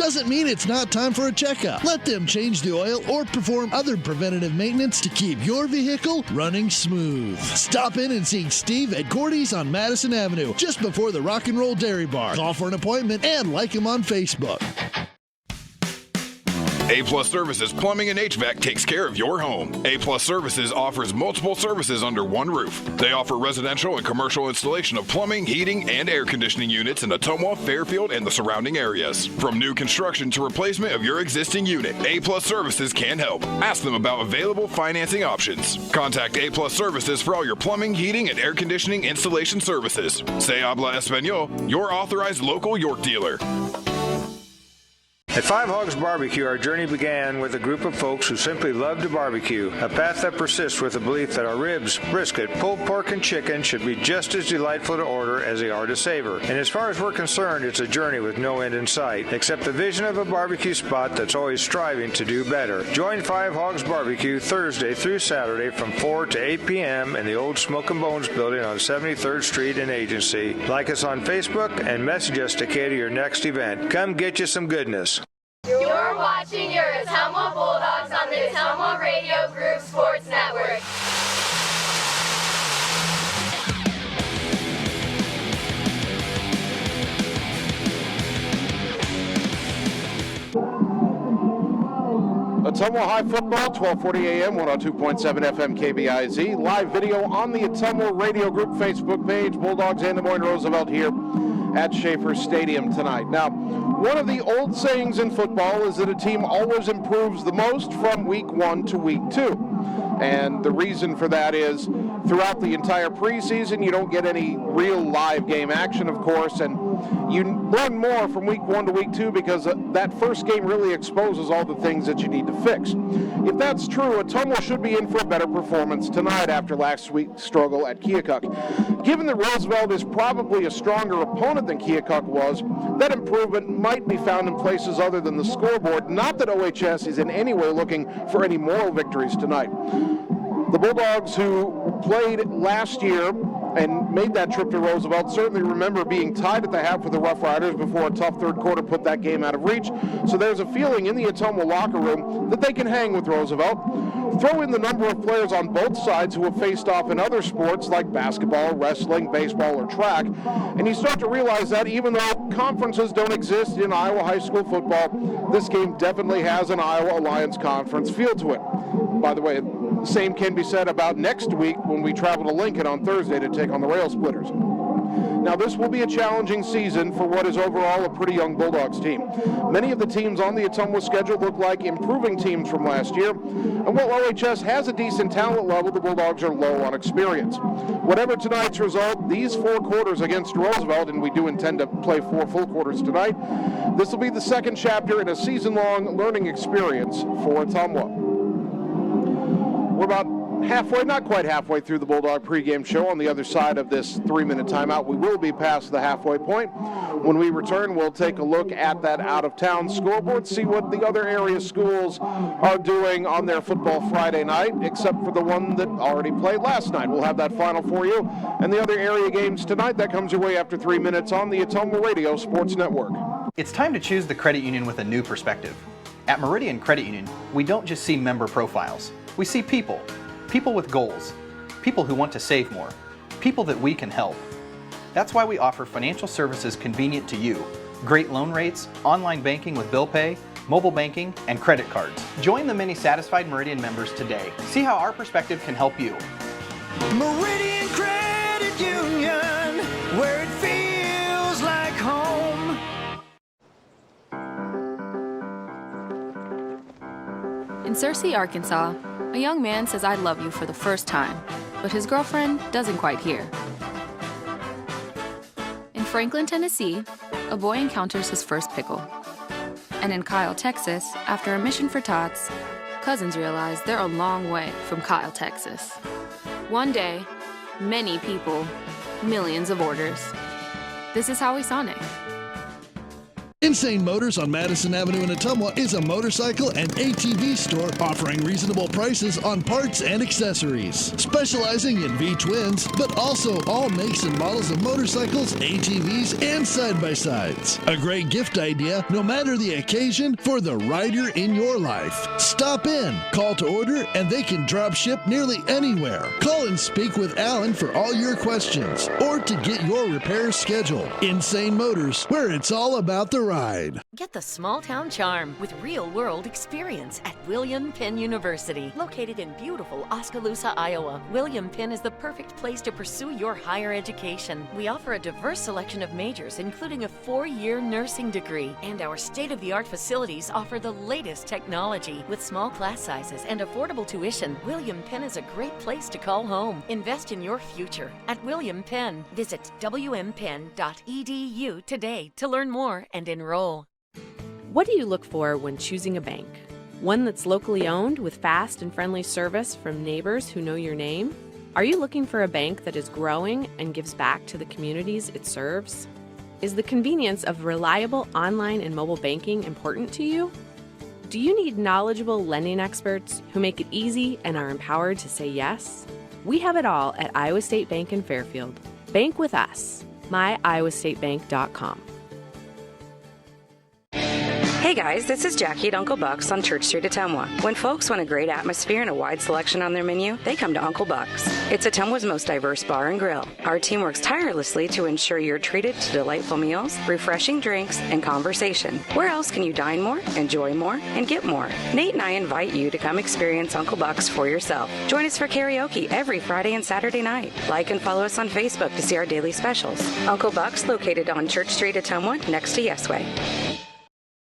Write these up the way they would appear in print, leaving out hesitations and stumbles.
doesn't mean it's not time for a checkup. Let them change the oil or perform other preventative maintenance to keep your vehicle running smooth. Stop in and see Steve at Gordy's on Madison Avenue, just before the Rock and Roll Dairy Bar. Call for an appointment and like him on Facebook. A-Plus Services Plumbing and HVAC takes care of your home. A-Plus Services offers multiple services under one roof. They offer residential and commercial installation of plumbing, heating, and air conditioning units in Ottumwa, Fairfield, and the surrounding areas. From new construction to replacement of your existing unit, A-Plus Services can help. Ask them about available financing options. Contact A-Plus Services for all your plumbing, heating, and air conditioning installation services. Se habla español, your authorized local York dealer. At Five Hogs Barbecue, our journey began with a group of folks who simply love to barbecue, a path that persists with the belief that our ribs, brisket, pulled pork, and chicken should be just as delightful to order as they are to savor. And as far as we're concerned, it's a journey with no end in sight, except the vision of a barbecue spot that's always striving to do better. Join Five Hogs Barbecue Thursday through Saturday from 4 to 8 p.m. in the old Smoke and Bones building on 73rd Street in Agency. Like us on Facebook and message us to cater your next event. Come get you some goodness. You're watching your Ottumwa Bulldogs on the Ottumwa Radio Group Sports Network. Ottumwa High Football, 1240 AM, 102.7 FM KBIZ. Live video on the Ottumwa Radio Group Facebook page. Bulldogs and the Moines Roosevelt here at Schaefer Stadium tonight. Now, one of the old sayings in football is that a team always improves the most from week 1 to week 2. And the reason for that is throughout the entire preseason, you don't get any real live game action, of course, and you learn more from week 1 to week 2 because that first game really exposes all the things that you need to fix. If that's true, Ottumwa should be in for a better performance tonight after last week's struggle at Keokuk. Given that Roosevelt is probably a stronger opponent than Keokuk was, that improvement might be found in places other than the scoreboard. Not that OHS is in any way looking for any moral victories tonight. The Bulldogs, who played last year and made that trip to Roosevelt, certainly remember being tied at the half with the Roughriders before a tough third quarter put that game out of reach. So there's a feeling in the Ottumwa locker room that they can hang with Roosevelt. Throw in the number of players on both sides who have faced off in other sports like basketball, wrestling, baseball, or track, and you start to realize that even though conferences don't exist in Iowa high school football, this game definitely has an Iowa Alliance Conference feel to it. By the way, the same can be said about next week when we travel to Lincoln on Thursday to take on the Rail Splitters. Now, this will be a challenging season for what is overall a pretty young Bulldogs team. Many of the teams on the Ottumwa schedule look like improving teams from last year, and while OHS has a decent talent level, the Bulldogs are low on experience. Whatever tonight's result, these 4 quarters against Roosevelt, and we do intend to play 4 full quarters tonight, this will be the second chapter in a season-long learning experience for Ottumwa. We're about halfway, not quite halfway through the Bulldog pregame show. On the other side of this 3-minute timeout, we will be past the halfway point. When we return, we'll take a look at that out-of-town scoreboard, see what the other area schools are doing on their football Friday night, except for the one that already played last night. We'll have that final for you. And the other area games tonight, that comes your way after 3 minutes on the Ottumwa Radio Sports Network. It's time to choose the credit union with a new perspective. At Meridian Credit Union, we don't just see member profiles. We see people. People with goals. People who want to save more. People that we can help. That's why we offer financial services convenient to you. Great loan rates, online banking with bill pay, mobile banking, and credit cards. Join the many satisfied Meridian members today. See how our perspective can help you. Meridian Credit Union, where it feels like home. In Searcy, Arkansas, a young man says I love you for the first time, but his girlfriend doesn't quite hear. In Franklin, Tennessee, a boy encounters his first pickle. And in Kyle, Texas, after a mission for tots, cousins realize they're a long way from Kyle, Texas. One day, many people, millions of orders. This is Howie Sonic. Insane Motors on Madison Avenue in Ottumwa is a motorcycle and ATV store offering reasonable prices on parts and accessories. Specializing in V-twins, but also all makes and models of motorcycles, ATVs, and side-by-sides. A great gift idea, no matter the occasion, for the rider in your life. Stop in, call to order, and they can drop ship nearly anywhere. Call and speak with Alan for all your questions, or to get your repairs scheduled. Insane Motors, where it's all about the ride. Get the small town charm with real-world experience at William Penn University. Located in beautiful Oskaloosa, Iowa, William Penn is the perfect place to pursue your higher education. We offer a diverse selection of majors, including a 4-year nursing degree, and our state-of-the-art facilities offer the latest technology. With small class sizes and affordable tuition, William Penn is a great place to call home. Invest in your future at William Penn. Visit wmpenn.edu today to learn more and enroll. What do you look for when choosing a bank? One that's locally owned with fast and friendly service from neighbors who know your name? Are you looking for a bank that is growing and gives back to the communities it serves? Is the convenience of reliable online and mobile banking important to you? Do you need knowledgeable lending experts who make it easy and are empowered to say yes? We have it all at Iowa State Bank in Fairfield. Bank with us. myiowastatebank.com. Hey guys, this is Jackie at Uncle Buck's on Church Street, Ottumwa. When folks want a great atmosphere and a wide selection on their menu, they come to Uncle Buck's. It's Ottumwa's most diverse bar and grill. Our team works tirelessly to ensure you're treated to delightful meals, refreshing drinks, and conversation. Where else can you dine more, enjoy more, and get more? Nate and I invite you to come experience Uncle Buck's for yourself. Join us for karaoke every Friday and Saturday night. Like and follow us on Facebook to see our daily specials. Uncle Buck's, located on Church Street, Ottumwa, next to Yesway.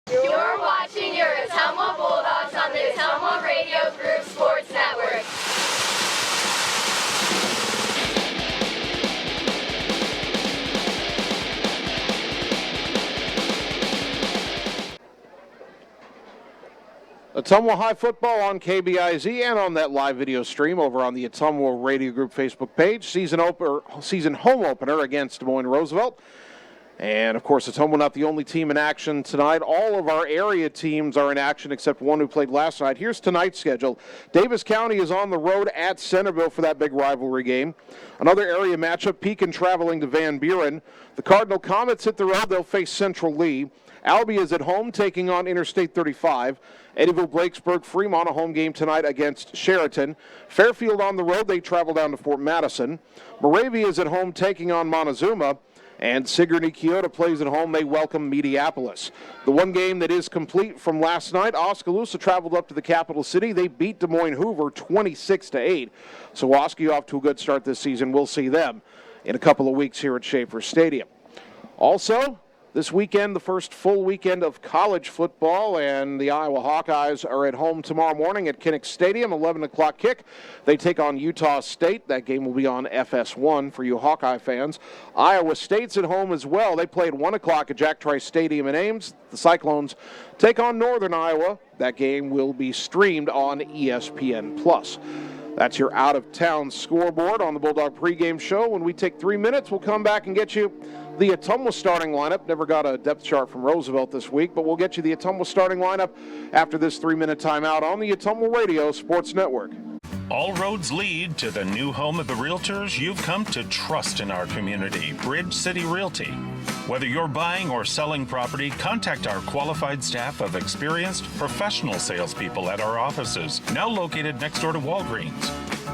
You're watching your Ottumwa Bulldogs on the Ottumwa Radio Group Sports Network. Ottumwa High football on KBIZ and on that live video stream over on the Ottumwa Radio Group Facebook page. Season home opener against Des Moines Roosevelt. And, of course, Ottumwa not the only team in action tonight. All of our area teams are in action except one who played last night. Here's tonight's schedule. Davis County is on the road at Centerville for that big rivalry game. Another area matchup, Pekin traveling to Van Buren. The Cardinal Comets hit the road. They'll face Central Lee. Albee is at home taking on Interstate 35. Eddyville, Blakesburg, Fremont, a home game tonight against Sheraton. Fairfield on the road. They travel down to Fort Madison. Moravia is at home taking on Montezuma. And Sigourney Keota plays at home. They welcome Mediapolis. The one game that is complete from last night, Oskaloosa traveled up to the capital city. They beat Des Moines Hoover 26-8. So Oski off to a good start this season. We'll see them in a couple of weeks here at Schaefer Stadium. Also, this weekend, the first full weekend of college football, and the Iowa Hawkeyes are at home tomorrow morning at Kinnick Stadium, 11 o'clock kick. They take on Utah State. That game will be on FS1 for you Hawkeye fans. Iowa State's at home as well. They play at 1 o'clock at Jack Trice Stadium in Ames. The Cyclones take on Northern Iowa. That game will be streamed on ESPN+. That's your out-of-town scoreboard on the Bulldog pregame show. When we take 3 minutes, we'll come back and get you the Ottumwa starting lineup. Never got a depth chart from Roosevelt this week, but we'll get you the Ottumwa starting lineup after this 3-minute timeout on the Ottumwa Radio Sports Network. All roads lead to the new home of the realtors you've come to trust in our community, Bridge City Realty. Whether you're buying or selling property, contact our qualified staff of experienced professional salespeople at our offices, now located next door to Walgreens.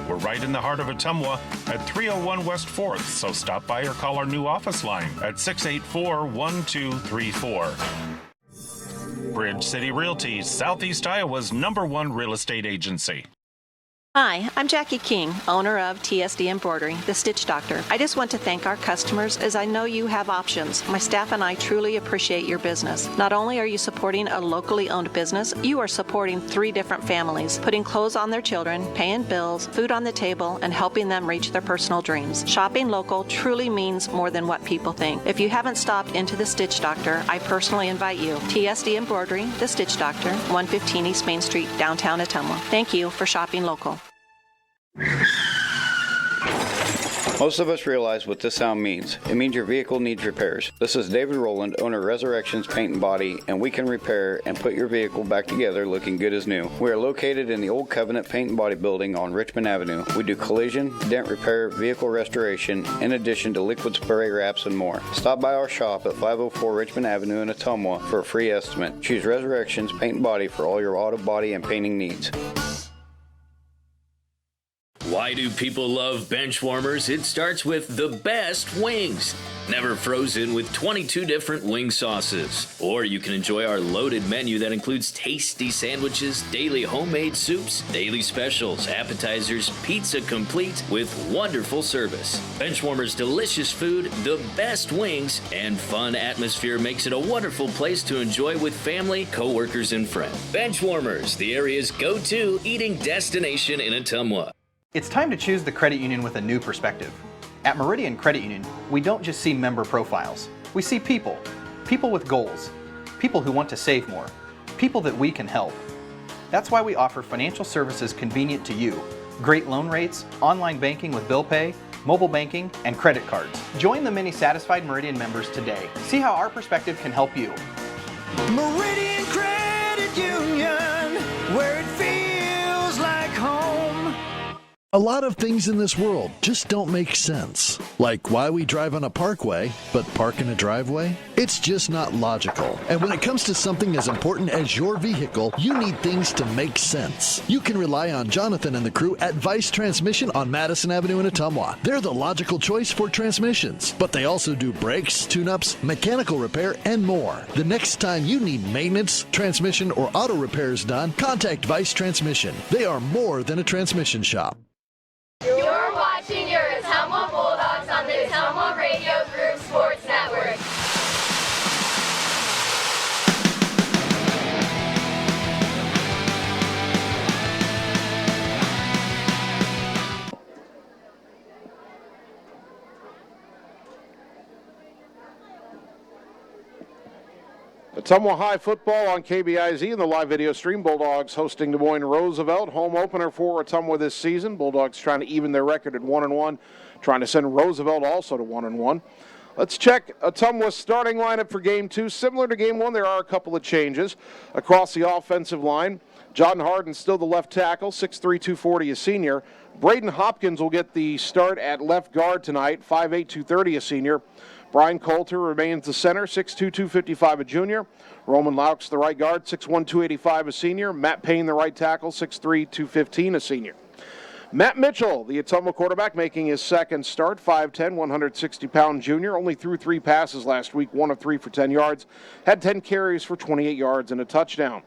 We're right in the heart of Ottumwa at 301 West 4th, so stop by or call our new office line at 684-1234. Bridge City Realty, Southeast Iowa's #1 real estate agency. Hi, I'm Jackie King, owner of TSD Embroidery, the Stitch Doctor. I just want to thank our customers as I know you have options. My staff and I truly appreciate your business. Not only are you supporting a locally owned business, you are supporting 3 different families, putting clothes on their children, paying bills, food on the table, and helping them reach their personal dreams. Shopping local truly means more than what people think. If you haven't stopped into the Stitch Doctor, I personally invite you. TSD Embroidery, the Stitch Doctor, 115 East Main Street, downtown Ottumwa. Thank you for shopping local. Most of us realize what this sound means. It means your vehicle needs repairs. This is David Rowland, owner of Resurrections Paint and Body, and we can repair and put your vehicle back together looking good as new. We are located in the Old Covenant Paint and Body building on Richmond Avenue. We do collision, dent repair, vehicle restoration, in addition to liquid spray wraps and more. Stop by our shop at 504 Richmond Avenue in Ottumwa for a free estimate. Choose Resurrections Paint and Body for all your auto body and painting needs. Why do people love bench warmers? It starts with the best wings. Never frozen with 22 different wing sauces. Or you can enjoy our loaded menu that includes tasty sandwiches, daily homemade soups, daily specials, appetizers, pizza complete with wonderful service. Benchwarmer's delicious food, the best wings, and fun atmosphere makes it a wonderful place to enjoy with family, coworkers, and friends. Benchwarmers, the area's go-to eating destination in Ottumwa. It's time to choose the credit union with a new perspective. At Meridian Credit Union, we don't just see member profiles. We see people. People with goals. People who want to save more. People that we can help. That's why we offer financial services convenient to you. Great loan rates, online banking with bill pay, mobile banking, and credit cards. Join the many satisfied Meridian members today. See how our perspective can help you. Meridian Credit Union, where it feels like home. A lot of things in this world just don't make sense. Like why we drive on a parkway, but park in a driveway? It's just not logical. And when it comes to something as important as your vehicle, you need things to make sense. You can rely on Jonathan and the crew at Vice Transmission on Madison Avenue in Ottumwa. They're the logical choice for transmissions, but they also do brakes, tune-ups, mechanical repair, and more. The next time you need maintenance, transmission, or auto repairs done, contact Vice Transmission. They are more than a transmission shop. You're watching your Ottumwa Bulldogs on the Ottumwa Radio Group Sports Network. Ottumwa High football on KBIZ and the live video stream. Bulldogs hosting Des Moines Roosevelt. Home opener for Ottumwa this season. Bulldogs trying to even their record at 1-1, trying to send Roosevelt also to 1-1. Let's check Ottumwa's starting lineup for Game 2. Similar to Game 1, there are a couple of changes across the offensive line. John Harden still the left tackle, 6'3", 240, a senior. Braden Hopkins will get the start at left guard tonight, 5'8", 230, a senior. Brian Coulter remains the center, 6'2", 255, a junior. Roman Laux, the right guard, 6'1", 285, a senior. Matt Payne, the right tackle, 6'3", 215, a senior. Matt Mitchell, the Ottumwa quarterback, making his second start, 5'10", 160-pound junior. Only threw 3 passes last week, 1 of 3 for 10 yards. Had 10 carries for 28 yards and a touchdown.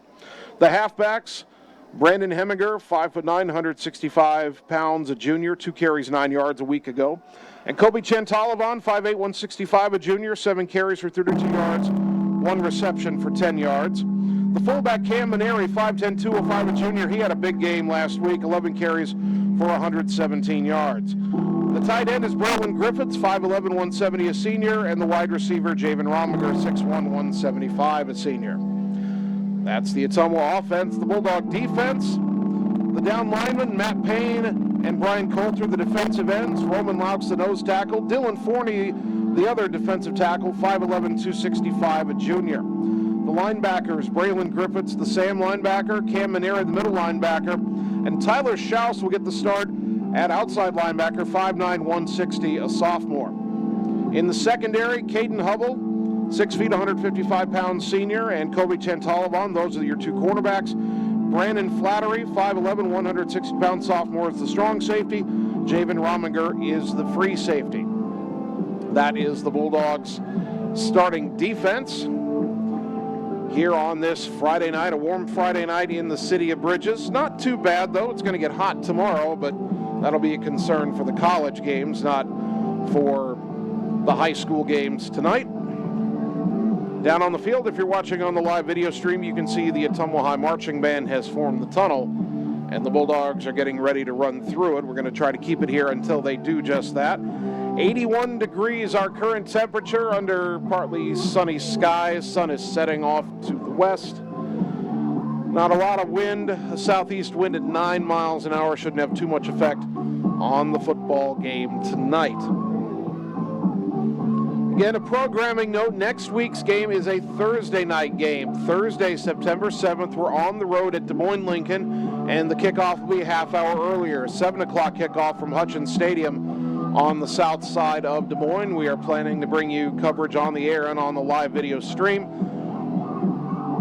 The halfbacks, Brandon Heminger, 5'9", 165 pounds, a junior, 2 carries, 9 yards a week ago. And Kobe Chantalavan, 5'8", 165, a junior, 7 carries for 32 yards, 1 reception for 10 yards. The fullback Cam Maneri, 5'10", 205, a junior, he had a big game last week, 11 carries for 117 yards. The tight end is Braylon Griffiths, 5'11", 170, a senior, and the wide receiver Javen Rominger, 6'1", 175, a senior. That's the Ottumwa offense. The Bulldog defense, the down linemen, Matt Payne and Brian Coulter, the defensive ends. Roman Laux, the nose tackle. Dylan Forney, the other defensive tackle, 5'11", 265, a junior. The linebackers, Braylon Griffiths, the Sam linebacker. Cam Maneri, the middle linebacker. And Tyler Schaus will get the start at outside linebacker, 5'9", 160, a sophomore. In the secondary, Caden Hubble, 6 feet, 155-pound senior, and Kobe Chantalavan. Those are your 2 cornerbacks. Brandon Flattery, 5'11", 160-pound sophomore, is the strong safety. Javen Rominger is the free safety. That is the Bulldogs' starting defense here on this Friday night, a warm Friday night in the city of Bridges. Not too bad, though. It's going to get hot tomorrow, but that'll be a concern for the college games, not for the high school games tonight. Down on the field, if you're watching on the live video stream, you can see the Ottumwa High Marching Band has formed the tunnel, and the Bulldogs are getting ready to run through it. We're going to try to keep it here until they do just that. 81 degrees our current temperature under partly sunny skies. Sun is setting off to the west. Not a lot of wind. A southeast wind at 9 miles an hour shouldn't have too much effect on the football game tonight. Again, a programming note, next week's game is a Thursday night game. Thursday, September 7th, we're on the road at Des Moines Lincoln, and the kickoff will be a half hour earlier. 7 o'clock kickoff from Hutchins Stadium on the south side of Des Moines. We are planning to bring you coverage on the air and on the live video stream.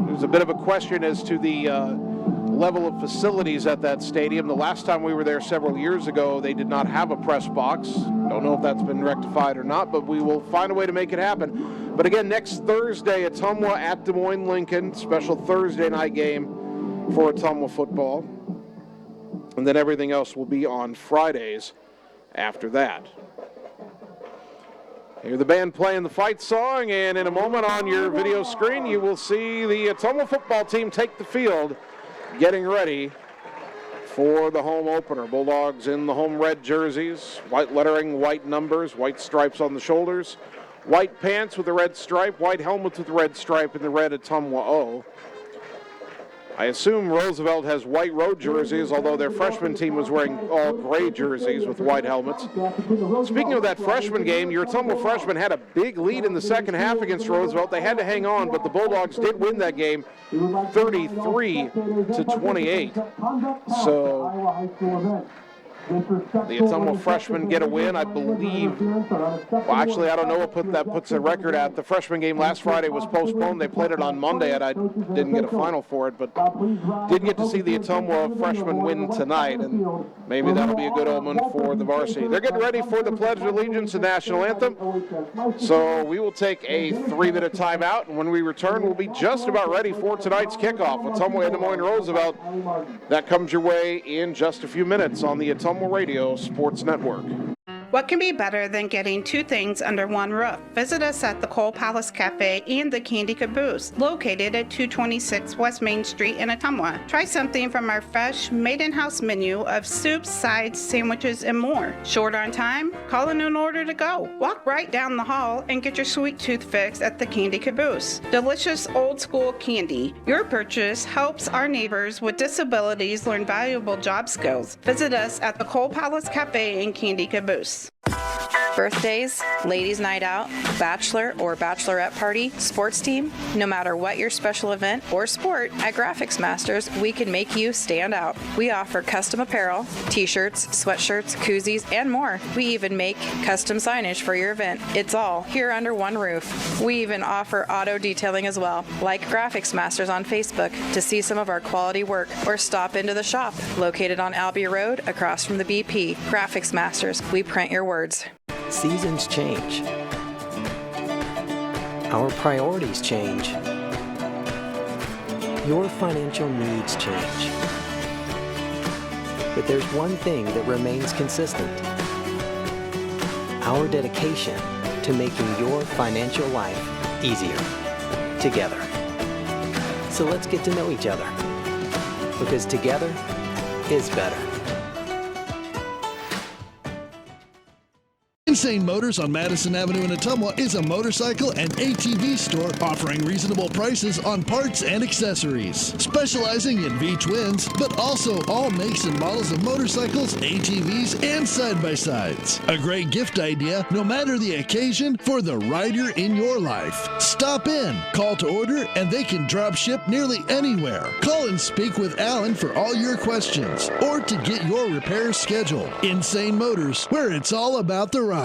There's a bit of a question as to the level of facilities at that stadium. The last time we were there several years ago, they did not have a press box. Don't know if that's been rectified or not, but we will find a way to make it happen. But again, next Thursday, Ottumwa at Des Moines Lincoln, special Thursday night game for Ottumwa football. And then everything else will be on Fridays after that. Hear the band playing the fight song, and in a moment on your video screen, you will see the Ottumwa football team take the field, getting ready for the home opener. Bulldogs in the home red jerseys, white lettering, white numbers, white stripes on the shoulders, white pants with a red stripe, white helmets with a red stripe, and the red Ottumwa O. I assume Roosevelt has white road jerseys, although their freshman team was wearing all gray jerseys with white helmets. Speaking of that freshman game, your Ottumwa freshmen had a big lead in the second half against Roosevelt. They had to hang on, but the Bulldogs did win that game 33-28. So the Ottumwa freshmen get a win, I believe. Well, actually, I don't know what that puts a record at. The freshman game last Friday was postponed. They played it on Monday, and I didn't get a final for it, but did get to see the Ottumwa freshmen win tonight, and maybe that'll be a good omen for the varsity. They're getting ready for the Pledge of Allegiance and National Anthem, so we will take a 3-minute timeout, and when we return, we'll be just about ready for tonight's kickoff. Ottumwa and Des Moines Roosevelt. That comes your way in just a few minutes on the Ottumwa Radio Sports Network. What can be better than getting two things under one roof? Visit us at the Coal Palace Cafe and the Candy Caboose, located at 226 West Main Street in Ottumwa. Try something from our fresh, made-in-house menu of soups, sides, sandwiches, and more. Short on time? Call in an order to go. Walk right down the hall and get your sweet tooth fix at the Candy Caboose. Delicious old-school candy. Your purchase helps our neighbors with disabilities learn valuable job skills. Visit us at the Coal Palace Cafe and Candy Caboose. Birthdays, ladies' night out, bachelor or bachelorette party, sports team, no matter what your special event or sport, at Graphics Masters, we can make you stand out. We offer custom apparel, t-shirts, sweatshirts, koozies, and more. We even make custom signage for your event. It's all here under one roof. We even offer auto detailing as well. Like Graphics Masters on Facebook to see some of our quality work, or stop into the shop located on Albee Road across from the BP. Graphics Masters, we print your words. Seasons change. Our priorities change. Your financial needs change. But there's one thing that remains consistent: our dedication to making your financial life easier together. So let's get to know each other, because together is better. Insane Motors on Madison Avenue in Ottumwa is a motorcycle and ATV store offering reasonable prices on parts and accessories. Specializing in V-twins, but also all makes and models of motorcycles, ATVs, and side-by-sides. A great gift idea, no matter the occasion, for the rider in your life. Stop in, call to order, and they can drop ship nearly anywhere. Call and speak with Alan for all your questions, or to get your repairs scheduled. Insane Motors, where it's all about the ride.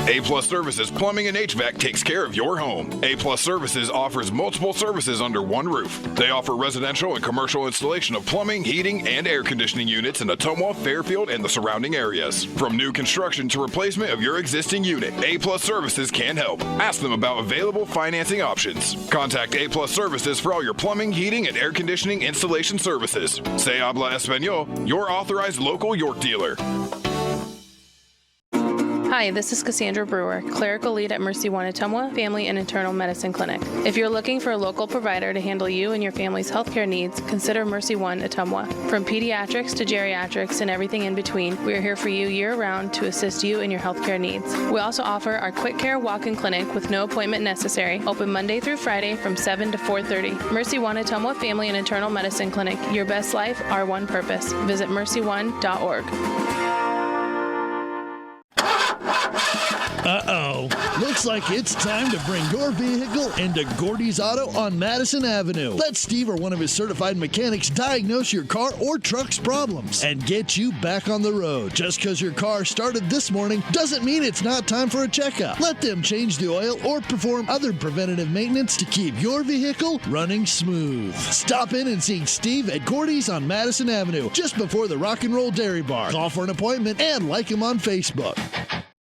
A-Plus Services Plumbing and HVAC takes care of your home. A-Plus Services offers multiple services under one roof. They offer residential and commercial installation of plumbing, heating, and air conditioning units in Ottumwa, Fairfield, and the surrounding areas. From new construction to replacement of your existing unit, A-Plus Services can help. Ask them about available financing options. Contact A-Plus Services for all your plumbing, heating, and air conditioning installation services. Se habla español, your authorized local York dealer. Hi, this is Cassandra Brewer, clerical lead at Mercy One Ottumwa Family and Internal Medicine Clinic. If you're looking for a local provider to handle you and your family's healthcare needs, consider Mercy One Ottumwa. From pediatrics to geriatrics and everything in between, we are here for you year-round to assist you in your healthcare needs. We also offer our quick care walk-in clinic with no appointment necessary, open Monday through Friday from 7 to 4:30. Mercy One Ottumwa Family and Internal Medicine Clinic. Your best life, our one purpose. Visit mercyone.org. Uh-oh. Looks like it's time to bring your vehicle into Gordy's Auto on Madison Avenue. Let Steve or one of his certified mechanics diagnose your car or truck's problems and get you back on the road. Just because your car started this morning doesn't mean it's not time for a checkup. Let them change the oil or perform other preventative maintenance to keep your vehicle running smooth. Stop in and see Steve at Gordy's on Madison Avenue, just before the Rock and Roll Dairy Bar. Call for an appointment and like him on Facebook.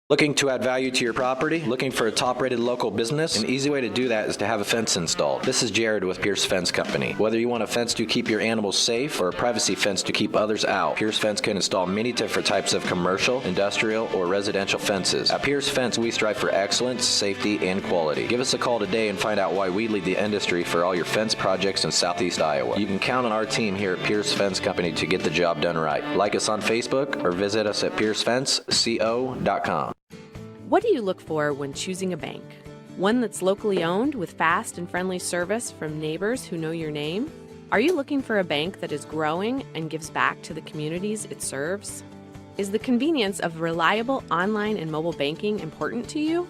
Looking to add value to your property? Looking for a top-rated local business? An easy way to do that is to have a fence installed. This is Jared with Pierce Fence Company. Whether you want a fence to keep your animals safe or a privacy fence to keep others out, Pierce Fence can install many different types of commercial, industrial, or residential fences. At Pierce Fence, we strive for excellence, safety, and quality. Give us a call today and find out why we lead the industry for all your fence projects in Southeast Iowa. You can count on our team here at Pierce Fence Company to get the job done right. Like us on Facebook or visit us at piercefenceco.com. What do you look for when choosing a bank? One that's locally owned with fast and friendly service from neighbors who know your name? Are you looking for a bank that is growing and gives back to the communities it serves? Is the convenience of reliable online and mobile banking important to you?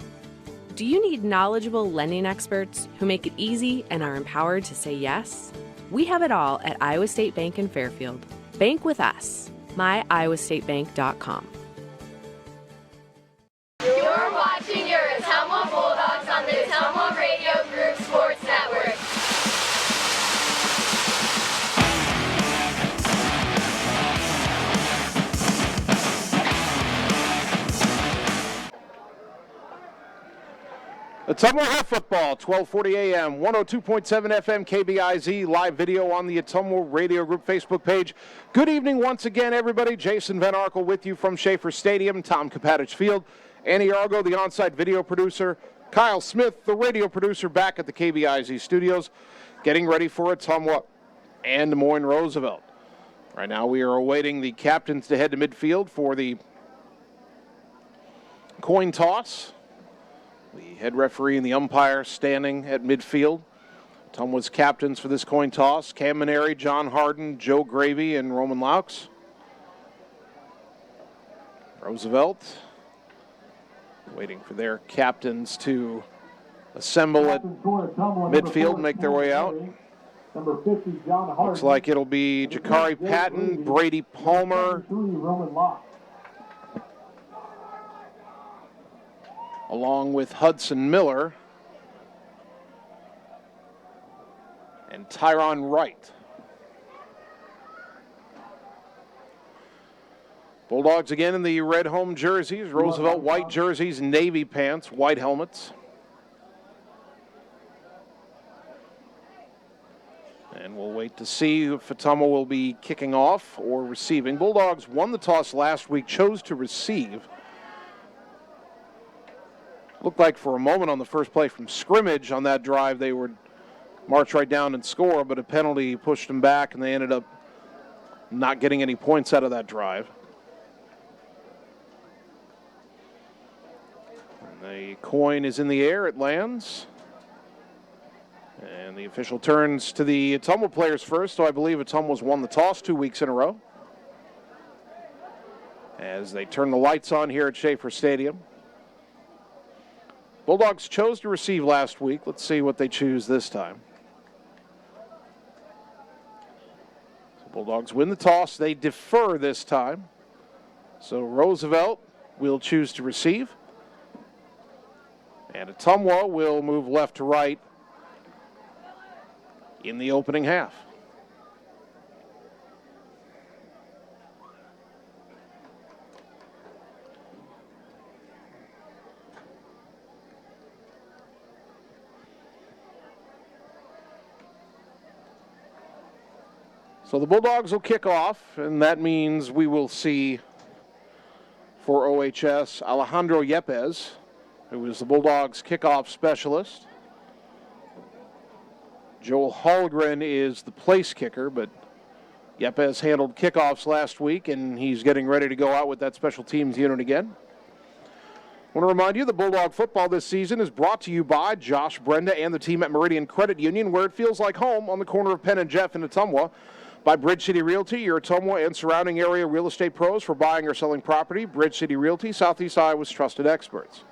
Do you need knowledgeable lending experts who make it easy and are empowered to say yes? We have it all at Iowa State Bank in Fairfield. Bank with us. myiowastatebank.com. You're watching your Ottumwa Bulldogs on the Ottumwa Radio Group Sports Network. Ottumwa High Football, 12:40 a.m., 102.7 FM KBIZ, live video on the Ottumwa Radio Group Facebook page. Good evening once again, everybody. Jason Van Arkel with you from Schaefer Stadium, Tom Kapatich Field. Annie Argo, the on-site video producer. Kyle Smith, the radio producer, back at the KBIZ studios, getting ready for Ottumwa and Des Moines Roosevelt. Right now we are awaiting the captains to head to midfield for the coin toss. The head referee and the umpire standing at midfield. Ottumwa's captains for this coin toss: Cam Maneri, John Harden, Joe Gravy, and Roman Laux. Roosevelt waiting for their captains to assemble at midfield and make their way out. Number 50, John Harden. Looks like it'll be Jakari Patton, Brady Palmer, along with Hudson Miller and Tyron Wright. Bulldogs again in the red home jerseys, Roosevelt white jerseys, navy pants, white helmets. And we'll wait to see if Ottumwa will be kicking off or receiving. Bulldogs won the toss last week, chose to receive. Looked like for a moment on the first play from scrimmage on that drive they would march right down and score, but a penalty pushed them back and they ended up not getting any points out of that drive. The coin is in the air, it lands. And the official turns to the Ottumwa players first, so I believe Ottumwa's won the toss 2 weeks in a row. As they turn the lights on here at Schaefer Stadium. Bulldogs chose to receive last week. Let's see what they choose this time. So Bulldogs win the toss. They defer this time. So Roosevelt will choose to receive. And Ottumwa will move left to right in the opening half. So the Bulldogs will kick off, and that means we will see for OHS, Alejandro Yepes, who was the Bulldogs kickoff specialist. Joel Hallgren is the place kicker, but Yepes handled kickoffs last week, and he's getting ready to go out with that special teams unit again. I want to remind you that Bulldog football this season is brought to you by Josh Brenda and the team at Meridian Credit Union, where it feels like home on the corner of Penn and Jeff in Ottumwa. By Bridge City Realty, your Ottumwa and surrounding area real estate pros for buying or selling property. Bridge City Realty, Southeast Iowa's trusted experts.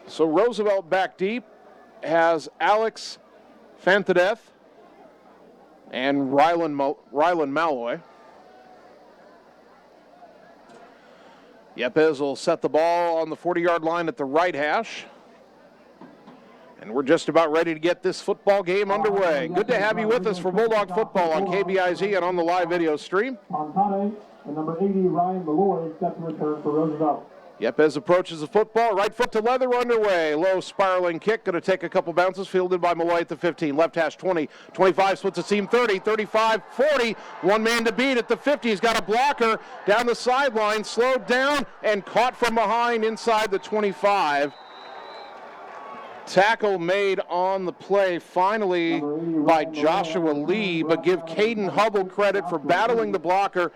So Roosevelt back deep has Alex Fantadeth and Rylan Malloy. Yepes will set the ball on the 40-yard line at the right hash. And we're just about ready to get this football game underway. Good to have you with us for Bulldog football on KBIZ and on the live video stream. And number 80, Ryan Malloy, set to return for Roosevelt. Yepes approaches the football. Right foot to leather underway. Low spiraling kick. Going to take a couple bounces. Fielded by Malloy at the 15. Left hash 20. 25 splits a seam 30. 35, 40. One man to beat at the 50. He's got a blocker down the sideline. Slowed down and caught from behind inside the 25. Tackle made on the play finally by Joshua Lee, but give Caden Hubble credit for battling the blocker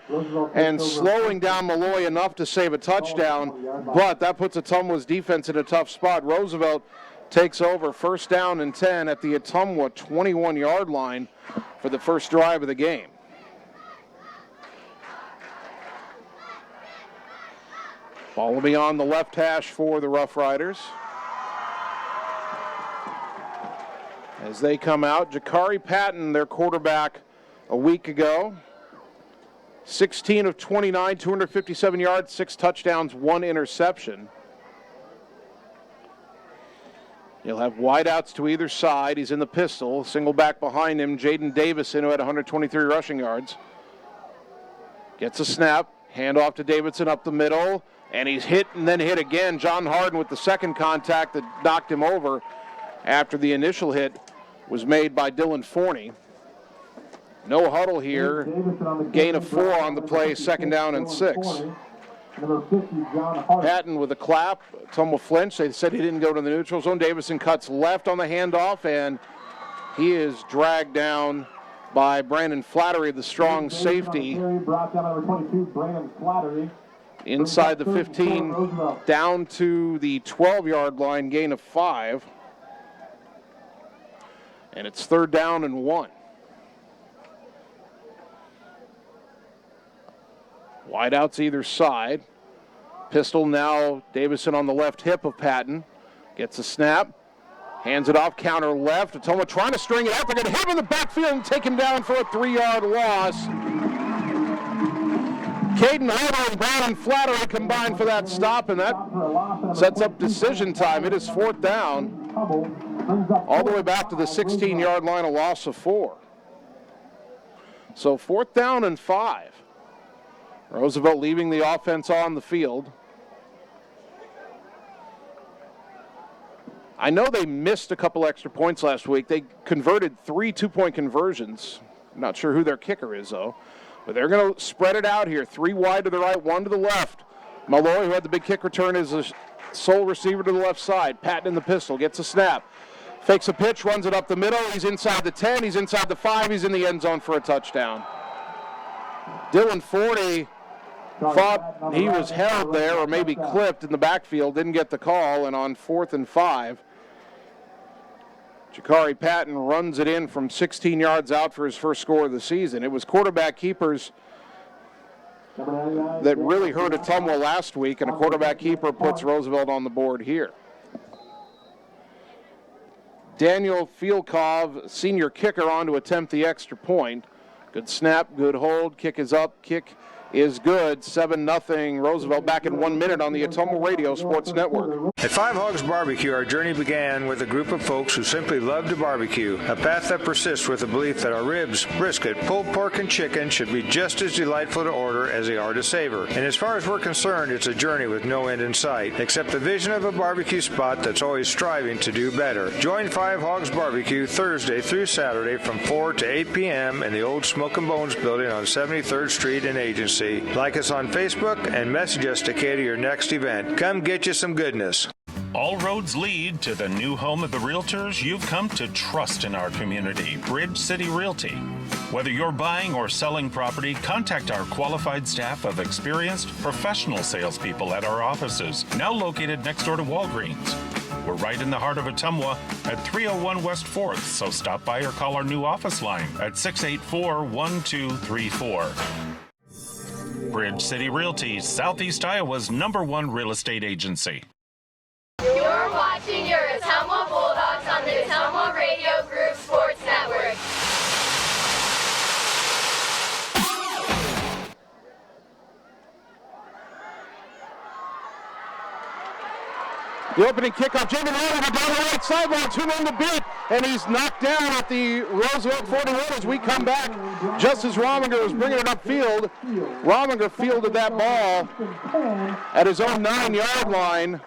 and slowing down Malloy enough to save a touchdown, but that puts Ottumwa's defense in a tough spot. Roosevelt takes over, first down and 10 at the Ottumwa 21-yard line for the first drive of the game. Ball will be on the left hash for the Roughriders. As they come out, Jakari Patton, their quarterback a week ago, 16 of 29, 257 yards, 6 touchdowns, 1 interception. He'll have wideouts to either side. He's in the pistol. Single back behind him, Jaden Davison, who had 123 rushing yards. Gets a snap, handoff to Davidson up the middle, and he's hit and then hit again. John Harden with the second contact that knocked him over after the initial hit was made by Dylan Forney. No huddle here. Gain of 4 on the play, second down and 6. Patton with a clap. Ottumwa flinch. They said he didn't go to the neutral zone. Davison cuts left on the handoff, and he is dragged down by Brandon Flattery, the strong safety. Inside the 15, down to the 12-yard line, gain of 5. And it's third down and 1. Wideouts either side. Pistol now, Davison on the left hip of Patton. Gets a snap. Hands it off, counter left. Ottumwa trying to string it out. They're going to hit him in the backfield and take him down for a 3-yard loss. Caden Hubble and Brandon Flattery combined for that stop, and that sets up decision time. It is fourth down. All the way back to the 16-yard line, a loss of 4. So fourth down and 5. Roosevelt leaving the offense on the field. I know they missed a couple extra points last week. They converted 3 2-point conversions. I'm not sure who their kicker is, though. But they're going to spread it out here. 3 wide to the right, 1 to the left. Malloy, who had the big kick return, is the sole receiver to the left side. Patton in the pistol, gets a snap. Fakes a pitch, runs it up the middle. He's inside the 10, he's inside the 5, he's in the end zone for a touchdown. Dylan Forney thought he was held there or maybe clipped in the backfield, didn't get the call, and on 4th and 5, Jakari Patton runs it in from 16 yards out for his first score of the season. It was quarterback keepers that really hurt Ottumwa last week, and a quarterback keeper puts Roosevelt on the board here. Daniel Fielkov, senior kicker, on to attempt the extra point. Good snap, good hold, kick is up, kick is good. 7-0 Roosevelt back in 1 minute on the Ottumwa Radio Sports Network. At Five Hogs Barbecue, our journey began with a group of folks who simply love to barbecue, a path that persists with the belief that our ribs, brisket, pulled pork, and chicken should be just as delightful to order as they are to savor. And as far as we're concerned, it's a journey with no end in sight, except the vision of a barbecue spot that's always striving to do better. Join Five Hogs Barbecue Thursday through Saturday from 4 to 8 p.m. in the old Smoke and Bones building on 73rd Street in Agency. Like us on Facebook and message us to cater your next event. Come get you some goodness. All roads lead to the new home of the realtors you've come to trust in our community, Bridge City Realty. Whether you're buying or selling property, contact our qualified staff of experienced professional salespeople at our offices, now located next door to Walgreens. We're right in the heart of Ottumwa at 301 West 4th, so stop by or call our new office line at 684-1234. Bridge City Realty, Southeast Iowa's #1 real estate agency. You're watching your Ottumwa Bulldogs on the Ottumwa Radio Group Sports Network. The opening kickoff, Jamie Rowland down the right sideline, 2 men to beat, and he's knocked down at the Roosevelt 41 as we come back. Just as Rominger was bringing it upfield, Rominger fielded that ball at his own 9-yard line.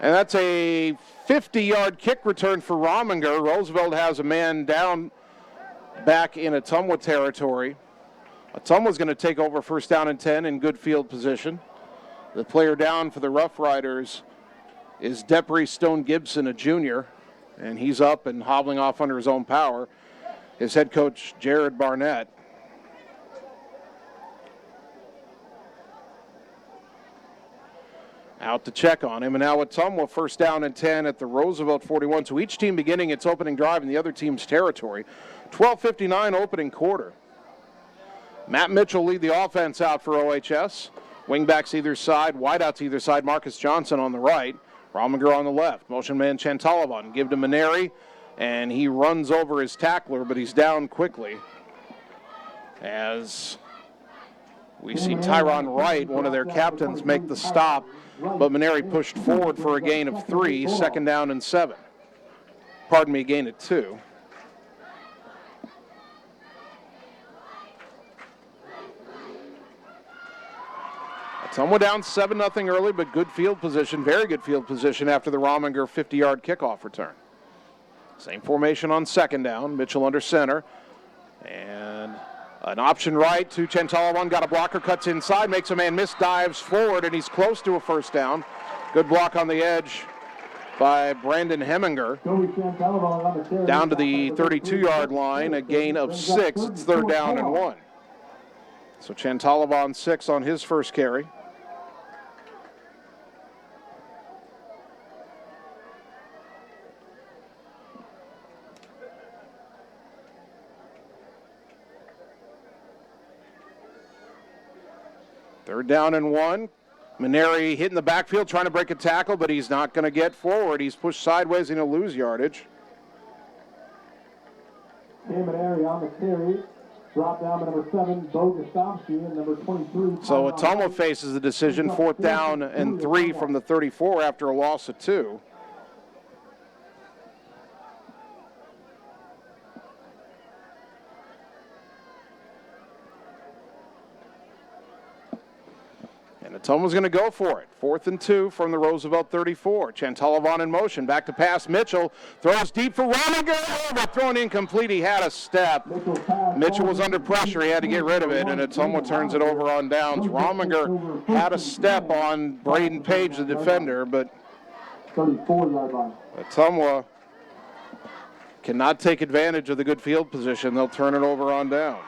And that's a 50-yard kick return for Rominger. Roosevelt has a man down back in Ottumwa territory. Ottumwa's going to take over first down and 10 in good field position. The player down for the Roughriders is Depre Stone Gibson, a junior, and he's up and hobbling off under his own power. His head coach, Jared Barnett. Out to check on him, and now Ottumwa first down and 10 at the Roosevelt 41. So each team beginning its opening drive in the other team's territory. 12:59 opening quarter. Matt Mitchell lead the offense out for OHS. Wingbacks either side, wideouts either side. Marcus Johnson on the right, Rominger on the left. Motion man Chantalavan, give to Maneri, and he runs over his tackler, but he's down quickly. As we see Tyron Wright, one of their captains, make the stop, but Maneri pushed forward for a gain of 3, second down and 7. Pardon me, gain of 2. Ottumwa down 7-0 early, but good field position, very good field position after the Rominger 50-yard kickoff return. Same formation on second down, Mitchell under center, and an option right to Chantalawan, got a blocker, cuts inside, makes a man miss, dives forward, and he's close to a first down. Good block on the edge by Brandon Heminger. Down to the 32-yard line, a gain of 6. It's third down and 1. So Chantalawan 6 on his first carry. Third down and 1. Maneri hitting the backfield, trying to break a tackle, but he's not going to get forward. He's pushed sideways and he'll lose yardage. Maneri on the carry. Drop down to number 7, Bo Gostomski, and number 23. So Ottumwa faces the decision, 4th down and 3 from the 34 after a loss of 2. And Ottumwa's going to go for it. 4th and 2 from the Roosevelt 34. Chantalavan in motion. Back to pass. Mitchell throws deep for Rominger. But thrown incomplete. He had a step. Mitchell was under pressure. He had to get rid of it. And Ottumwa turns it over on downs. Rominger had a step on Braden Page, the defender. But Ottumwa cannot take advantage of the good field position. They'll turn it over on downs.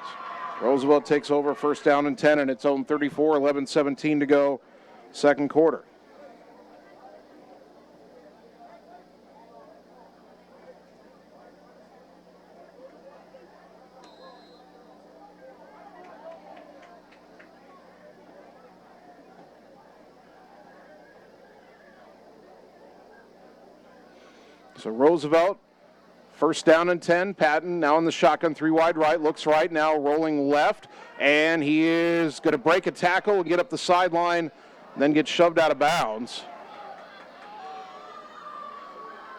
Roosevelt takes over first down and 10 in its own 34, 11-17 to go, second quarter. So Roosevelt, first down and 10. Patton now in the shotgun, 3 wide right, looks right, now rolling left, and he is going to break a tackle and get up the sideline then gets shoved out of bounds.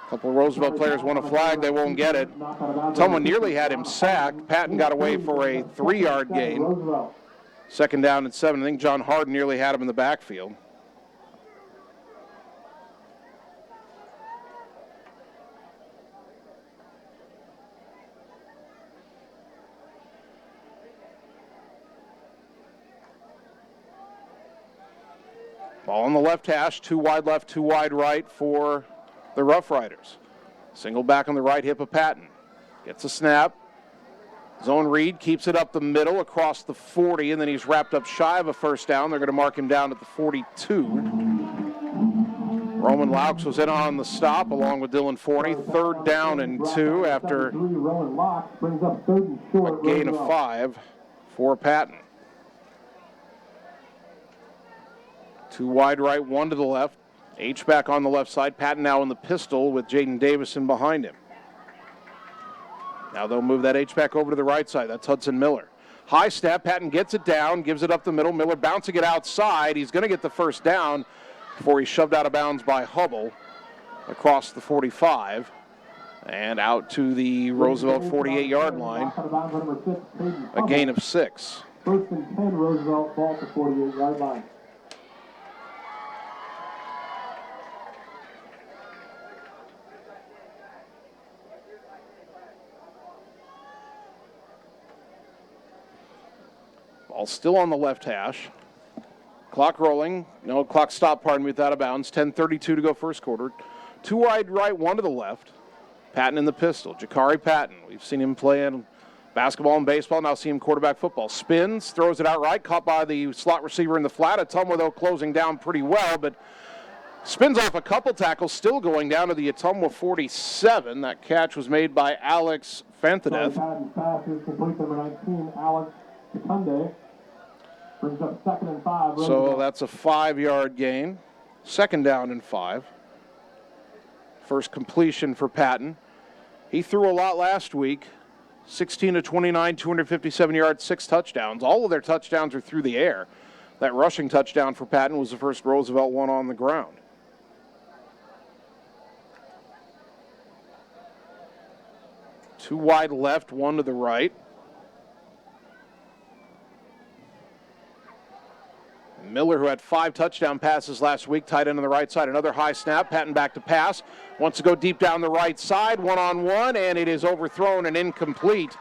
A couple of Roosevelt players want a flag. They won't get it. Ottumwa nearly had him sacked. Patton got away for a 3-yard gain. Second down and 7. I think John Harden nearly had him in the backfield. Ball on the left hash, 2 wide left, 2 wide right for the Roughriders. Single back on the right hip of Patton. Gets a snap. Zone read, keeps it up the middle across the 40, and then he's wrapped up shy of a first down. They're going to mark him down at the 42. Roman Laux was in on the stop along with Dylan Forney. 3rd down and 2 after a gain of 5 for Patton. 2 wide right, 1 to the left. H-back on the left side. Patton now in the pistol with Jaden Davison behind him. Now they'll move that H-back over to the right side. That's Hudson Miller. High step. Patton gets it down, gives it up the middle. Miller bouncing it outside. He's going to get the first down before he's shoved out of bounds by Hubble across the 45 and out to the Roosevelt 48-yard line. A gain of 6. 1st and 10, Roosevelt, ball to 48-yard line. Ball still on the left hash. Clock rolling. No, clock stopped, pardon me, without a bounds. 10:32 to go first quarter. 2 wide right, 1 to the left. Patton in the pistol. Jakari Patton. We've seen him play in basketball and baseball. Now see him quarterback football. Spins, throws it out right. Caught by the slot receiver in the flat. Ottumwa, though, closing down pretty well, but spins off a couple tackles, still going down to the Ottumwa 47. That catch was made by Alex Fantadeth. Patton's pass is complete, number 19, Alex Secunde. Brings up 2nd and 5. So that's a 5-yard gain. 2nd down and 5. First completion for Patton. He threw a lot last week. 16 to 29, 257 yards, 6 touchdowns. All of their touchdowns are through the air. That rushing touchdown for Patton was the first Roosevelt one on the ground. Two wide left, 1 to the right. Miller, who had 5 touchdown passes last week, tight end on the right side. Another high snap. Patton back to pass. Wants to go deep down the right side. 1-on-1, and it is overthrown and incomplete.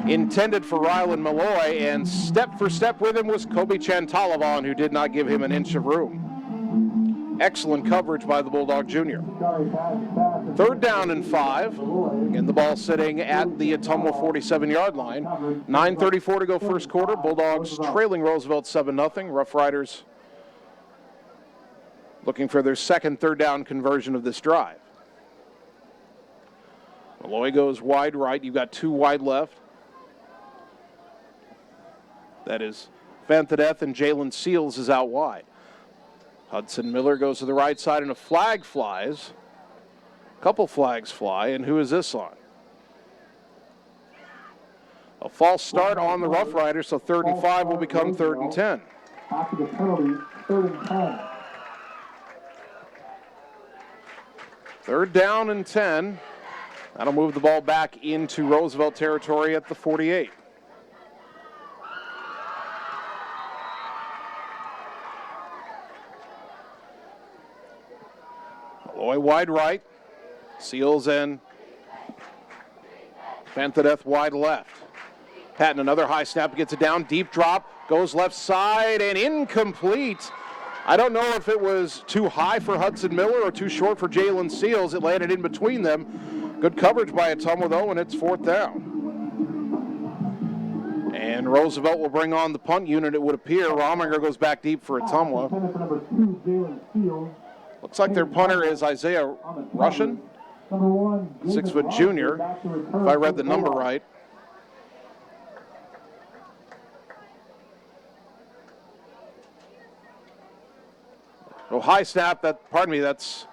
Intended for Rylan Malloy, and step for step with him was Kobe Chantalavan, who did not give him an inch of room. Excellent coverage by the Bulldog Jr. 3rd down and 5. And the ball sitting at the Ottumwa 47-yard line. 9:34 to go first quarter. Bulldogs trailing Roosevelt 7-0. Roughriders looking for their second 3rd down conversion of this drive. Malloy goes wide right. You've got 2 wide left. That is Fantadeth, and Jalen Seals is out wide. Hudson Miller goes to the right side, and a flag flies. A couple flags fly, and who is this on? A false start on the Roughriders, so 3rd and 5 will become 3rd and 10. After the penalty, 3rd and 10. 3rd down and 10. That'll move the ball back into Roosevelt territory at the 48. Malloy wide right. Seals in. Fantadeth wide left. Patton, another high snap, gets it down. Deep drop, goes left side, and incomplete. I don't know if it was too high for Hudson Miller or too short for Jalen Seals. It landed in between them. Good coverage by Ottumwa, though, and it's 4th down. And Roosevelt will bring on the punt unit, it would appear. Rominger goes back deep for Ottumwa. Looks like their punter is Isaiah Russian, 6-foot junior, if I read the number right. Oh, high snap, that's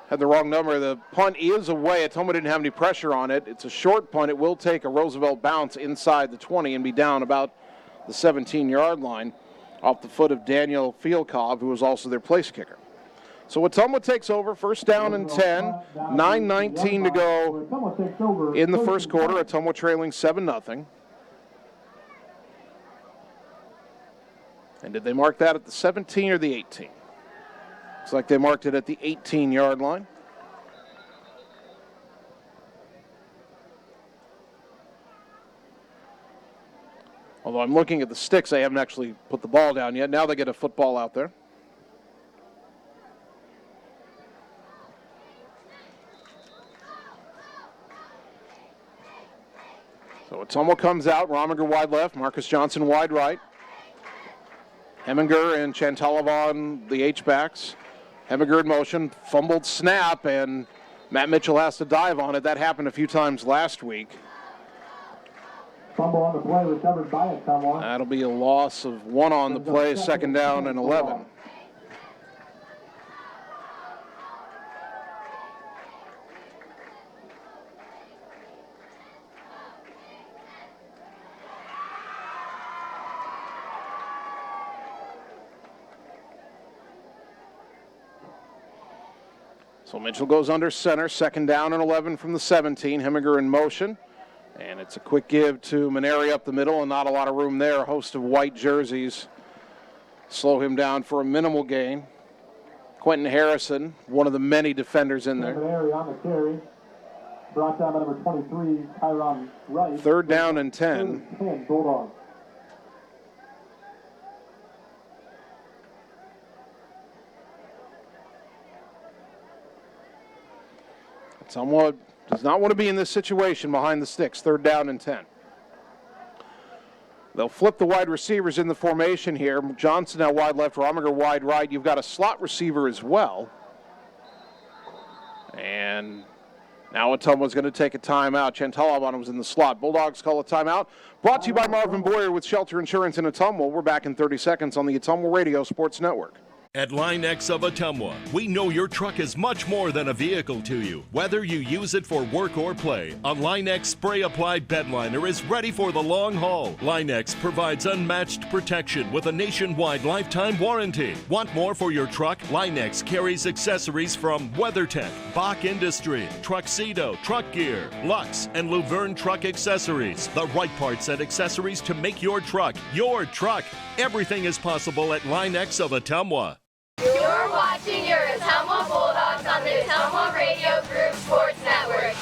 had the wrong number. The punt is away. Ottumwa didn't have any pressure on it. It's a short punt. It will take a Roosevelt bounce inside the 20 and be down about the 17-yard line. off the foot of Daniel Fielkov, who was also their place kicker. So Ottumwa takes over, first down and 10, 9:19 to go in the first quarter. Ottumwa trailing 7-0. And did they mark that at the 17 or the 18? Looks like they marked it at the 18-yard line. Although I'm looking at the sticks, they haven't actually put the ball down yet. Now they get a football out there. So Ottumwa comes out, Rominger wide left, Marcus Johnson wide right. Heminger and Chantalavon, the H-backs. Heminger in motion, fumbled snap, and Matt Mitchell has to dive on it. That happened a few times last week. Fumble on the play recovered by Ottumwa. That'll be a loss of 1 on the play, second down and 11. So Mitchell goes under center, second down and 11 from the 17. Heminger in motion. And it's a quick give to Maneri up the middle, and not a lot of room there. A host of white jerseys slow him down for a minimal gain. Quentin Harrison, one of the many defenders in there. Maneri on the carry. Brought down by number 23, Tyron Wright. Third down and 10. 10, Bulldogs. Ottumwa does not want to be in this situation behind the sticks. Third down and 10. They'll flip the wide receivers in the formation here. Johnson now wide left, Rominger wide right. You've got a slot receiver as well. And now Ottumwa's going to take a timeout. Chantalavon was in the slot. Bulldogs call a timeout. Brought to you by Marvin Boyer with Shelter Insurance in Ottumwa. We're back in 30 seconds on the Ottumwa Radio Sports Network. At Line X of Ottumwa, we know your truck is much more than a vehicle to you. Whether you use it for work or play, a Line X spray-applied bedliner is ready for the long haul. Line X provides unmatched protection with a nationwide lifetime warranty. Want more for your truck? Line X carries accessories from WeatherTech, Bach Industry, Truxedo, Truck Gear, Lux, and Luverne Truck Accessories. The right parts and accessories to make your truck your truck. Everything is possible at Line X of Ottumwa. You're watching your Ottumwa Bulldogs on the Ottumwa Radio Group Sports Network.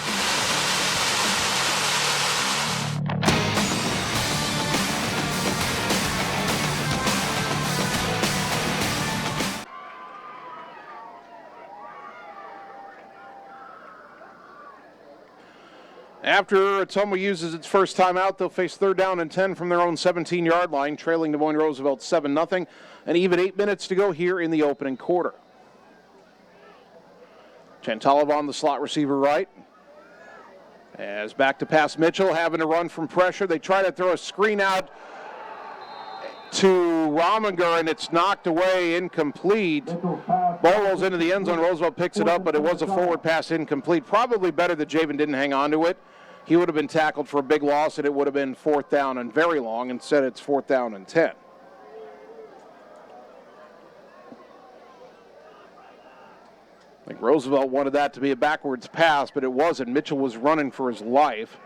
After Ottumwa uses its first timeout, they'll face third down and 10 from their own 17-yard line, trailing Des Moines Roosevelt 7-0, and even 8 minutes to go here in the opening quarter. Chantalavon, the slot receiver right. As back to pass Mitchell, having to run from pressure. They try to throw a screen out to Rominger, and it's knocked away, incomplete. Ball rolls into the end zone. Roosevelt picks it up, but it was a forward pass, incomplete. Probably better that Javen didn't hang on to it. He would have been tackled for a big loss, and it would have been fourth down and very long. Instead, it's fourth down and 10. I think Roosevelt wanted that to be a backwards pass, but it wasn't. Mitchell was running for his life,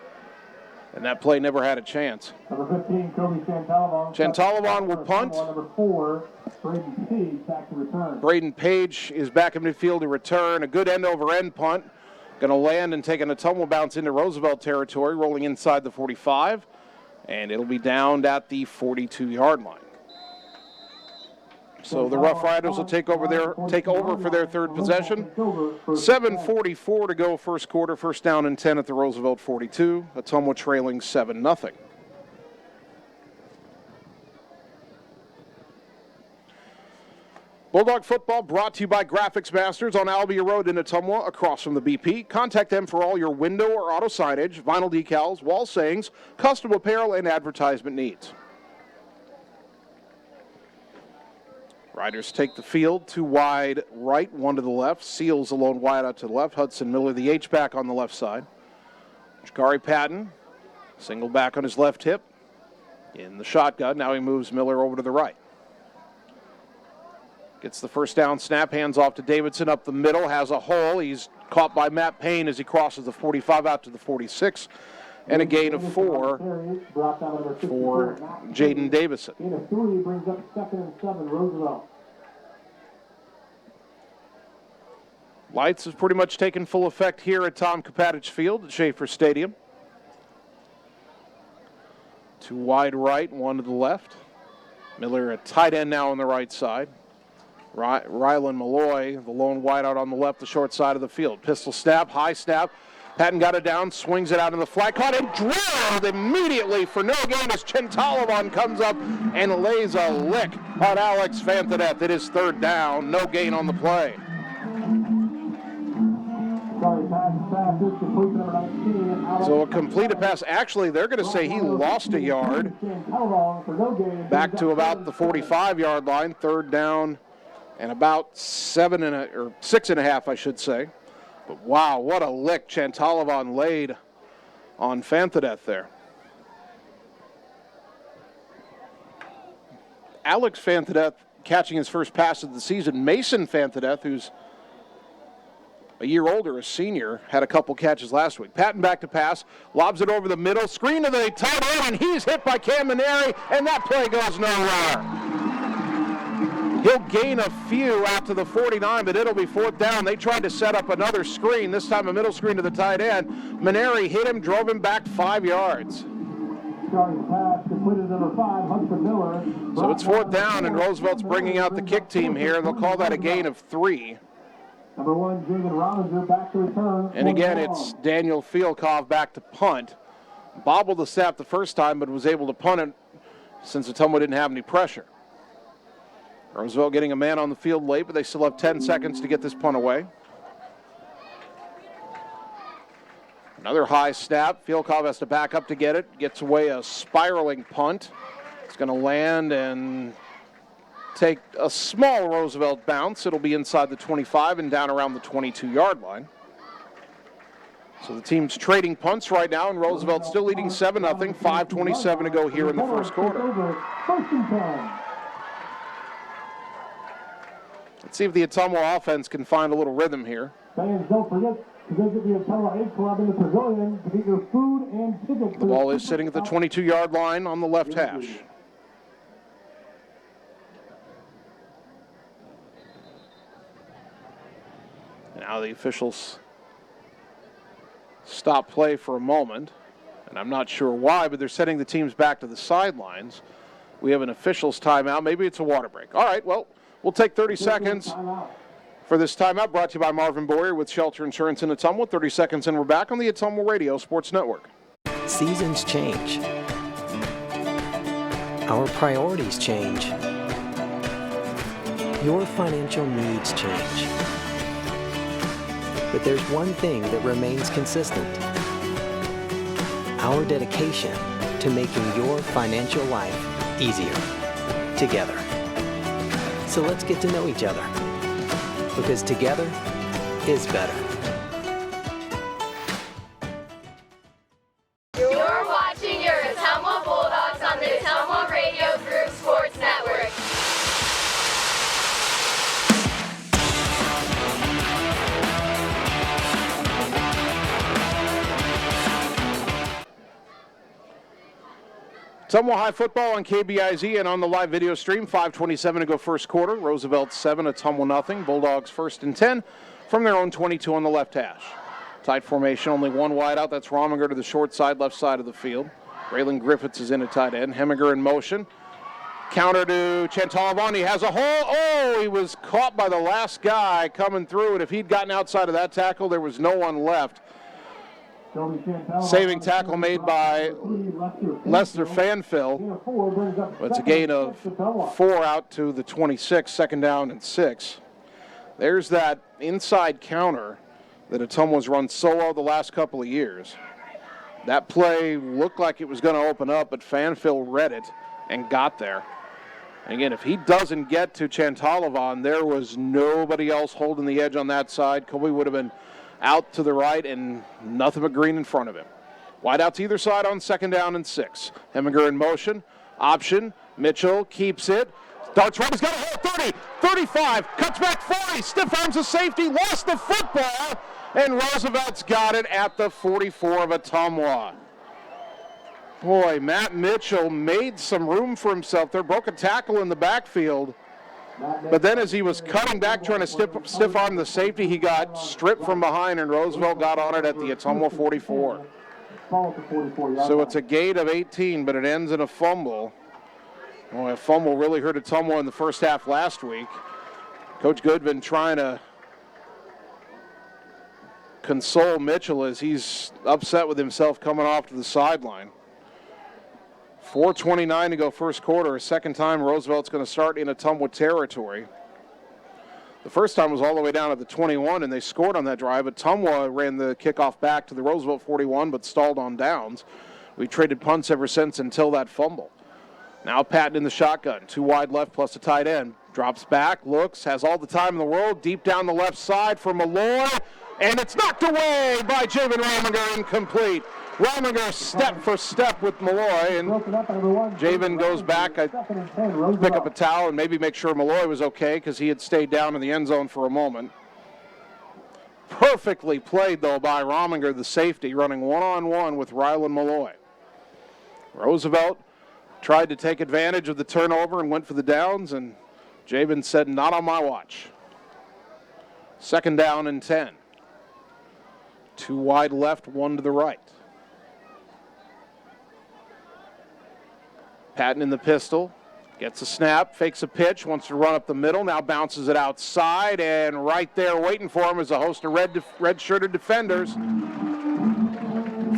and that play never had a chance. Number 15, Kobe Chantalavon. Chantalavon will punt. Number 4, Braden Page back to return. Braden Page is back in midfield to return. A good end-over-end punt. Going to land and take an Ottumwa bounce into Roosevelt territory, rolling inside the 45, and it'll be downed at the 42-yard line. So the Roughriders will take over for their third possession. 7:44 to go first quarter, first down and 10 at the Roosevelt 42. Ottumwa trailing 7-0. Bulldog football brought to you by Graphics Masters on Albia Road in Ottumwa, across from the BP. Contact them for all your window or auto signage, vinyl decals, wall sayings, custom apparel, and advertisement needs. Riders take the field, 2 wide right, 1 to the left. Seals alone wide out to the left. Hudson Miller, the H-back on the left side. Jakari Patton, single back on his left hip. In the shotgun, now he moves Miller over to the right. Gets the first down snap, hands off to Davidson up the middle, has a hole. He's caught by Matt Payne as he crosses the 45 out to the 46. And a gain of 4 for Jaden Davison. Gain of 3 brings up 2nd and 7, Roosevelt. Lights has pretty much taken full effect here at Tom Kopatich Field at Schaefer Stadium. 2 wide right, 1 to the left. Miller at tight end now on the right side. Rylan Malloy, the lone wideout on the left, the short side of the field. Pistol snap, high snap. Patton got it down, swings it out in the flat, caught and drilled immediately for no gain as Chentalavan comes up and lays a lick on Alex Fantanet. It is 3rd down, no gain on the play. So a completed pass. Actually, they're going to say he lost a yard back to about the 45-yard line. 3rd down and about 6.5, I should say. But wow, what a lick Chentalavan laid on Fantanet there. Alex Fantanet catching his first pass of the season. Mason Fantanet, who's a year older, a senior, had a couple catches last week. Patton back to pass, lobs it over the middle, screen to the tight end, and he's hit by Cam Maneri, and that play goes nowhere. He'll gain a few out to the 49, but it'll be 4th down. They tried to set up another screen, this time a middle screen to the tight end. Maneri hit him, drove him back 5 yards. So it's 4th down, and Roosevelt's bringing out the kick team here. They'll call that a gain of 3. Number 1, Jaden Robinson back to return. And again, it's Daniel Fielkov back to punt. Bobbled the snap the first time, but was able to punt it since Ottumwa didn't have any pressure. Roosevelt getting a man on the field late, but they still have 10 seconds to get this punt away. Another high snap. Fielkov has to back up to get it. Gets away a spiraling punt. It's going to land and take a small Roosevelt bounce. It'll be inside the 25 and down around the 22-yard line. So the team's trading punts right now, and Roosevelt still leading 7-0. 5:27 to go here in the first quarter. Let's see if the Ottumwa offense can find a little rhythm here. Fans, don't forget to visit the Ottumwa 8 Club in the Pavilion to get your food and tickets. The ball is sitting at the 22-yard line on the left hash. Now the officials stop play for a moment, and I'm not sure why, but they're sending the teams back to the sidelines. We have an officials timeout. Maybe it's a water break. All right, well, we'll take 30 seconds for this timeout, brought to you by Marvin Boyer with Shelter Insurance in Ottumwa. 30 seconds and we're back on the Ottumwa Radio Sports Network. Seasons change. Our priorities change. Your financial needs change. But there's one thing that remains consistent. Our dedication to making your financial life easier together. So let's get to know each other, because together is better. You're watching your Ottumwa Bulldogs on the Ottumwa Radio Group Sports Network. Ottumwa High football on KBIZ and on the live video stream. 5:27 to go first quarter. Roosevelt 7, Ottumwa nothing. Bulldogs 1st and 10 from their own 22 on the left hash. Tight formation, only one wide out. That's Rominger to the short side, left side of the field. Raylan Griffiths is in at tight end. Heminger in motion. Counter to Chentalavan. He has a hole. Oh, he was caught by the last guy coming through, and if he'd gotten outside of that tackle, there was no one left. Saving tackle made by Lester Fanfill. But it's a gain of 4 out to the 26, 2nd down and 6. There's that inside counter that Ottumwa's run so well the last couple of years. That play looked like it was going to open up, but Fanfill read it and got there. And again, if he doesn't get to Chentalavan, there was nobody else holding the edge on that side. Kobe would have been out to the right and nothing but green in front of him. Wide out to either side on 2nd down and 6. Heminger in motion. Option. Mitchell keeps it. Darts right. He's got a hole. 30. 35, cuts back 40, stiff arms the safety, lost the football, and Roosevelt's got it at the 44 of Ottumwa. Boy, Matt Mitchell made some room for himself there, broke a tackle in the backfield, but then as he was cutting back trying to stiff arm the safety, he got stripped from behind, and Roosevelt got on it at the Ottumwa 44. So it's a gain of 18, but it ends in a fumble. Boy, a fumble really hurt Ottumwa in the first half last week. Coach Goodman trying to console Mitchell as he's upset with himself coming off to the sideline. 4:29 to go first quarter. A second time Roosevelt's going to start in Ottumwa territory. The first time was all the way down at the 21, and they scored on that drive. Ottumwa ran the kickoff back to the Roosevelt 41, but stalled on downs. We traded punts ever since until that fumble. Now Patton in the shotgun. 2 wide left plus a tight end. Drops back, looks, has all the time in the world. Deep down the left side for Malloy, and it's knocked away by Javen Rominger, incomplete. Rominger step for step with Malloy, and Javen goes back. I pick up a towel and maybe make sure Malloy was okay because he had stayed down in the end zone for a moment. Perfectly played, though, by Rominger, the safety, running one-on-one with Rylan Malloy. Roosevelt tried to take advantage of the turnover and went for the downs, and Javen said, not on my watch. Second down and 10. 2 wide left, 1 to the right. Patton in the pistol, gets a snap, fakes a pitch, wants to run up the middle, now bounces it outside, and right there waiting for him is a host of red-shirted defenders.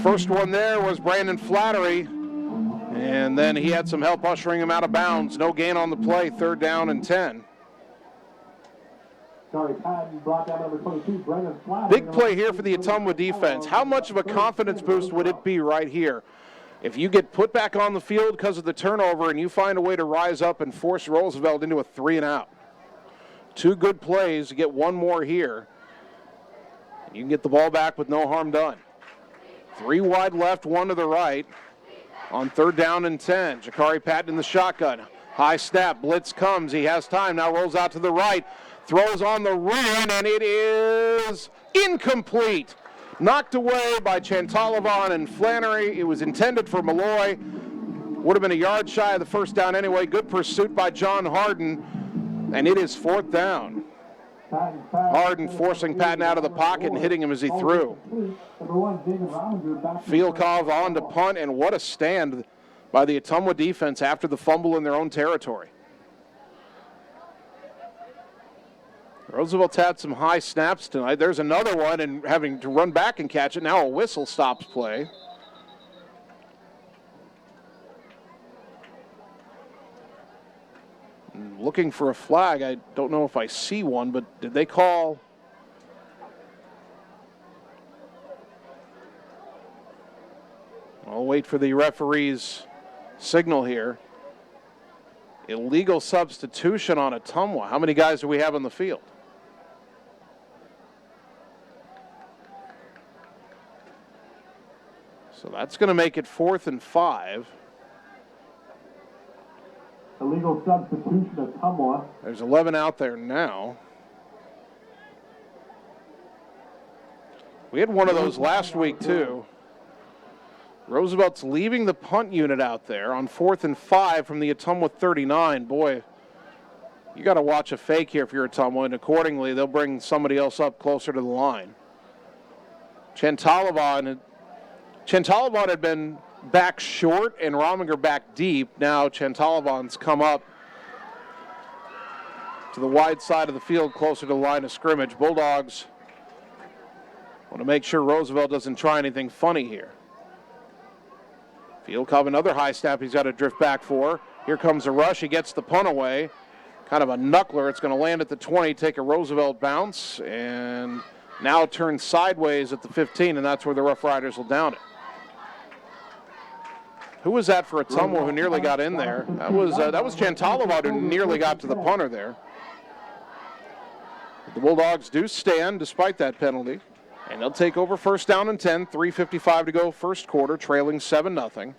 First one there was Brandon Flattery, and then he had some help ushering him out of bounds. No gain on the play, 3rd down and 10. Big play here for the Ottumwa defense. How much of a confidence boost would it be right here? If you get put back on the field because of the turnover and you find a way to rise up and force Roosevelt into a 3-and-out. 2 good plays, you get 1 more here. You can get the ball back with no harm done. 3 wide left, 1 to the right on 3rd down and 10. Jakari Patton in the shotgun. High snap, blitz comes, he has time, now rolls out to the right, throws on the run, and it is incomplete. Knocked away by Chantalavan and Flannery. It was intended for Malloy. Would have been a yard shy of the first down anyway. Good pursuit by John Harden, and it is 4th down. Harden forcing Patton out of the pocket and hitting him as he threw. Fielkov on to punt, and what a stand by the Ottumwa defense after the fumble in their own territory. Roosevelt's had some high snaps tonight. There's another one, and having to run back and catch it. Now a whistle stops play. Looking for a flag. I don't know if I see one, but did they call? I'll wait for the referee's signal here. Illegal substitution on Ottumwa. How many guys do we have on the field? So that's going to make it 4th and 5. Illegal substitution of Ottumwa. There's 11 out there now. We had one of those last week, too. Roosevelt's leaving the punt unit out there on 4th and 5 from the Ottumwa 39. Boy, you got to watch a fake here if you're Ottumwa, and accordingly, they'll bring somebody else up closer to the line. Chantalavan had been back short and Rominger back deep. Now Chantalavan's come up to the wide side of the field closer to the line of scrimmage. Bulldogs want to make sure Roosevelt doesn't try anything funny here. Fielkov, another high snap he's got to drift back for. Here comes a rush. He gets the punt away. Kind of a knuckler. It's going to land at the 20, take a Roosevelt bounce, and now turn sideways at the 15, and that's where the Roughriders will down it. Who was that for Ottumwa who nearly got in there? That was Chantalavan who nearly got to the punter there. The Bulldogs do stand despite that penalty, and they'll take over 1st down and 10, 3:55 to go first quarter, trailing 7-0.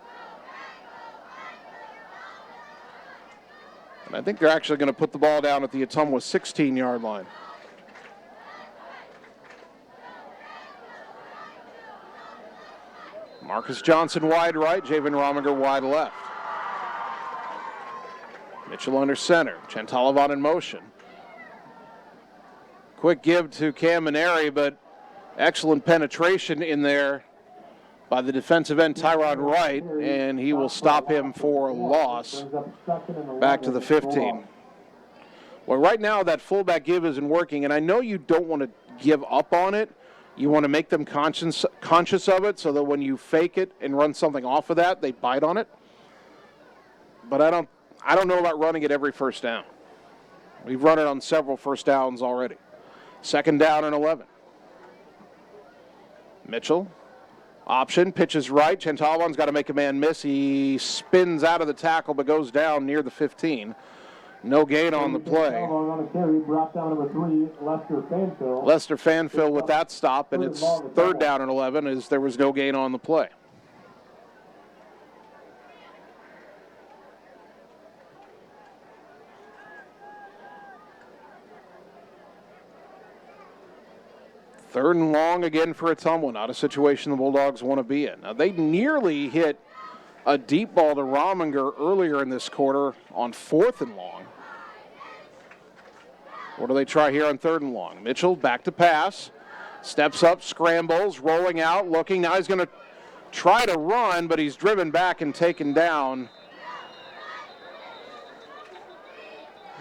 And I think they're actually going to put the ball down at the Ottumwa 16-yard line. Marcus Johnson wide right, Javen Rominger wide left. Mitchell under center, Chantalavon in motion. Quick give to Camineri, but excellent penetration in there by the defensive end Tyrod Wright, and he will stop him for a loss back to the 15. Well, right now that fullback give isn't working, and I know you don't want to give up on it. You want to make them conscious of it so that when you fake it and run something off of that, they bite on it. But I don't know about running it every first down. We've run it on several first downs already. Second down and 11. Mitchell, option, pitches right. Chantalavon's got to make a man miss. He spins out of the tackle but goes down near the 15. No gain on the play. Lester Fanfill with that stop, and it's third down and 11 as there was no gain on the play. Third and long again for Ottumwa. Not a situation the Bulldogs want to be in. Now, they nearly hit a deep ball to Rominger earlier in this quarter on fourth and long. What do they try here on third and long? Mitchell back to pass. Steps up, scrambles, rolling out, looking. Now he's going to try to run, but he's driven back and taken down.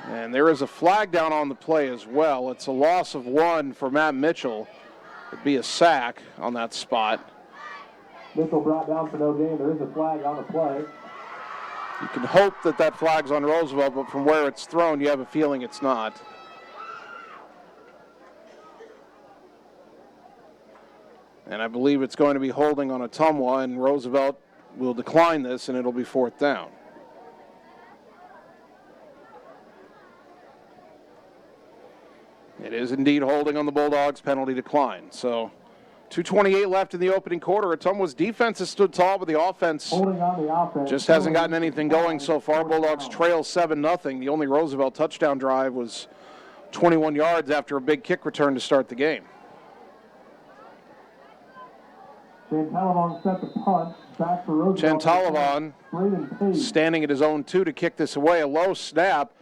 And there is a flag down on the play as well. It's a loss of 1 for Matt Mitchell. It'd be a sack on that spot. Mitchell brought down for no gain. There is a flag on the play. You can hope that that flag's on Roosevelt, but from where it's thrown, you have a feeling it's not. And I believe it's going to be holding on Ottumwa, and Roosevelt will decline this, and it'll be fourth down. It is indeed holding on the Bulldogs, penalty decline. So 2:28 left in the opening quarter. Ottumwa's defense has stood tall, but the offense just hasn't gotten anything going so far. Bulldogs trail 7-0. The only Roosevelt touchdown drive was 21 yards after a big kick return to start the game. Chantalavon set the punt back for Roosevelt. Chantalavon standing at his own 2 to kick this away. A low snap,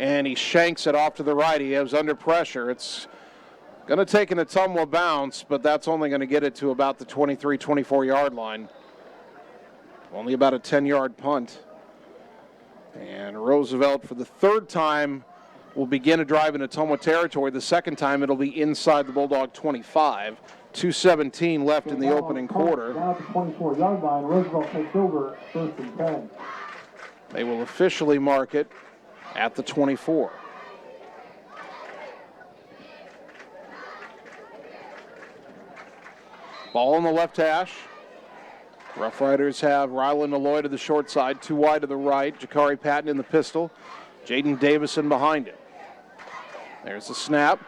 and he shanks it off to the right. He was under pressure. It's going to take an Ottumwa bounce, but that's only going to get it to about the 23, 24-yard line. Only about a 10-yard punt. And Roosevelt, for the third time, will begin a drive in Ottumwa territory. The second time, it'll be inside the Bulldog 25. 2:17 left in the opening quarter. Down at the 24-yard line, Roosevelt takes over, first and 10. They will officially mark it at the 24. Ball on the left hash. Roughriders have Ryland Alloy to the short side, 2 wide to the right. Jakari Patton in the pistol. Jaden Davison behind it. There's the snap.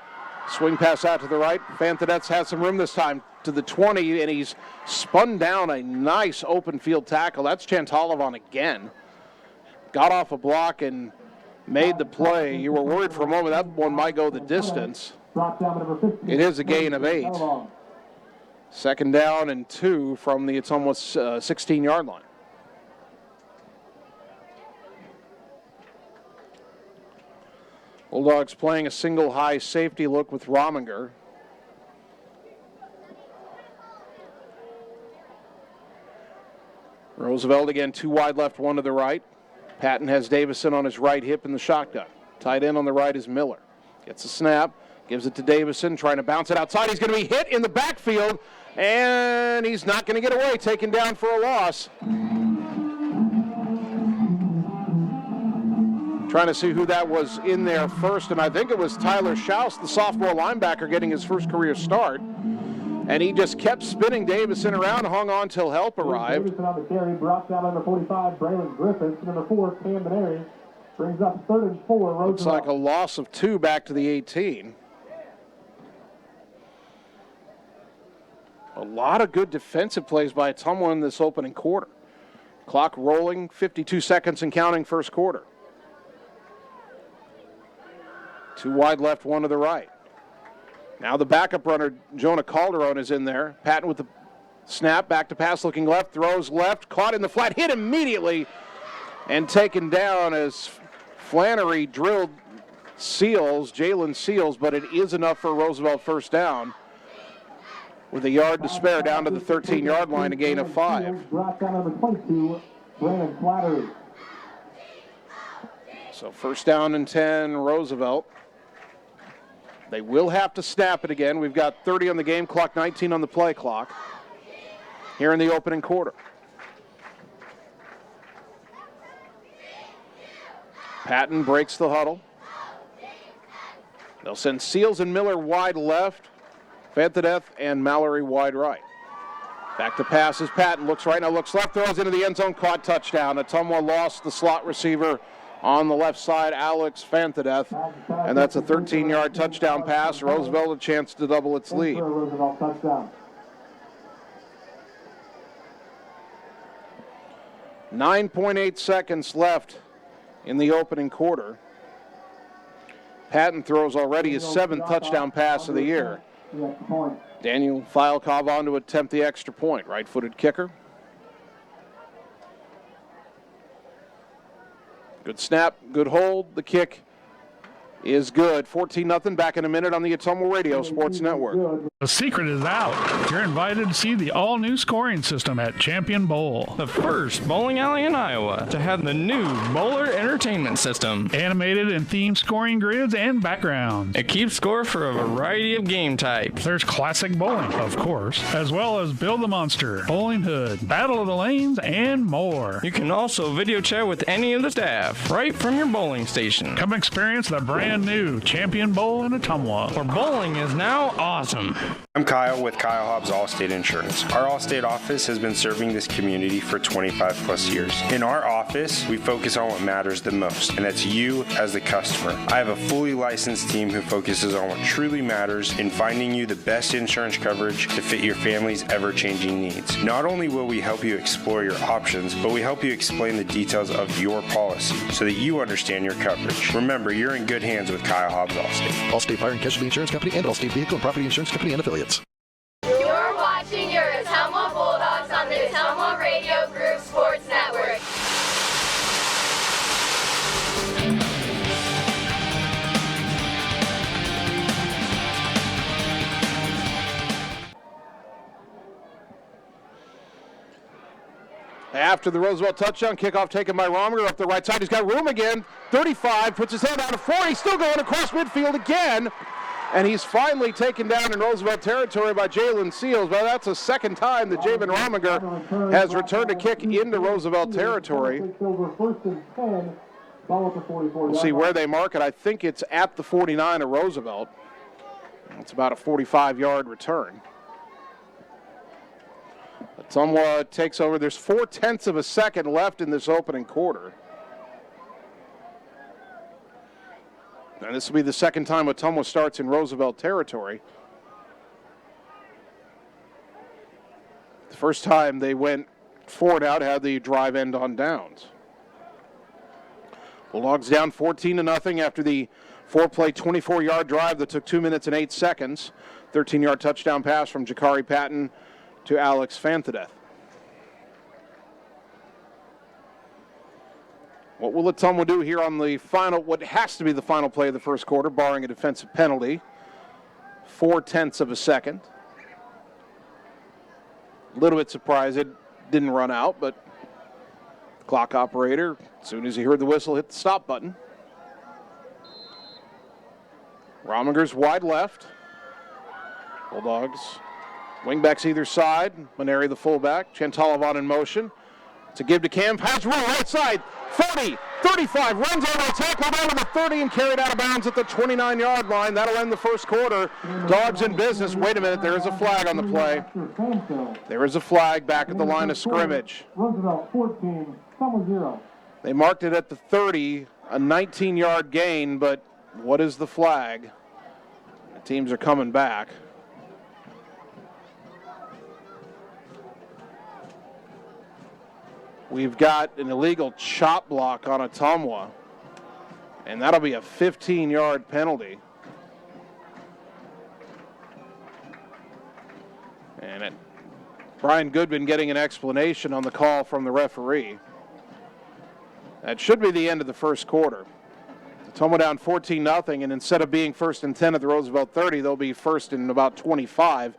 Swing pass out to the right. Fanthonets has some room this time to the 20, and he's spun down a nice open field tackle. That's Chantalavon again. Got off a block and made the play. You were worried for a moment that one might go the distance. It is a gain of 8. Second down and 2 from the Ottumwa 16-yard line. Bulldogs playing a single high safety look with Rominger. Roosevelt again, 2 wide left, 1 to the right. Patton has Davison on his right hip in the shotgun. Tight end on the right is Miller. Gets a snap, gives it to Davison, trying to bounce it outside. He's going to be hit in the backfield, and he's not going to get away, taken down for a loss. Trying to see who that was in there first, and I think it was Tyler Schaus, the sophomore linebacker, getting his first career start. And he just kept spinning Davison around, hung on till help arrived. Davison on the carry, brought down number 45, Braylon Griffiths. Number 4, Cam Benary, brings up 3rd and 4. Roosevelt. Looks like a loss of 2 back to the 18. A lot of good defensive plays by Ottumwa in this opening quarter. Clock rolling, 52 seconds and counting first quarter. Two wide left, one to the right. Now the backup runner, Jonah Calderon, is in there. Patton with the snap, back to pass, looking left, throws left, caught in the flat, hit immediately, and taken down as Flannery drilled Jalen Seals, but it is enough for Roosevelt first down. With a yard to spare, down to the 13-yard line, a gain of 5. Brought down number 22, Brandon Flattery. So first down and 10, Roosevelt. They will have to snap it again. We've got 30 on the game clock, 19 on the play clock here in the opening quarter. Patton breaks the huddle. They'll send Seals and Miller wide left, Fantadeth and Mallory wide right. Back to passes. Patton looks right, now looks left, throws into the end zone, caught, touchdown. Ottumwa lost the slot receiver on the left side, Alex Fantadeth, and that's a 13-yard touchdown pass. Roosevelt a chance to double its lead. 9.8 seconds left in the opening quarter. Patton throws already his 7th touchdown pass of the year. Daniel Filekov on to attempt the extra point. Right-footed kicker. Good snap, good hold. The kick is good. 14-0, back in a minute on the Ottumwa Radio Sports Network. The secret is out. You're invited to see the all-new scoring system at Champion Bowl. The first bowling alley in Iowa to have the new Bowler Entertainment System. Animated and themed scoring grids and backgrounds. It keeps score for a variety of game types. There's classic bowling, of course, as well as Build the Monster, Bowling Hood, Battle of the Lanes, and more. You can also video chat with any of the staff right from your bowling station. Come experience the brand new Champion Bowl in Ottumwa, where bowling is now awesome. I'm Kyle with Kyle Hobbs Allstate Insurance. Our Allstate office has been serving this community for 25 plus years. In our office, we focus on what matters the most, and that's you as the customer. I have a fully licensed team who focuses on what truly matters in finding you the best insurance coverage to fit your family's ever-changing needs. Not only will we help you explore your options, but we help you explain the details of your policy so that you understand your coverage. Remember, you're in good hands with Kyle Hobbs Allstate. Allstate Fire and Casualty Insurance Company and Allstate Vehicle and Property Insurance Company and affiliates. You're watching your Ottumwa Bulldogs on the Ottumwa Radio Group Sports Network. After the Roosevelt touchdown, kickoff taken by Rominger up the right side. He's got room again. 35, puts his hand out to 40. Still going across midfield again. And he's finally taken down in Roosevelt territory by Jalen Seals. Well, that's the second time that Jamin Rominger has returned a kick into Roosevelt territory. We'll see where they mark it. I think it's at the 49 of Roosevelt. It's about a 45-yard return. Ottumwa takes over. There's 0.4 of a second left in this opening quarter. And this will be the second time Ottumwa starts in Roosevelt territory. The first time they went forward out, had the drive end on downs. Bulldogs down 14-0 after the 4-play, 24-yard drive that took 2 minutes and 8 seconds. 13-yard touchdown pass from Jakari Patton to Alex Fantadeth. What will Ottumwa do here on the final, what has to be the final play of the first quarter, barring a defensive penalty? 0.4 of a second. A little bit surprised it didn't run out, but the clock operator, as soon as he heard the whistle, hit the stop button. Rominger's wide left. Bulldogs. Wingbacks either side. Maneri the fullback. Chantalavon in motion. To give to Cam. Pass roll right side. 40, 35. Runs over the tackle down to the 30 and carried out of bounds at the 29-yard line. That'll end the first quarter. Dogs in business. Wait a minute. There is a flag on the play. There is a flag back at the line of scrimmage. Roosevelt 14, Ottumwa 0. They marked it at the 30, a 19-yard gain, but what is the flag? The teams are coming back. We've got an illegal chop block on Ottumwa. And that'll be a 15-yard penalty. And Brian Goodman getting an explanation on the call from the referee. That should be the end of the first quarter. Ottumwa down 14-0, and instead of being first and 10 at the Roosevelt 30, they'll be first in about 25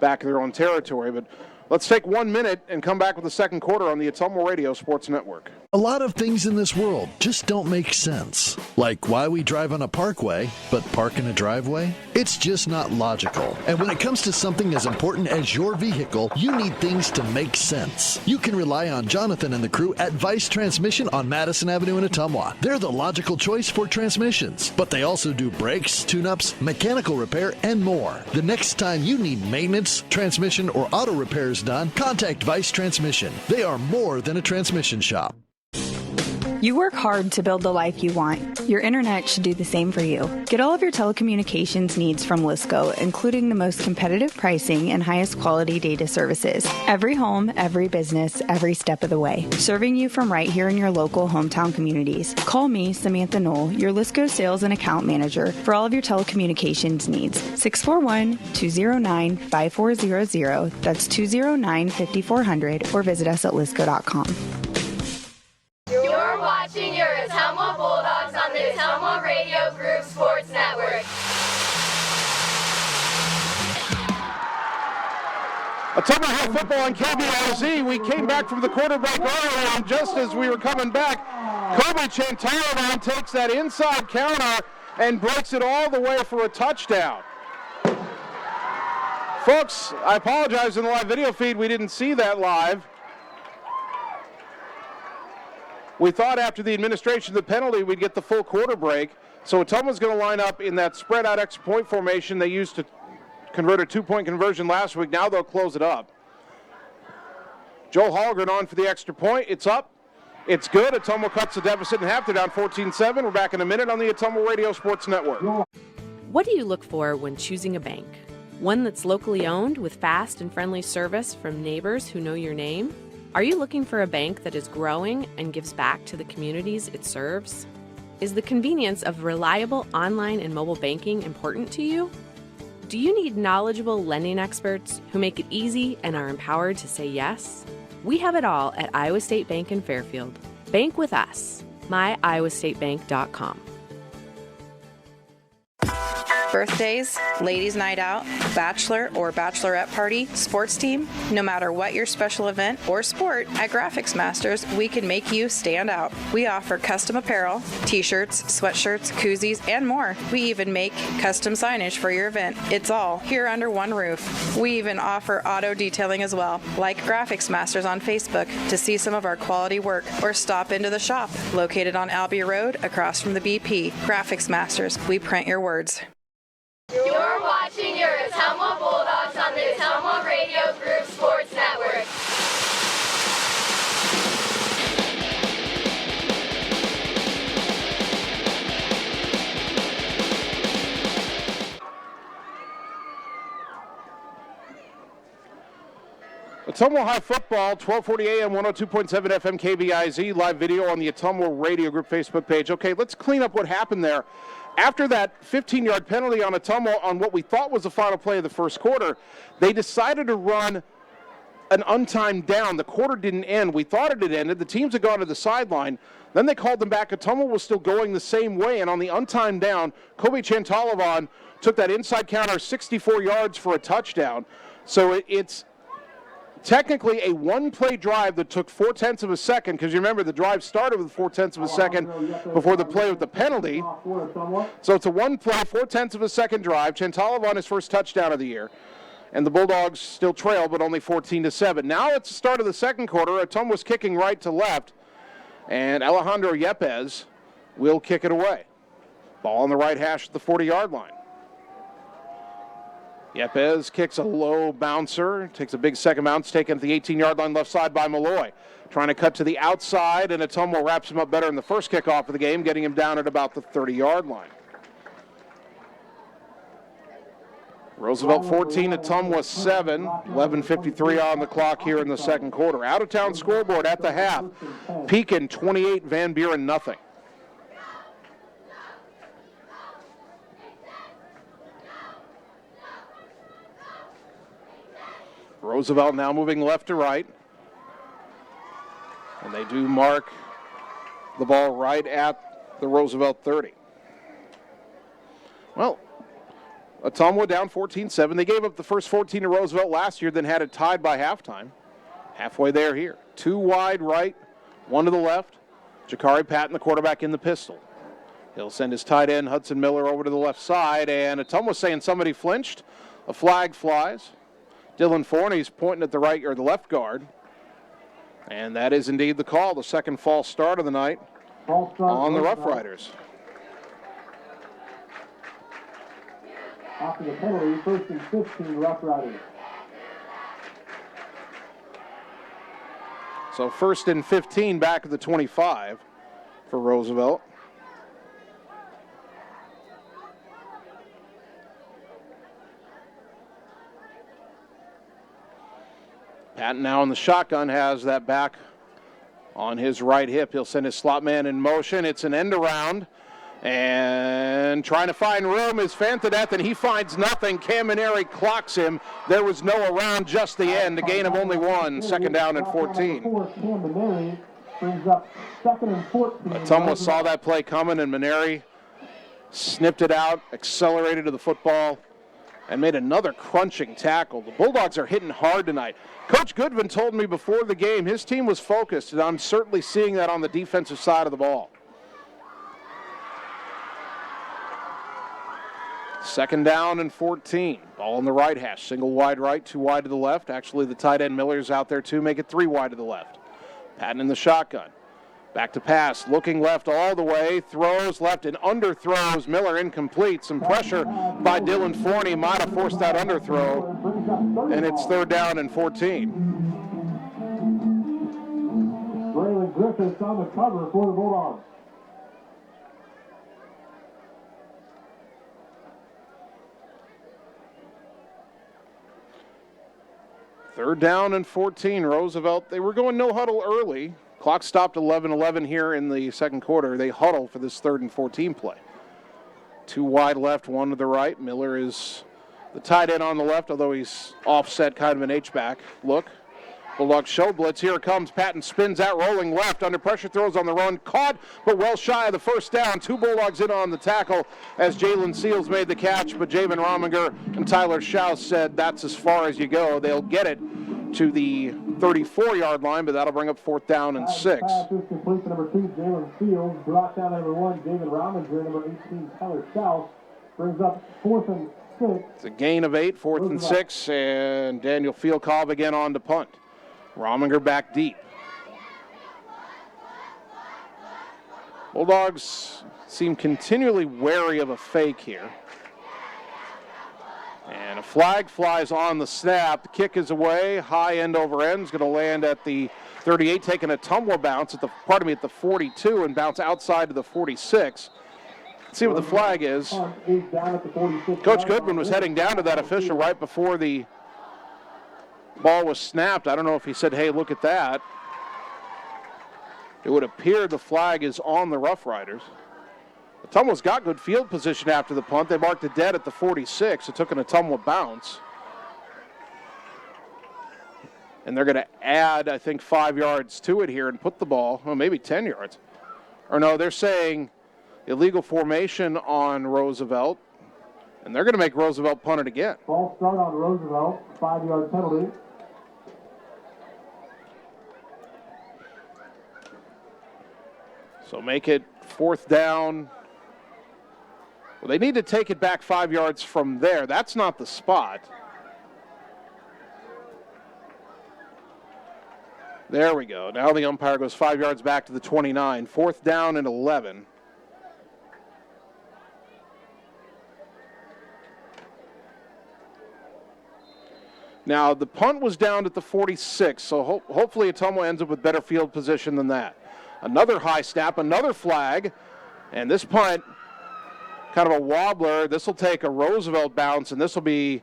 back in their own territory. But let's take 1 minute and come back with the second quarter on the Ottumwa Radio Sports Network. A lot of things in this world just don't make sense. Like why we drive on a parkway, but park in a driveway? It's just not logical. And when it comes to something as important as your vehicle, you need things to make sense. You can rely on Jonathan and the crew at Vice Transmission on Madison Avenue in Ottumwa. They're the logical choice for transmissions, but they also do brakes, tune-ups, mechanical repair, and more. The next time you need maintenance, transmission, or auto repairs done, contact Vice Transmission. They are more than a transmission shop. You work hard to build the life you want. Your internet should do the same for you. Get all of your telecommunications needs from Lisco, including the most competitive pricing and highest quality data services. Every home, every business, every step of the way. Serving you from right here in your local hometown communities. Call me, Samantha Knoll, your Lisco sales and account manager for all of your telecommunications needs. 641-209-5400. That's 209-5400, or visit us at lisco.com. You're watching your Ottumwa Bulldogs on the Ottumwa Radio Group Sports Network. Ottumwa High football on KBRZ. We came back from the quarterback early, and just as we were coming back, Kobe Chantalavon takes that inside counter and breaks it all the way for a touchdown. Folks, I apologize in the live video feed, we didn't see that live. We thought after the administration of the penalty we'd get the full quarter break. So Ottumwa's going to line up in that spread out extra point formation they used to convert a 2-point conversion last week. Now they'll close it up. Joel Hallgren on for the extra point. It's up. It's good. Ottumwa cuts the deficit in half. They're down 14-7. We're back in a minute on the Ottumwa Radio Sports Network. What do you look for when choosing a bank? One that's locally owned with fast and friendly service from neighbors who know your name? Are you looking for a bank that is growing and gives back to the communities it serves? Is the convenience of reliable online and mobile banking important to you? Do you need knowledgeable lending experts who make it easy and are empowered to say yes? We have it all at Iowa State Bank in Fairfield. Bank with us. myiowastatebank.com. Birthdays, ladies' night out, bachelor or bachelorette party, sports team, no matter what your special event or sport, at Graphics Masters, we can make you stand out. We offer custom apparel, t-shirts, sweatshirts, koozies, and more. We even make custom signage for your event. It's all here under one roof. We even offer auto detailing as well. Like Graphics Masters on Facebook to see some of our quality work, or stop into the shop located on Albee Road across from the BP. Graphics Masters, we print your words. You're watching your Ottumwa Bulldogs on the Ottumwa Radio Group Sports Network. Ottumwa High football, 1240 AM, 102.7 FM KBIZ, live video on the Ottumwa Radio Group Facebook page. Okay, let's clean up what happened there. After that 15-yard penalty on Ottumwa on what we thought was the final play of the first quarter, they decided to run an untimed down. The quarter didn't end. We thought it had ended. The teams had gone to the sideline. Then they called them back. Ottumwa was still going the same way, and on the untimed down, Kobe Chantalavon took that inside counter 64 yards for a touchdown. So it's technically a one-play drive that took 0.4 of a second, because you remember the drive started with 0.4 of a second before the play with the penalty. So it's a one-play, 0.4 of a second drive. Chantalavon his first touchdown of the year. And the Bulldogs still trail, but only 14-7. Now it's the start of the second quarter. Ottumwa's kicking right to left, and Alejandro Yepes will kick it away. Ball on the right hash at the 40-yard line. Yepes kicks a low bouncer, takes a big second bounce, taken at the 18-yard line left side by Malloy. Trying to cut to the outside, and Ottumwa wraps him up better in the first kickoff of the game, getting him down at about the 30-yard line. Roosevelt 14, Ottumwa 7, 11:53 on the clock here in the second quarter. Out-of-town scoreboard at the half. Pekin 28, Van Buren nothing. Roosevelt now moving left to right. And they do mark the ball right at the Roosevelt 30. Well, Ottumwa down 14-7. They gave up the first 14 to Roosevelt last year, then had it tied by halftime. Halfway there here. 2 wide right, 1 to the left. Jakari Patton, the quarterback, in the pistol. He'll send his tight end, Hudson Miller, over to the left side, and Ottumwa saying somebody flinched. A flag flies. Dylan Forney's pointing at the right or the left guard. And that is indeed the call, the second false start of the night on the Roughriders. After the penalty, 1st and 15, Roughriders. So 1st and 15 back at the 25 for Roosevelt. Patton now in the shotgun has that back on his right hip. He'll send his slot man in motion. It's an end around. And trying to find room is Fantadeath, and he finds nothing. Camineri clocks him. There was no around, just the end. A gain of only 1. 2nd down and 14. Camineri brings up 2nd and 14. Ottumwa saw that play coming, and Maneri snipped it out, accelerated to the football, and made another crunching tackle. The Bulldogs are hitting hard tonight. Coach Goodwin told me before the game his team was focused, and I'm certainly seeing that on the defensive side of the ball. 2nd down and 14. Ball on the right hash. Single wide right, 2 wide to the left. Actually, the tight end Miller's out there too. Make it 3 wide to the left. Patton in the shotgun. Back to pass. Looking left all the way. Throws left and underthrows. Miller incomplete. Some pressure by Dylan Forney. Might have forced that underthrow. And it's 3rd down and 14. Braylon Griffiths on the cover for the Bulldogs. Third down and 14. Roosevelt, they were going no huddle early. Clock stopped 11-11 here in the second quarter. They huddle for this 3rd and 14 play. 2 wide left, 1 to the right. Miller is the tight end on the left, although he's offset, kind of an H-back look. Bulldogs show blitz. Here it comes. Patton spins out, rolling left. Under pressure, throws on the run. Caught, but well shy of the 1st down. 2 Bulldogs in on the tackle as Jalen Seals made the catch, but Javen Rominger and Tyler Schaus said that's as far as you go. They'll get it to the 34-yard line, but that'll bring up 4th down and 6. Pass is complete to number 2, Jalen Seals. Brought down number 1, Javen Rominger. Number 18, Tyler Schaus. Brings up 4th and 6. It's a gain of 8, 4th and 6, and Daniel Fielkov again on to punt. Rominger back deep. Bulldogs seem continually wary of a fake here. And a flag flies on the snap. The kick is away. High end over end is going to land at the 38, taking a Ottumwa bounce at the 42 and bounce outside to the 46. Let's see what the flag is. Coach Goodwin was heading down to that official right before the ball was snapped. I don't know if he said, hey, look at that. It would appear the flag is on the Roughriders. Ottumwa's got good field position after the punt. They marked it dead at the 46. It took an Ottumwa bounce. And they're going to add, I think, 5 yards to it here and put the ball, maybe 10 yards. Or no, they're saying illegal formation on Roosevelt. And they're going to make Roosevelt punt it again. False start on Roosevelt, 5-yard penalty. So make it 4th down. Well, they need to take it back 5 yards from there. That's not the spot. There we go. Now the umpire goes 5 yards back to the 29. 4th down and 11. Now, the punt was down at the 46, so hopefully Ottumwa ends up with better field position than that. Another high snap, another flag, and this punt, kind of a wobbler. This will take a Roosevelt bounce, and this will be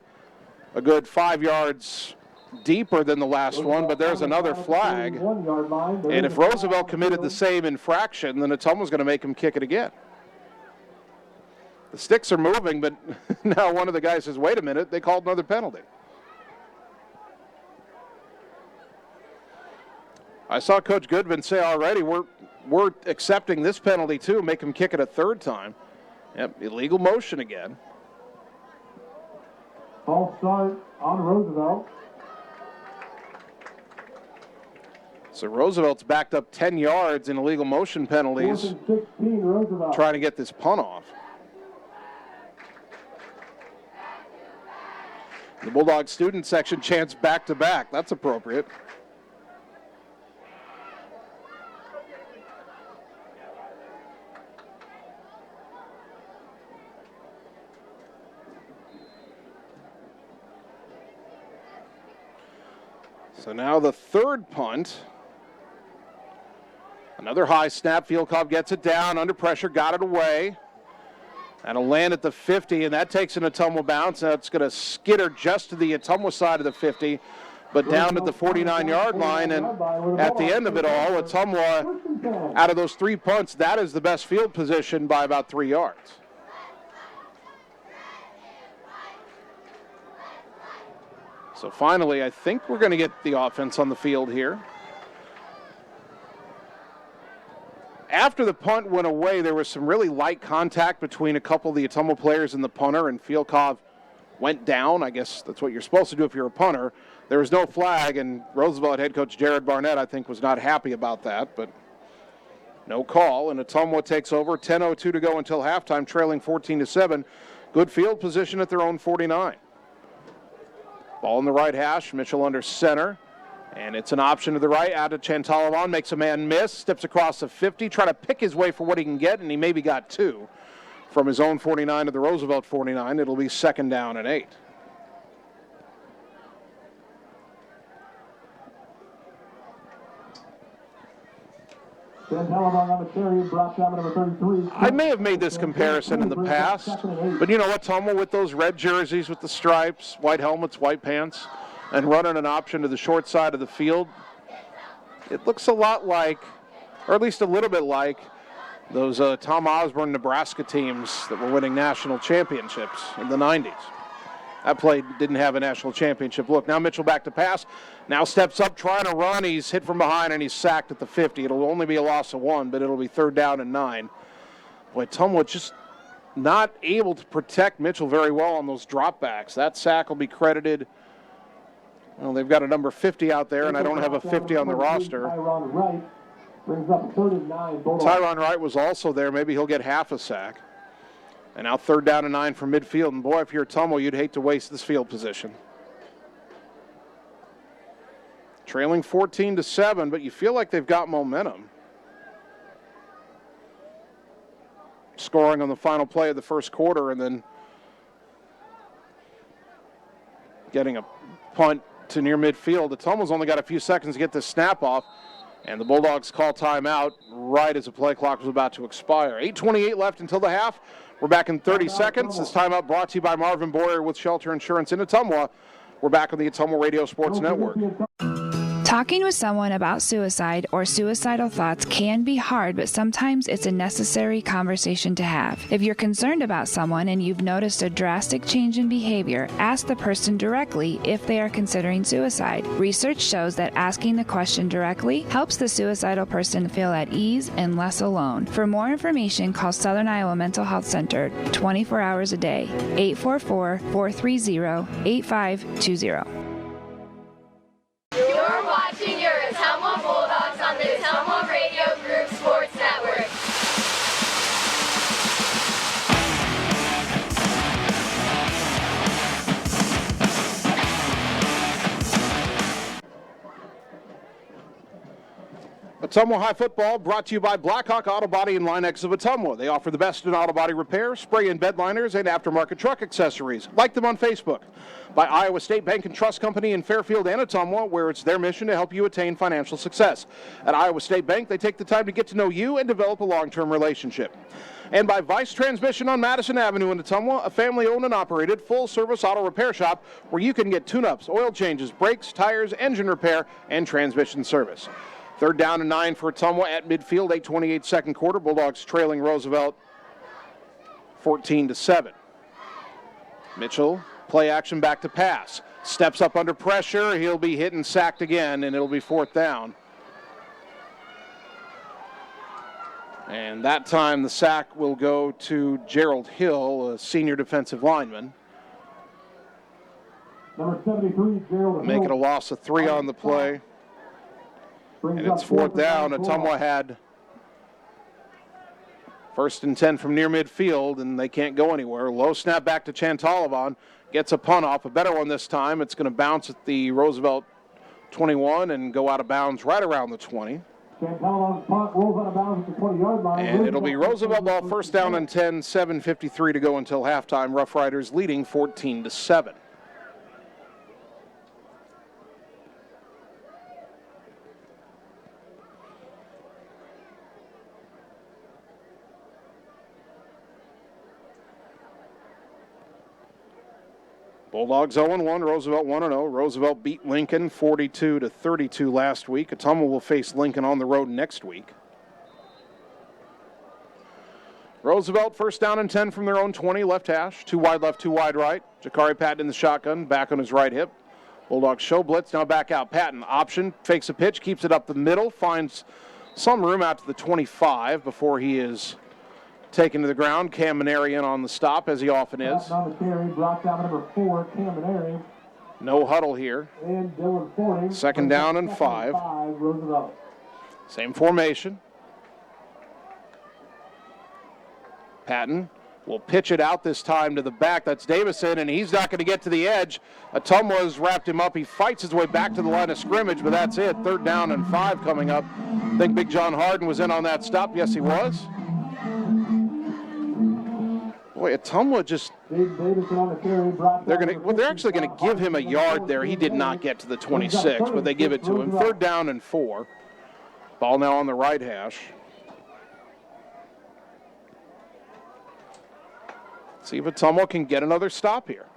a good 5 yards deeper than the last one, but there's another flag. And if Roosevelt committed the same infraction, then Ottumwa's going to make him kick it again. The sticks are moving, but now one of the guys says, wait a minute, they called another penalty. I saw Coach Goodman say already, we're accepting this penalty too, make him kick it a third time. Yep, illegal motion again. False start on Roosevelt. So Roosevelt's backed up 10 yards in illegal motion penalties, 4th and 16, Roosevelt. trying to get this punt off. The Bulldogs student section chants back-to-back. That's appropriate. So now the third punt. Another high snap. Fieldcobb gets it down under pressure, got it away. That'll land at the 50, and that takes an Ottumwa bounce. That's going to skitter just to the Ottumwa side of the 50, but down to the 49-yard line. And at the end of it all, Ottumwa, out of those 3 punts, that is the best field position by about 3 yards. So finally, I think we're going to get the offense on the field here. After the punt went away, there was some really light contact between a couple of the Ottumwa players and the punter, and Fieldcobb went down. I guess that's what you're supposed to do if you're a punter. There was no flag, and Roosevelt head coach Jared Barnett, I think, was not happy about that, but no call, and Ottumwa takes over. 10:02 to go until halftime, trailing 14-7. Good field position at their own 49. Ball in the right hash, Mitchell under center. And it's an option to the right, out of Chantalavan, makes a man miss, steps across the 50, trying to pick his way for what he can get, and he maybe got 2. From his own 49 to the Roosevelt 49, it'll be 2nd down and 8. I may have made this comparison in the past, but you know what, Ottumwa with those red jerseys with the stripes, white helmets, white pants, and running an option to the short side of the field, it looks a lot like, or at least a little bit like, those Tom Osborne Nebraska teams that were winning national championships in the 90s. That play didn't have a national championship look. Now Mitchell back to pass. Now steps up, trying to run. He's hit from behind, and he's sacked at the 50. It'll only be a loss of 1, but it'll be 3rd down and 9. Boy, Ottumwa just not able to protect Mitchell very well on those dropbacks. That sack will be credited. Well, they've got a number 50 out there, and I don't have a 50 on the roster. Tyron Wright brings up 3rd and 9. Tyron Wright was also there. Maybe he'll get half a sack. And now 3rd down and 9 from midfield. And boy, if you're Ottumwa, you'd hate to waste this field position. Trailing 14-7, but you feel like they've got momentum. Scoring on the final play of the first quarter and then getting a punt to near midfield. Ottumwa's only got a few seconds to get this snap off. And the Bulldogs call timeout right as the play clock was about to expire. 8:28 left until the half. We're back in 30 seconds. This timeout brought to you by Marvin Boyer with Shelter Insurance in Ottumwa. We're back on the Ottumwa Radio Sports Network. Talking with someone about suicide or suicidal thoughts can be hard, but sometimes it's a necessary conversation to have. If you're concerned about someone and you've noticed a drastic change in behavior, ask the person directly if they are considering suicide. Research shows that asking the question directly helps the suicidal person feel at ease and less alone. For more information, call Southern Iowa Mental Health Center 24 hours a day, 844-430-8520. You're watching your Ottumwa Bulldogs on the Ottumwa Radio Group Sports Network. Ottumwa High Football brought to you by Blackhawk Auto Body and Line-X of Ottumwa. They offer the best in auto body repair, spray and bed liners, and aftermarket truck accessories. Like them on Facebook. By Iowa State Bank and Trust Company in Fairfield and Ottumwa, where it's their mission to help you attain financial success. At Iowa State Bank, they take the time to get to know you and develop a long-term relationship. And by Vice Transmission on Madison Avenue in Ottumwa, a family-owned and operated full-service auto repair shop where you can get tune-ups, oil changes, brakes, tires, engine repair, and transmission service. 3rd down and 9 for Ottumwa at midfield, 8:28 second quarter. Bulldogs trailing Roosevelt 14-7. Mitchell, play action back to pass. Steps up under pressure. He'll be hit and sacked again, and it'll be 4th down. And that time the sack will go to Gerald Hill, a senior defensive lineman. Number 73, Gerald Make Hill. it a loss of 3 on the play. And it's 4th down. Ottumwa had 1st and 10 from near midfield, and they can't go anywhere. Low snap back to Chantalavan. Gets a punt off, a better one this time. It's going to bounce at the Roosevelt 21 and go out of bounds right around the 20. Chantalavan's punt rolls out of bounds at the 20-yard line. And it'll be Roosevelt ball, 1st down and 10, 7:53 to go until halftime. Roughriders leading 14-7. Bulldogs 0-1, Roosevelt 1-0. Roosevelt beat Lincoln 42-32 last week. Ottumwa will face Lincoln on the road next week. Roosevelt 1st down and 10 from their own 20, left hash. 2 wide left, 2 wide right. Jakari Patton in the shotgun, back on his right hip. Bulldogs show blitz, now back out. Patton, option, fakes a pitch, keeps it up the middle, finds some room out to the 25 before he is taken to the ground. Cam Maneri in on the stop, as he often is. On the carry, brought down number 4, Cam Maneri. No huddle here. And Dylan Forney. 2nd down and 5. Roosevelt. Same formation. Patton will pitch it out this time to the back. That's Davison, and he's not going to get to the edge. Ottumwa's wrapped him up. He fights his way back to the line of scrimmage, but that's it. 3rd down and 5 coming up. I think Big John Harden was in on that stop. Yes, he was. Boy, Ottumwa just, they're actually going to give him a yard there. He did not get to the 26, but they give it to him. 3rd down and 4. Ball now on the right hash. See if Ottumwa can get another stop here.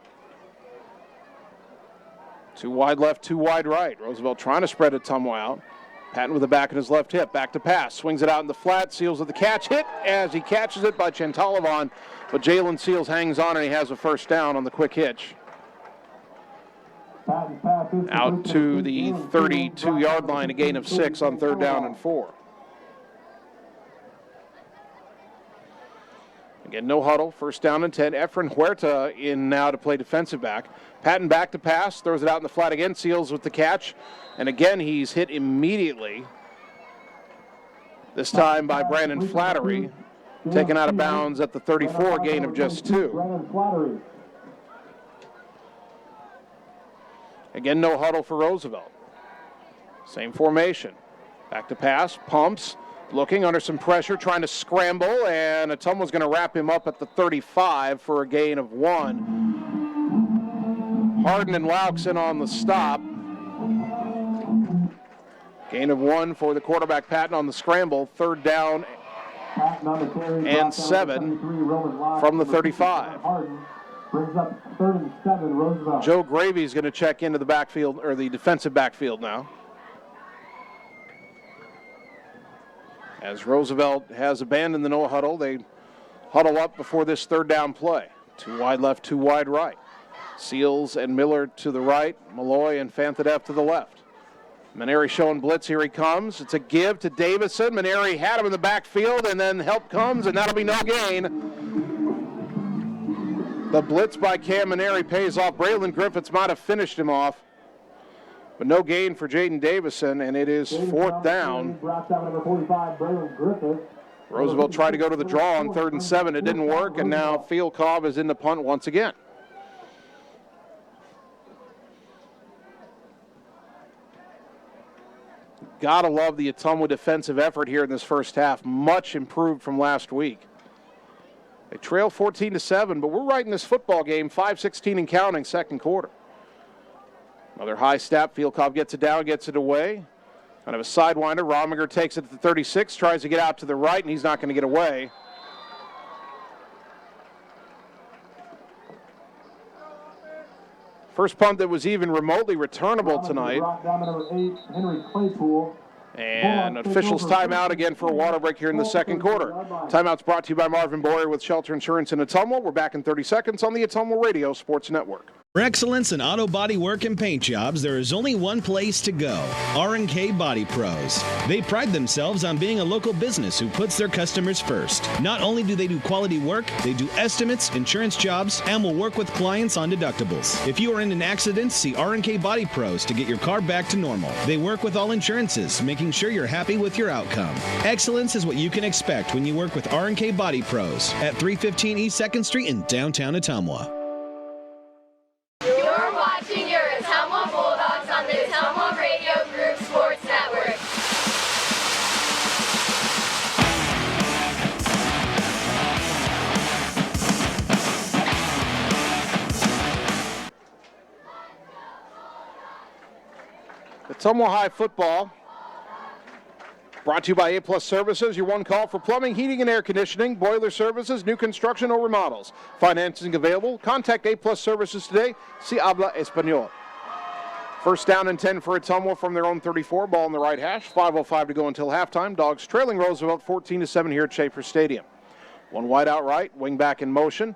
2 wide left, 2 wide right. Roosevelt trying to spread Ottumwa out. Patton with the back in his left hip, back to pass, swings it out in the flat, Seals with the catch, hit as he catches it by Chantalavan, but Jalen Seals hangs on and he has a 1st down on the quick hitch. Out to the 32-yard line, a gain of 6 on 3rd down and 4. Again, no huddle, 1st down and 10. Efren Huerta in now to play defensive back. Patton back to pass, throws it out in the flat again, Seals with the catch. And again, he's hit immediately. This time by Brandon Flattery. Taken out of bounds at the 34, gain of just 2. Again, no huddle for Roosevelt. Same formation. Back to pass, pumps. Looking under some pressure, trying to scramble, and Ottumwa's going to wrap him up at the 35 for a gain of 1. Harden and Laux in on the stop. Gain of 1 for the quarterback, Patton, on the scramble. 3rd down and 7 from the 35. Brings up 3rd and 7, Roosevelt. Joe Gravy's going to check into the backfield, or the defensive backfield now. As Roosevelt has abandoned the no huddle, they huddle up before this 3rd down play. 2 wide left, 2 wide right. Seals and Miller to the right, Malloy and Fantadeff to the left. Maneri showing blitz, here he comes. It's a give to Davison. Maneri had him in the backfield, and then help comes, and that'll be no gain. The blitz by Cam Maneri pays off. Braylon Griffiths might have finished him off. But no gain for Jaden Davison, and it is 4th down. Roosevelt tried to go to the draw on 3rd and 7. It didn't work, and now Fielkov is in the punt once again. Gotta love the Ottumwa defensive effort here in this first half. Much improved from last week. They trail 14-7, but we're right in this football game, 5:16 and counting, 2nd quarter. Another high step. Fielkov gets it down, gets it away. Kind of a sidewinder. Rominger takes it to the 36, tries to get out to the right, and he's not going to get away. First punt that was even remotely returnable tonight. And officials timeout again for a water break here in the 2nd quarter. Timeout's brought to you by Marvin Boyer with Shelter Insurance in Ottumwa. We're back in 30 seconds on the Ottumwa Radio Sports Network. For excellence in auto body work and paint jobs, there is only one place to go, R&K Body Pros. They pride themselves on being a local business who puts their customers first. Not only do they do quality work, they do estimates, insurance jobs, and will work with clients on deductibles. If you are in an accident, see R&K Body Pros to get your car back to normal. They work with all insurances, making sure you're happy with your outcome. Excellence is what you can expect when you work with R&K Body Pros at 315 East 2nd Street in downtown Ottumwa. You're watching your Ottumwa Bulldogs on the Ottumwa Radio Group Sports Network. Ottumwa High football brought to you by A+ Services, your one call for plumbing, heating, and air conditioning, boiler services, new construction, or remodels. Financing available. Contact A+ Services today. Si habla español. First down and 10 for Ottumwa from their own 34. Ball in the right hash. 5:05 to go until halftime. Dogs trailing Roosevelt 14-7 here at Schaefer Stadium. One wide out right, wing back in motion.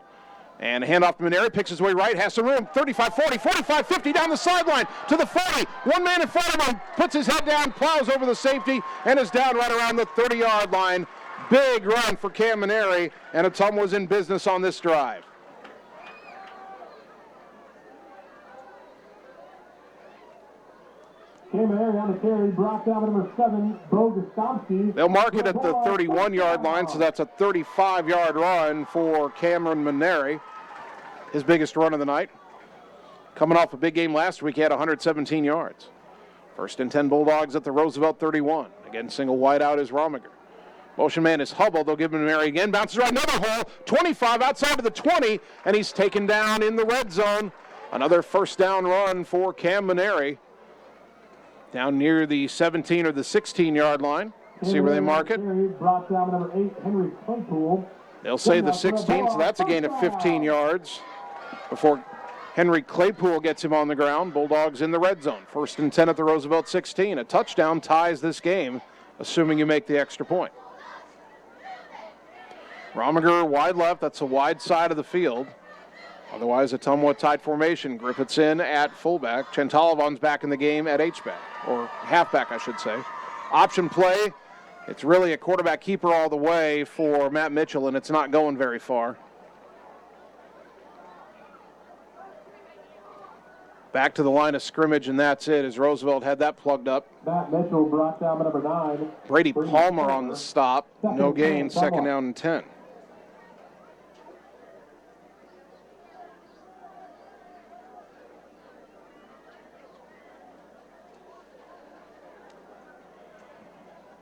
And a handoff to Maneri, picks his way right, has some room, 35, 40, 45, 50, down the sideline to the 40. One man in front of him, puts his head down, plows over the safety, and is down right around the 30-yard line. Big run for Cam Maneri, and Ottumwa's in business on this drive. Cam Maneri on the carry, brought down number 7, Bo Gostomski. They'll mark it at the 31-yard line, so that's a 35-yard run for Cameron Maneri. His biggest run of the night. Coming off a big game last week, he had 117 yards. First and 10 Bulldogs at the Roosevelt 31. Again, single wide out is Rominger. Motion man is Hubble. They'll give him Maneri again. Bounces right, another hole. 25 outside of the 20, and he's taken down in the red zone. Another first down run for Cam Maneri. Down near the 17 or the 16-yard line. See where they mark it. Brought down number 8, Henry Claypool. They'll say the 16, so that's a gain of 15 yards before Henry Claypool gets him on the ground. Bulldogs in the red zone. First and 10 at the Roosevelt 16. A touchdown ties this game, assuming you make the extra point. Rominger wide left. That's a wide side of the field. Otherwise, a Ottumwa tight formation. Griffiths in at fullback. Chantalovan's back in the game at H-back, or halfback, I should say. Option play. It's really a quarterback keeper all the way for Matt Mitchell, and it's not going very far. Back to the line of scrimmage, and that's it, as Roosevelt had that plugged up. Matt Mitchell brought down number 9. Brady Palmer on the stop. No gain, second down and 10.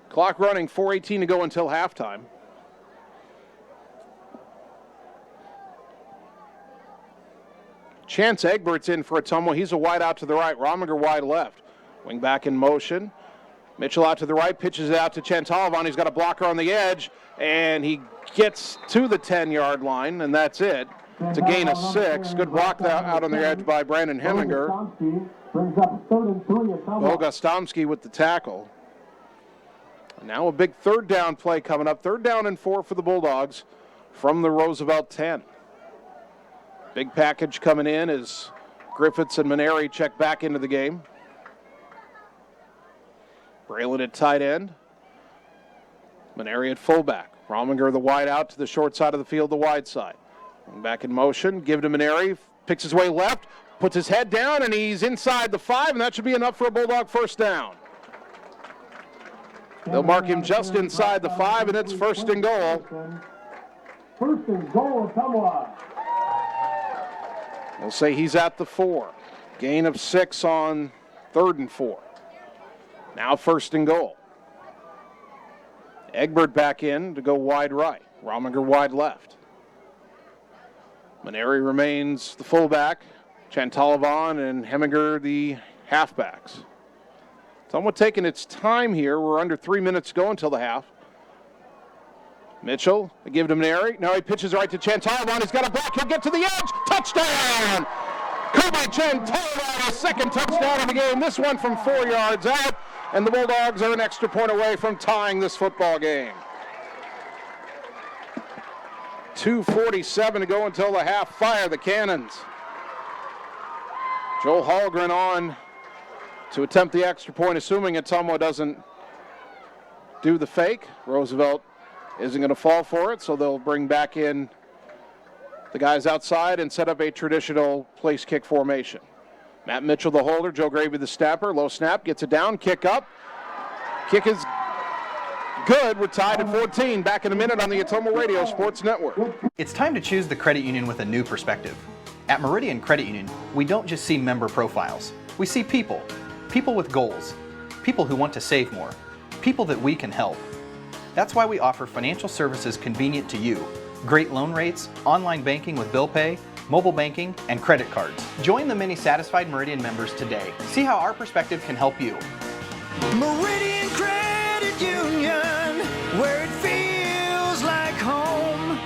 Clock running, 4:18 to go until halftime. Chance Egbert's in for Ottumwa. He's a wide out to the right. Rominger wide left. Wing back in motion. Mitchell out to the right, pitches it out to Chantalavan. He's got a blocker on the edge, and he gets to the 10-yard line, and that's it. It's a gain of 6. Good block out on the edge by Brandon Heminger. Brings up 3rd and 3 Ottumwa. Bo Gostomski with the tackle. Now a big third down play coming up. 3rd down and 4 for the Bulldogs from the Roosevelt 10. Big package coming in as Griffiths and Maneri check back into the game. Braylon at tight end. Maneri at fullback. Rominger the wide out to the short side of the field, the wide side. Back in motion, give it to Maneri. Picks his way left, puts his head down, and he's inside the 5, and that should be enough for a Bulldog first down. They'll mark him just inside the 5, and it's 1st and goal. 1st and goal, Ottumwa. They'll say he's at the 4. Gain of 6 on 3rd and 4. Now 1st and goal. Egbert back in to go wide right. Rominger wide left. Maneri remains the fullback. Chantalavan and Heminger the halfbacks. Somewhat taking its time here. We're under 3 minutes to go until the half. Mitchell, they give it to Maneri. Now he pitches right to Chantalavan. He's got a block. He'll get to the edge. Touchdown! Kobe Chantalavan, his 2nd touchdown of the game. This one from 4 yards out. And the Bulldogs are an extra point away from tying this football game. 2:47 to go until the half. Fire the cannons. Joel Hallgren on to attempt the extra point, assuming Ottumwa doesn't do the fake. Roosevelt isn't going to fall for it, so they'll bring back in the guys outside and set up a traditional place kick formation. Matt Mitchell, the holder, Joe Gravy, the snapper. Low snap, gets it down, kick up. Kick is good. We're tied at 14. Back in a minute on the Ottumwa Radio Sports Network. It's time to choose the credit union with a new perspective. At Meridian Credit Union, we don't just see member profiles. We see people. People with goals. People who want to save more. People that we can help. That's why we offer financial services convenient to you. Great loan rates, online banking with bill pay, mobile banking, and credit cards. Join the many satisfied Meridian members today. See how our perspective can help you. Meridian Credit Union, where it feels like home.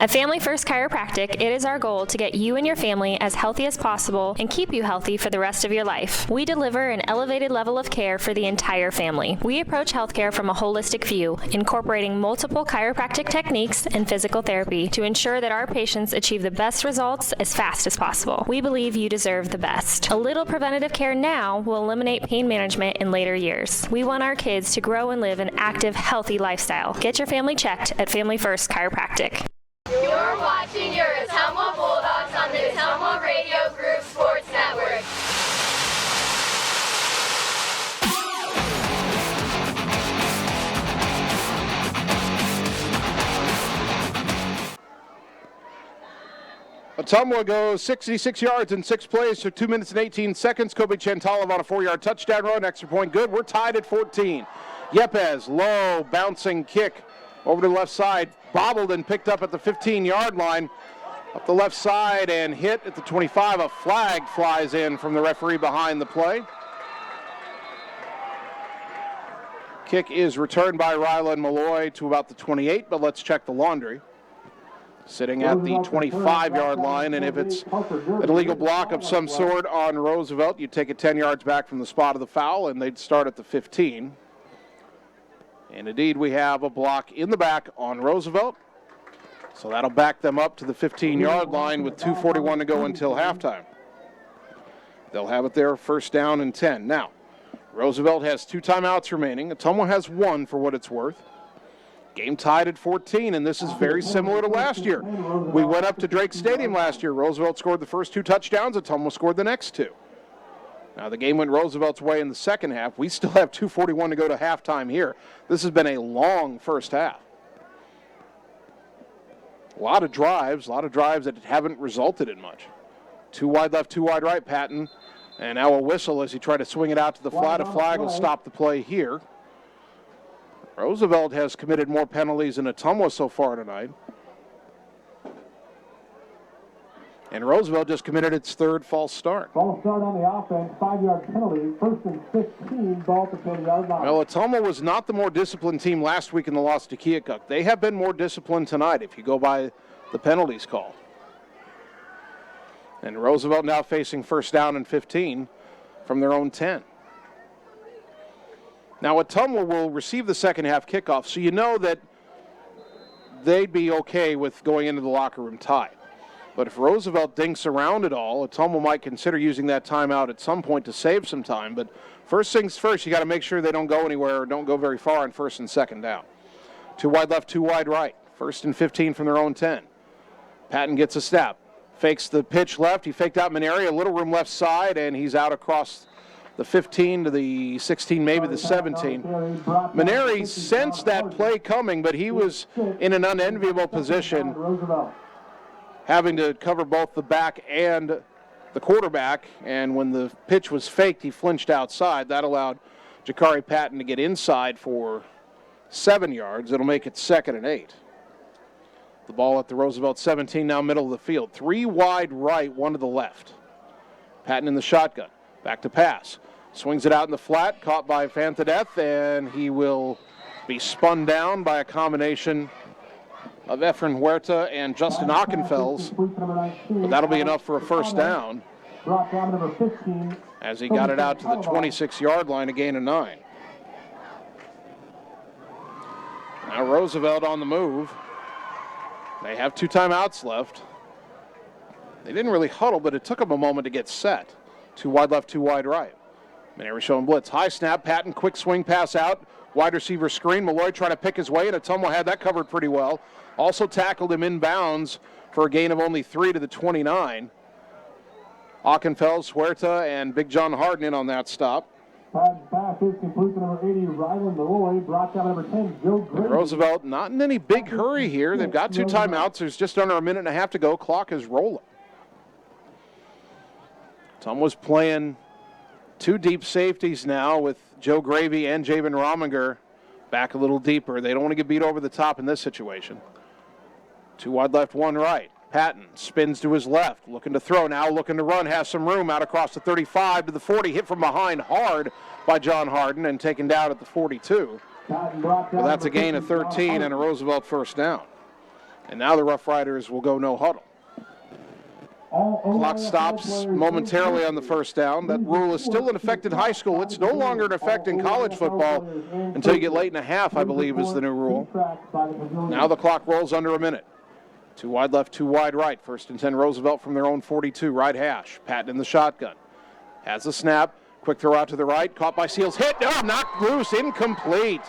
At Family First Chiropractic, it is our goal to get you and your family as healthy as possible and keep you healthy for the rest of your life. We deliver an elevated level of care for the entire family. We approach healthcare from a holistic view, incorporating multiple chiropractic techniques and physical therapy to ensure that our patients achieve the best results as fast as possible. We believe you deserve the best. A little preventative care now will eliminate pain management in later years. We want our kids to grow and live an active, healthy lifestyle. Get your family checked at Family First Chiropractic. You're watching your Ottumwa Bulldogs on the Ottumwa Radio Group Sports Network. Ottumwa goes 66 yards in 6 plays for 2 minutes and 18 seconds. Kobe Chantalov on a 4-yard touchdown run. Extra point good. We're tied at 14. Yepes, low bouncing kick over to the left side. Bobbled and picked up at the 15-yard line. Up the left side and hit at the 25. A flag flies in from the referee behind the play. Kick is returned by Rylan Malloy to about the 28, but let's check the laundry. Sitting at the 25-yard line, and if it's an illegal block of some sort on Roosevelt, you take it 10 yards back from the spot of the foul, and they'd start at the 15. And indeed, we have a block in the back on Roosevelt. So that'll back them up to the 15-yard line with 2:41 to go until halftime. They'll have it there, first down and 10. Now, Roosevelt has 2 timeouts remaining. Ottumwa has 1 for what it's worth. Game tied at 14, and this is very similar to last year. We went up to Drake Stadium last year. Roosevelt scored the first 2 touchdowns. Ottumwa scored the next 2. Now, the game went Roosevelt's way in the second half. We still have 2:41 to go to halftime here. This has been a long first half. A lot of drives that haven't resulted in much. 2 wide left, 2 wide right, Patton. And now a whistle as he tried to swing it out to the flat. A flag will stop the play here. Roosevelt has committed more penalties than Ottumwa so far tonight. And Roosevelt just committed its 3rd false start. False start on the offense, 5-yard penalty, 1st and 15, ball to 10-yard line. Well, Ottumwa was not the more disciplined team last week in the loss to Keokuk. They have been more disciplined tonight if you go by the penalties called. And Roosevelt now facing first down and 15 from their own 10. Now, Ottumwa will receive the second half kickoff, so you know that they'd be okay with going into the locker room tied. But if Roosevelt dinks around at all, Ottumwa might consider using that timeout at some point to save some time. But first things first, you got to make sure they don't go anywhere or don't go very far on first and second down. 2 wide left, 2 wide right. 1st and 15 from their own 10. Patton gets a snap. Fakes the pitch left. He faked out Maneri, a little room left side, and he's out across the 15 to the 16, maybe the 17. Maneri sensed that play coming, but he was in an unenviable position, having to cover both the back and the quarterback, and when the pitch was faked, he flinched outside. That allowed Jakari Patton to get inside for 7 yards. It'll make it 2nd and 8. The ball at the Roosevelt 17, now middle of the field. 3 wide right, 1 to the left. Patton in the shotgun. Back to pass. Swings it out in the flat, caught by Fantadeth, and he will be spun down by a combination of Efren Huerta and Justin Ockenfels. But that'll be enough for a first down as he got it out to the 26-yard line, a gain of 9. Now Roosevelt on the move. They have 2 timeouts left. They didn't really huddle, but it took them a moment to get set. 2 wide left, 2 wide right. Maneri showing blitz. High snap, Patton, quick swing pass out. Wide receiver screen. Malloy trying to pick his way, and Ottumwa had that covered pretty well. Also tackled him inbounds for a gain of only 3 to the 29. Ockenfeld, Huerta, and Big John Harden in on that stop. Pass is complete to number 80, Ryland Malloy. Brought down number 10, Joe Gray. Roosevelt not in any big hurry here. They've got 2 timeouts. There's just under a minute and a half to go. Clock is rolling. Ottumwa's playing 2 deep safeties now with Joe Gravy and Javen Rominger back a little deeper. They don't want to get beat over the top in this situation. 2 wide left, 1 right. Patton spins to his left, looking to throw, now looking to run, has some room out across the 35 to the 40, hit from behind hard by John Harden and taken down at the 42. Well, that's a gain of 13 and a Roosevelt first down. And now the Roughriders will go no huddle. Clock stops momentarily on the first down. That rule is still in effect in high school. It's no longer in effect in college football until you get late in a half, I believe, is the new rule. Now the clock rolls under a minute. 2 wide left, 2 wide right. 1st and 10 Roosevelt from their own 42, right hash. Patton in the shotgun. Has a snap. Quick throw out to the right. Caught by Seals. Hit. No, knocked loose. Incomplete.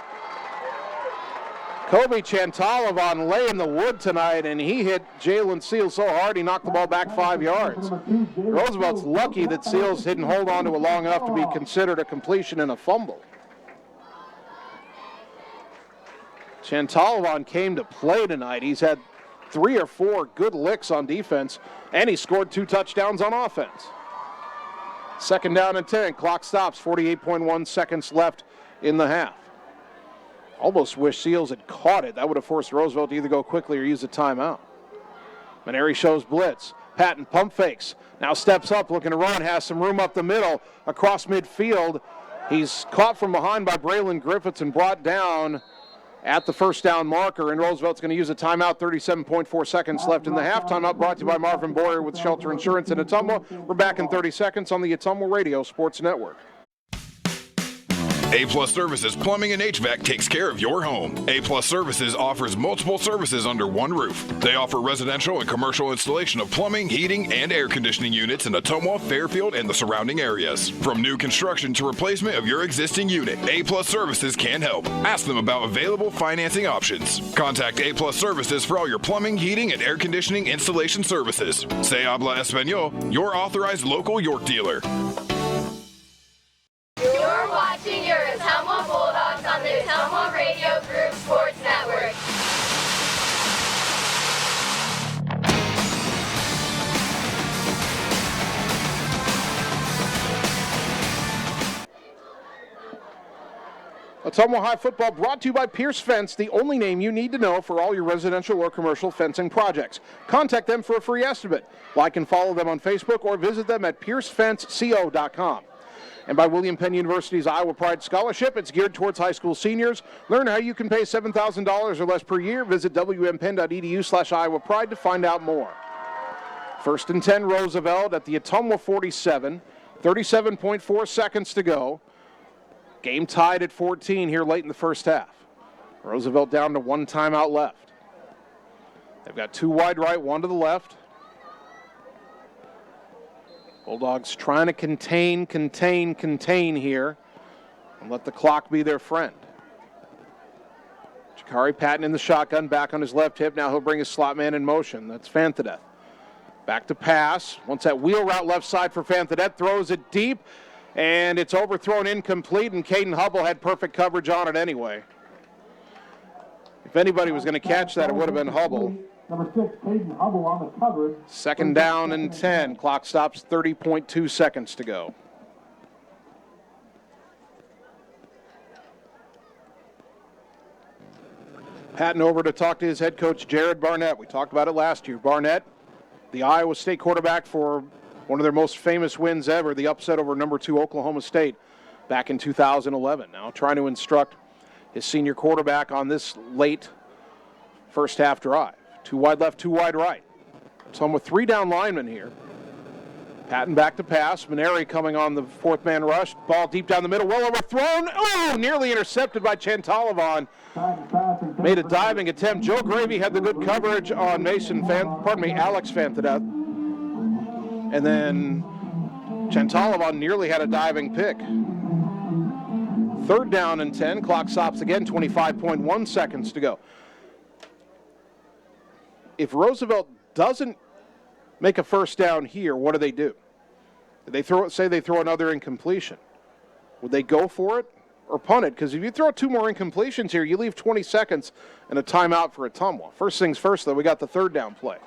Kobe Chantalov laying the wood tonight, and he hit Jalen Seals so hard he knocked the ball back 5 yards. Roosevelt's lucky that Seals didn't hold on to it long enough to be considered a completion and a fumble. Chantalov came to play tonight. He's had 3 or 4 good licks on defense, and he scored 2 touchdowns on offense. 2nd down and 10. Clock stops. 48.1 seconds left in the half. Almost wish Seals had caught it. That would have forced Roosevelt to either go quickly or use a timeout. Maneri shows blitz. Patton pump fakes. Now steps up, looking to run. Has some room up the middle. Across midfield. He's caught from behind by Braylon Griffiths and brought down at the first down marker, and Roosevelt's going to use a timeout. 37.4 seconds left in the half. Timeout brought to you by Marvin Boyer with Shelter Insurance in Ottumwa. We're back in 30 seconds on the Ottumwa Radio Sports Network. A-Plus Services Plumbing and HVAC takes care of your home. A-Plus Services offers multiple services under one roof. They offer residential and commercial installation of plumbing, heating, and air conditioning units in Ottumwa, Fairfield, and the surrounding areas. From new construction to replacement of your existing unit, A-Plus Services can help. Ask them about available financing options. Contact A-Plus Services for all your plumbing, heating, and air conditioning installation services. Se habla español, your authorized local York dealer. You're watching your Ottumwa Bulldogs on the Ottumwa Radio Group Sports Network. Ottumwa High football brought to you by Pierce Fence, the only name you need to know for all your residential or commercial fencing projects. Contact them for a free estimate. Like and follow them on Facebook or visit them at piercefenceco.com. And by William Penn University's Iowa Pride Scholarship, it's geared towards high school seniors. Learn how you can pay $7,000 or less per year. Visit wmpenn.edu/Iowa Pride to find out more. 1st and 10 Roosevelt at the Ottumwa 47. 37.4 seconds to go. Game tied at 14 here late in the first half. Roosevelt down to 1 timeout left. They've got 2 wide right, 1 to the left. Bulldogs trying to contain here and let the clock be their friend. Jakari Patton in the shotgun, back on his left hip. Now he'll bring his slot man in motion. That's Fanthadeth. Back to pass. Once that wheel route left side for Fanthadeth, throws it deep, and it's overthrown incomplete, and Caden Hubble had perfect coverage on it anyway. If anybody was going to catch that, it would have been Hubble. Number 6, Caden Hubble on the coverage. 2nd down and 10. Clock stops, 30.2 seconds to go. Patton over to talk to his head coach, Jared Barnett. We talked about it last year. Barnett, the Iowa State quarterback for one of their most famous wins ever, the upset over number 2 Oklahoma State back in 2011. Now trying to instruct his senior quarterback on this late first half drive. 2 wide left, 2 wide right. Some with 3 down linemen here. Patton back to pass. Maneri coming on the 4th man rush. Ball deep down the middle, well overthrown. Oh, nearly intercepted by Chantalov. Made a diving attempt. Joe Gravy had the good coverage on Alex Fanthadeth. And then Chantalova nearly had a diving pick. 3rd down and 10. Clock stops again, 25.1 seconds to go. If Roosevelt doesn't make a first down here, what do? Do they say they throw another incompletion? Would they go for it or punt it? Because if you throw 2 more incompletions here, you leave 20 seconds and a timeout for Ottumwa. First things first, though, we got the 3rd down play.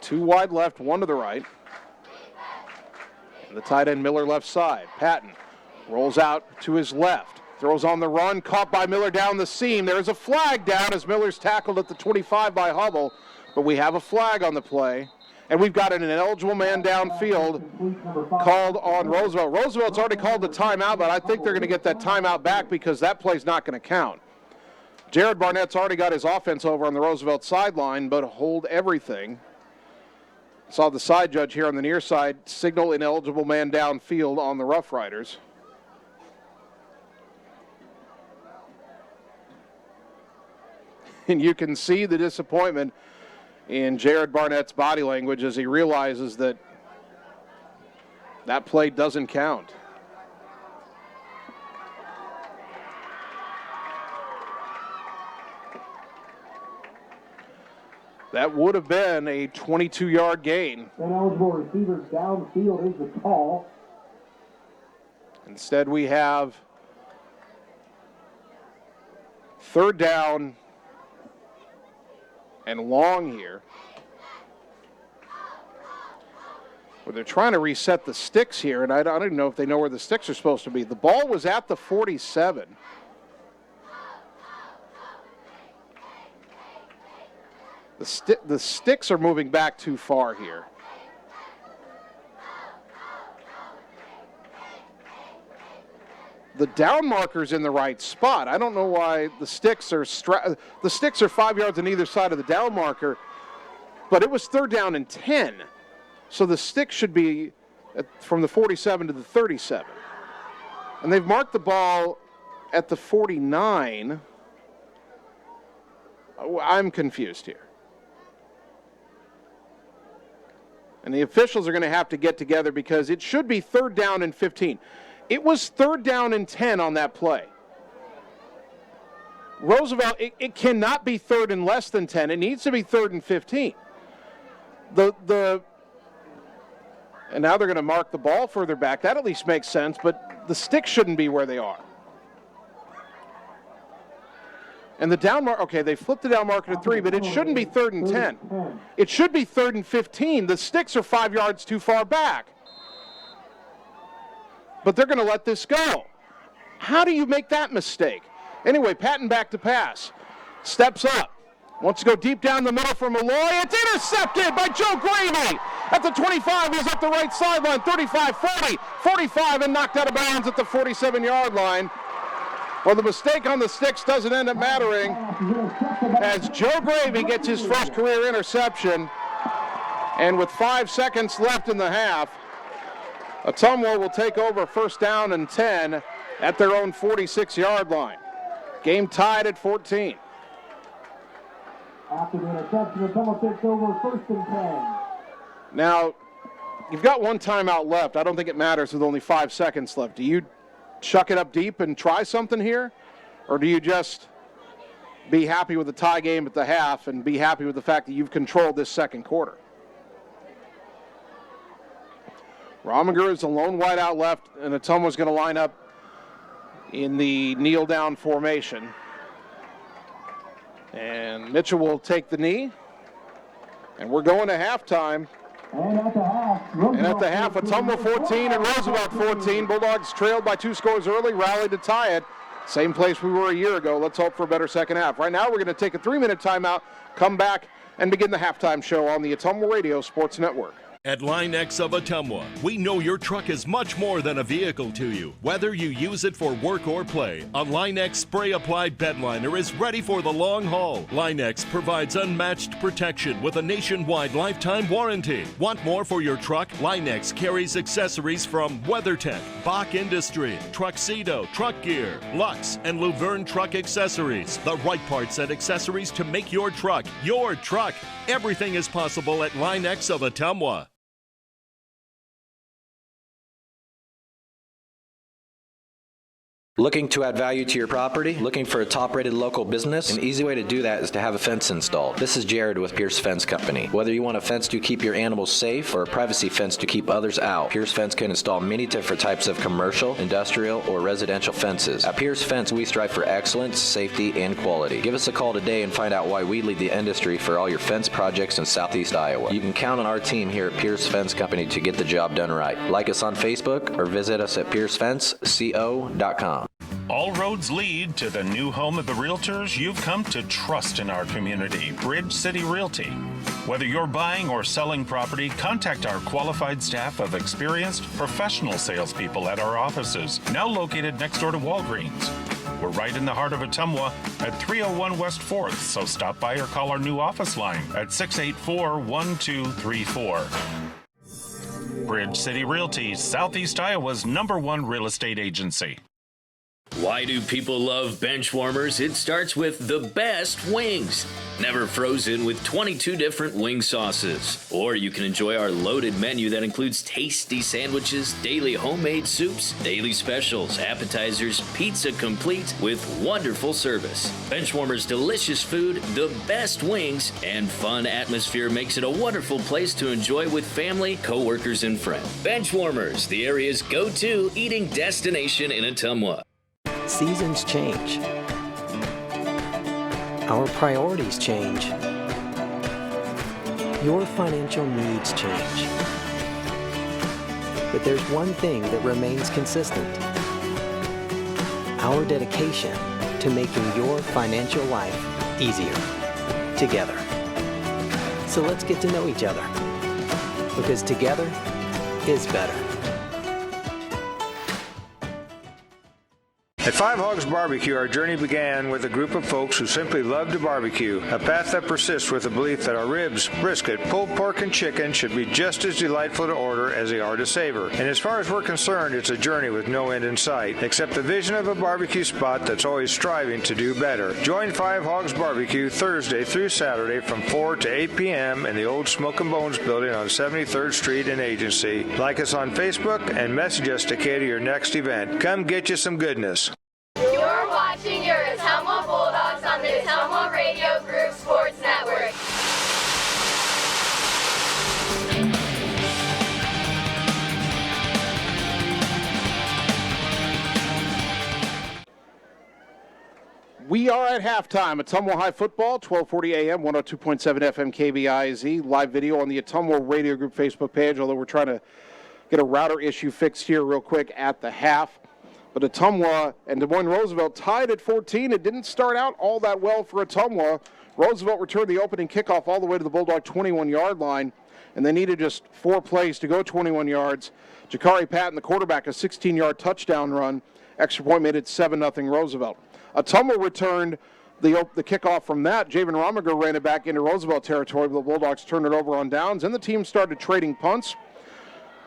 2 wide left, 1 to the right. And the tight end Miller left side. Patton rolls out to his left. Throws on the run, caught by Miller down the seam. There is a flag down as Miller's tackled at the 25 by Hubble. But we have a flag on the play. And we've got an ineligible man downfield called on Roosevelt. Roosevelt's already called the timeout, but I think they're going to get that timeout back because that play's not going to count. Jared Barnett's already got his offense over on the Roosevelt sideline, but hold everything. Saw the side judge here on the near side signal ineligible man downfield on the Roughriders. And you can see the disappointment in Jared Barnett's body language as he realizes that that play doesn't count. That would have been a 22-yard gain. Ineligible receivers downfield is the call. Instead, we have 3rd down and long here, where they're trying to reset the sticks here, and I don't even know if they know where the sticks are supposed to be. The ball was at the 47. The sticks are moving back too far here. The down marker's in the right spot. I don't know why the sticks are 5 yards on either side of the down marker, but it was 3rd down and 10. So the stick should be from the 47 to the 37. And they've marked the ball at the 49. I'm confused here. And the officials are going to have to get together because it should be 3rd down and 15. It was 3rd down and 10 on that play. Roosevelt, it cannot be 3rd and less than 10. It needs to be 3rd and 15. And now they're going to mark the ball further back. That at least makes sense, but the sticks shouldn't be where they are. And the down mark, okay, they flipped the down marker to 3, but it shouldn't be 3rd and 10. It should be 3rd and 15. The sticks are 5 yards too far back. But they're going to let this go. How do you make that mistake? Anyway, Patton back to pass. Steps up. Wants to go deep down the middle for Malloy. It's intercepted by Joe Gravy. At the 25, he's up the right sideline. 35, 40, 45, and knocked out of bounds at the 47-yard line. Well, the mistake on the sticks doesn't end up mattering as Joe Gravy gets his first career interception. And with 5 seconds left in the half, Ottumwa will take over 1st down and 10 at their own 46-yard line. Game tied at 14. After the interception, Ottumwa takes over 1st and 10. Now, you've got 1 timeout left. I don't think it matters with only 5 seconds left. Do you chuck it up deep and try something here? Or do you just be happy with the tie game at the half and be happy with the fact that you've controlled this 2nd quarter? Rominger is a lone wide out left, and Ottumwa's going to line up in the kneel-down formation. And Mitchell will take the knee. And we're going to halftime. And at the half, Ottumwa 14 and Roosevelt 14. Bulldogs trailed by 2 scores early, rallied to tie it. Same place we were a year ago. Let's hope for a better second half. Right now, we're going to take a 3-minute timeout, come back, and begin the halftime show on the Ottumwa Radio Sports Network. At Line X of Ottumwa, we know your truck is much more than a vehicle to you. Whether you use it for work or play, a Line X spray-applied bedliner is ready for the long haul. Line X provides unmatched protection with a nationwide lifetime warranty. Want more for your truck? Line X carries accessories from WeatherTech, Bach Industry, Truxedo, Truck Gear, Lux, and Luverne Truck Accessories. The right parts and accessories to make your truck your truck. Everything is possible at Line X of Ottumwa. Looking to add value to your property? Looking for a top-rated local business? An easy way to do that is to have a fence installed. This is Jared with Pierce Fence Company. Whether you want a fence to keep your animals safe or a privacy fence to keep others out, Pierce Fence can install many different types of commercial, industrial, or residential fences. At Pierce Fence, we strive for excellence, safety, and quality. Give us a call today and find out why we lead the industry for all your fence projects in Southeast Iowa. You can count on our team here at Pierce Fence Company to get the job done right. Like us on Facebook or visit us at piercefenceco.com. All roads lead to the new home of the realtors you've come to trust in our community, Bridge City Realty. Whether you're buying or selling property, contact our qualified staff of experienced professional salespeople at our offices, now located next door to Walgreens. We're right in the heart of Ottumwa at 301 West 4th, so stop by or call our new office line at 684-1234. Bridge City Realty, Southeast Iowa's #1 real estate agency. Why do people love bench warmers? It starts with the best wings. Never frozen with 22 different wing sauces. Or you can enjoy our loaded menu that includes tasty sandwiches, daily homemade soups, daily specials, appetizers, pizza complete with wonderful service. Benchwarmer's delicious food, the best wings, and fun atmosphere makes it a wonderful place to enjoy with family, coworkers, and friends. Benchwarmers, the area's go-to eating destination in Ottumwa. Seasons change. Our priorities change. Your financial needs change. But there's one thing that remains consistent. Our dedication to making your financial life easier together. So let's get to know each other, because together is better. At Five Hogs Barbecue, our journey began with a group of folks who simply love to barbecue, a path that persists with the belief that our ribs, brisket, pulled pork, and chicken should be just as delightful to order as they are to savor. And as far as we're concerned, it's a journey with no end in sight, except the vision of a barbecue spot that's always striving to do better. Join Five Hogs Barbecue Thursday through Saturday from 4 to 8 p.m. in the old Smoke and Bones building on 73rd Street in Agency. Like us on Facebook and message us to cater your next event. Come get you some goodness. You're watching your Ottumwa Bulldogs on the Ottumwa Radio Group Sports Network. We are at halftime. Ottumwa High Football, 1240 AM, 102.7 FM KBIZ. Live video on the Ottumwa Radio Group Facebook page, although we're trying to get a router issue fixed here real quick at the half. But Ottumwa and Des Moines Roosevelt tied at 14. It didn't start out all that well for Ottumwa. Roosevelt returned the opening kickoff all the way to the Bulldog 21-yard line, and they needed just 4 plays to go 21 yards. Jakari Patton, the quarterback, a 16-yard touchdown run. Extra point made it 7-0 Roosevelt. Ottumwa returned the kickoff from that. Javen Romiger ran it back into Roosevelt territory, but the Bulldogs turned it over on downs, and the team started trading punts.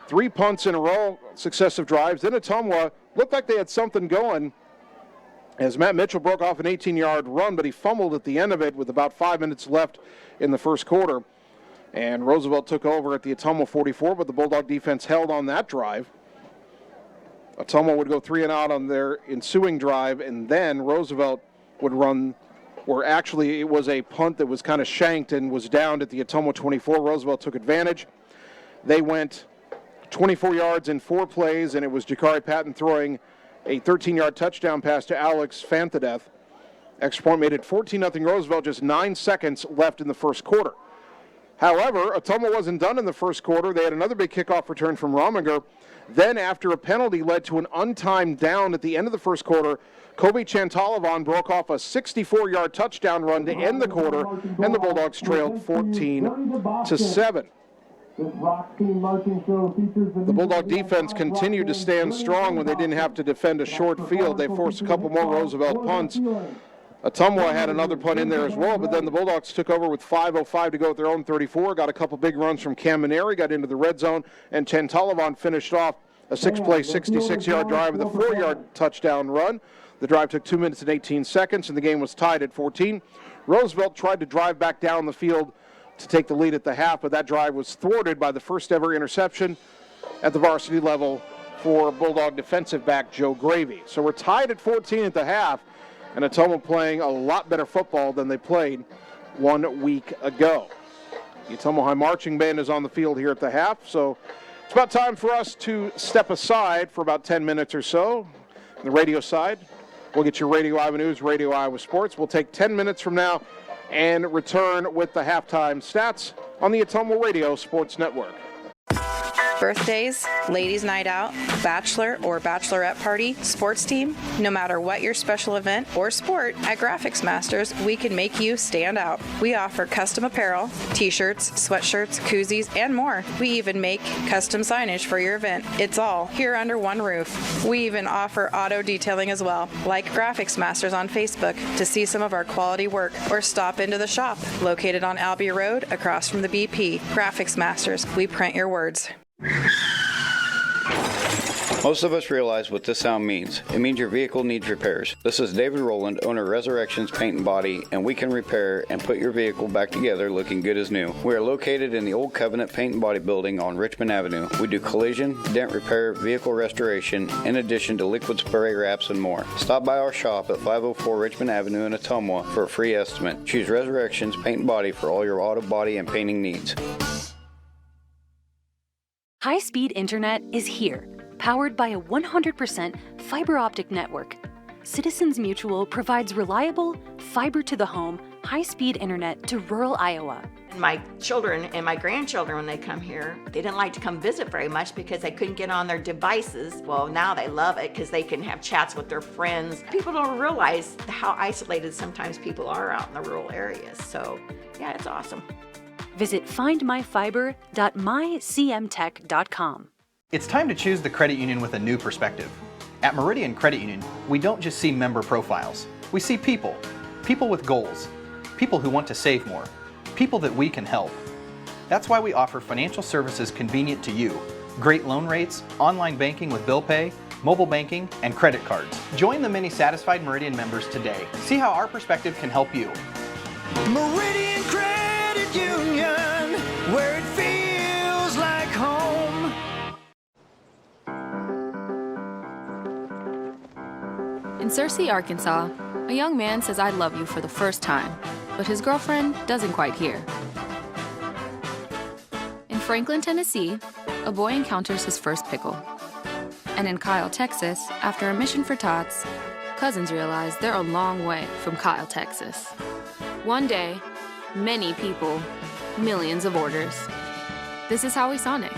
3 punts in a row, successive drives. Then Ottumwa looked like they had something going as Matt Mitchell broke off an 18-yard run, but he fumbled at the end of it with about 5 minutes left in the first quarter. And Roosevelt took over at the Ottumwa 44, but the Bulldog defense held on that drive. Ottumwa would go 3 and out on their ensuing drive, and then Roosevelt would run, or actually it was a punt that was kind of shanked and was downed at the Ottumwa 24. Roosevelt took advantage. They went 24 yards in 4 plays, and it was Jakari Patton throwing a 13-yard touchdown pass to Alex Fantadeth. Extra point made it 14-0 Roosevelt, just 9 seconds left in the first quarter. However, Ottumwa wasn't done in the first quarter. They had another big kickoff return from Rominger. Then, after a penalty led to an untimed down at the end of the first quarter, Kobe Chantalavan broke off a 64-yard touchdown run to end the quarter, and the Bulldogs trailed 14-7. The Bulldog defense continued to stand strong when they didn't have to defend a short field. They forced a couple more Roosevelt punts. Ottumwa had another punt in there as well, but then the Bulldogs took over with 5:05 to go at their own 34, got a couple big runs from Cam Maneri, got into the red zone, and Chantalavan finished off a 6-play, 66-yard drive with a 4-yard touchdown run. The drive took 2 minutes and 18 seconds, and the game was tied at 14. Roosevelt tried to drive back down the field to take the lead at the half, but that drive was thwarted by the first ever interception at the varsity level for Bulldog defensive back Joe Gravy. So we're tied at 14 at the half, and Ottumwa playing a lot better football than they played 1 week ago. The Ottumwa High Marching Band is on the field here at the half, so it's about time for us to step aside for about 10 minutes or so. On the radio side, we'll get your Radio Iowa News, Radio Iowa Sports. We'll take 10 minutes from now and return with the halftime stats on the Ottumwa Radio Sports Network. Birthdays, ladies' night out, bachelor or bachelorette party, sports team, no matter what your special event or sport, at Graphics Masters, we can make you stand out. We offer custom apparel, t-shirts, sweatshirts, koozies, and more. We even make custom signage for your event. It's all here under one roof. We even offer auto detailing as well. Like Graphics Masters on Facebook to see some of our quality work, or stop into the shop located on Albee Road across from the BP. Graphics Masters, we print your words. Most of us realize what this sound means. It means your vehicle needs repairs. This is David Rowland, owner of Resurrections Paint and Body, and we can repair and put your vehicle back together looking good as new. We are located in the Old Covenant Paint and Body building on Richmond Avenue. We do collision, dent repair, vehicle restoration, in addition to liquid spray wraps and more. Stop by our shop at 504 Richmond Avenue in Ottumwa for a free estimate. Choose Resurrections Paint and Body for all your auto body and painting needs. High-speed internet is here, powered by a 100% fiber optic network. Citizens Mutual provides reliable, fiber-to-the-home, high-speed internet to rural Iowa. My children and my grandchildren, when they come here, they didn't like to come visit very much because they couldn't get on their devices. Well, now they love it because they can have chats with their friends. People don't realize how isolated sometimes people are out in the rural areas. So, yeah, it's awesome. Visit findmyfiber.mycmtech.com. It's time to choose the credit union with a new perspective. At Meridian Credit Union, we don't just see member profiles. We see people. People with goals. People who want to save more. People that we can help. That's why we offer financial services convenient to you. Great loan rates, online banking with bill pay, mobile banking, and credit cards. Join the many satisfied Meridian members today. See how our perspective can help you. Meridian Credit Union, where it feels like home. In Searcy, Arkansas, a young man says I love you for the first time, but his girlfriend doesn't quite hear. In Franklin, Tennessee, a boy encounters his first pickle. And in Kyle, Texas, after a mission for tots, cousins realize they're a long way from Kyle, Texas. One day, many people, millions of orders. This is Howie Sonic.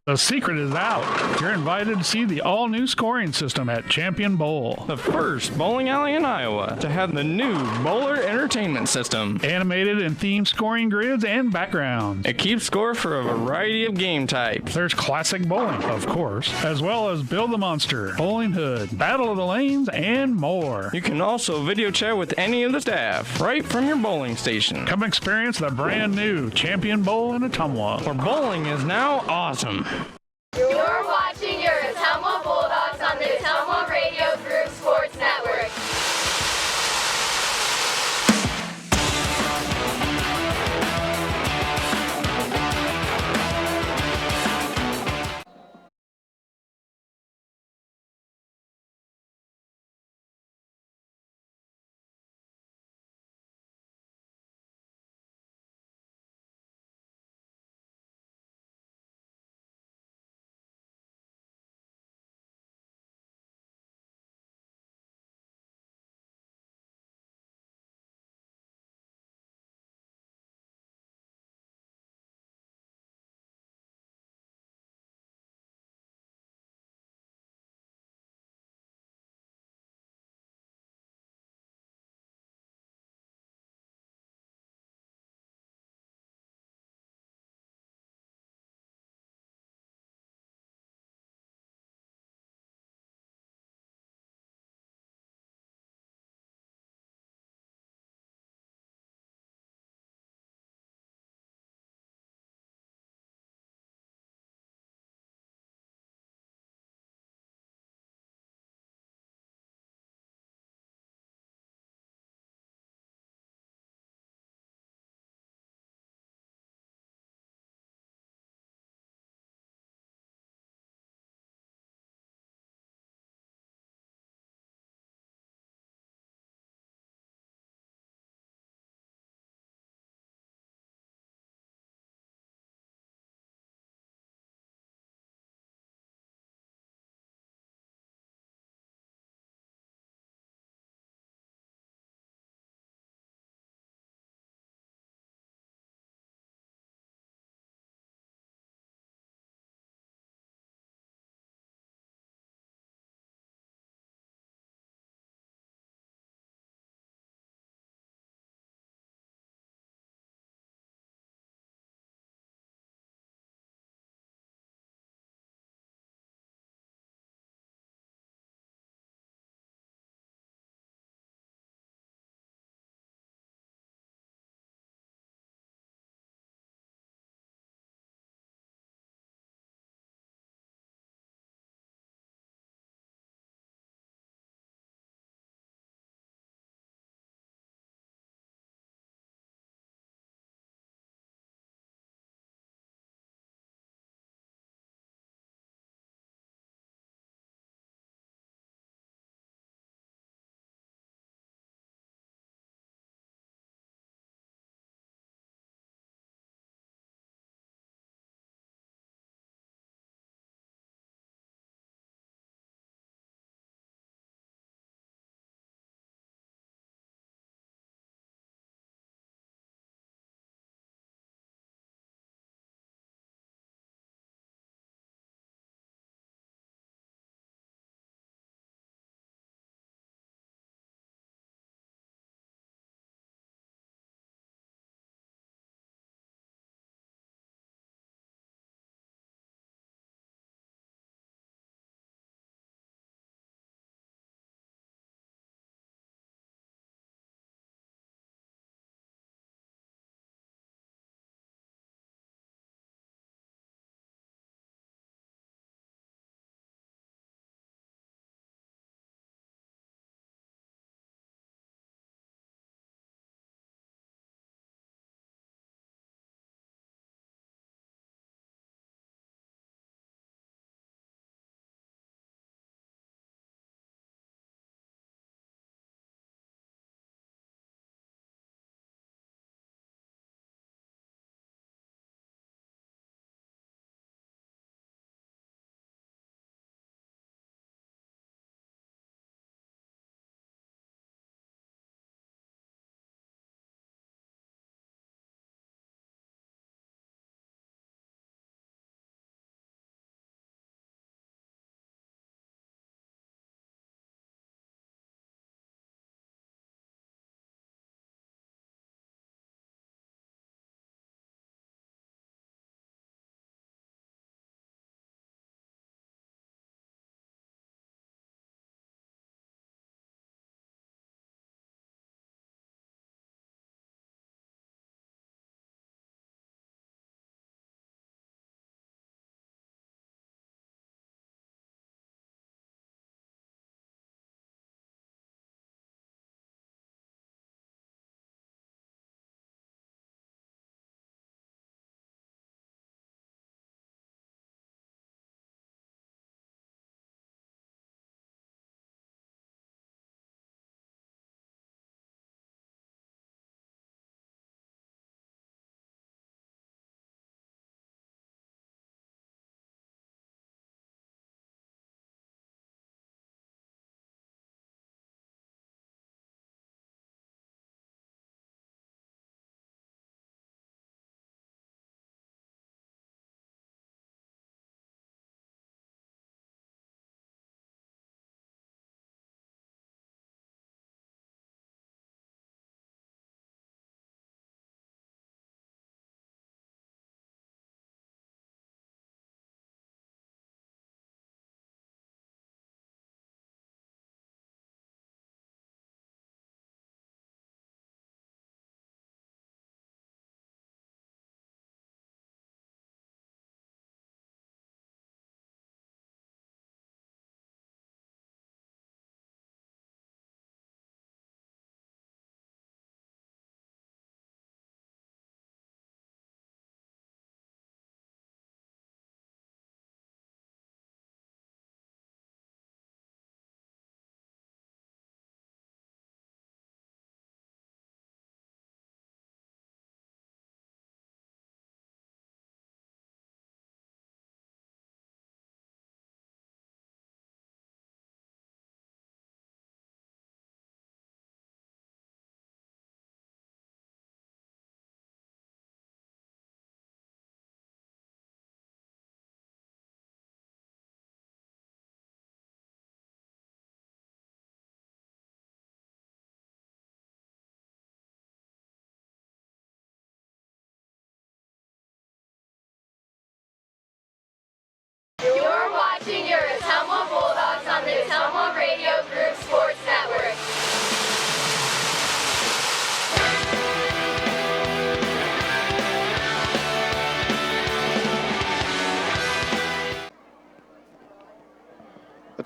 The secret is out. You're invited to see the all-new scoring system at Champion Bowl. The first bowling alley in Iowa to have the new bowler entertainment system. Animated and themed scoring grids and backgrounds. It keeps score for a variety of game types. There's classic bowling, of course, as well as Build the Monster, Bowling Hood, Battle of the Lanes, and more. You can also video chat with any of the staff right from your bowling station. Come experience the brand new Champion Bowl in Ottumwa, where bowling is now awesome. You're watching your Ottumwa Bulldogs on the Ottumwa Radio Group Sports Network.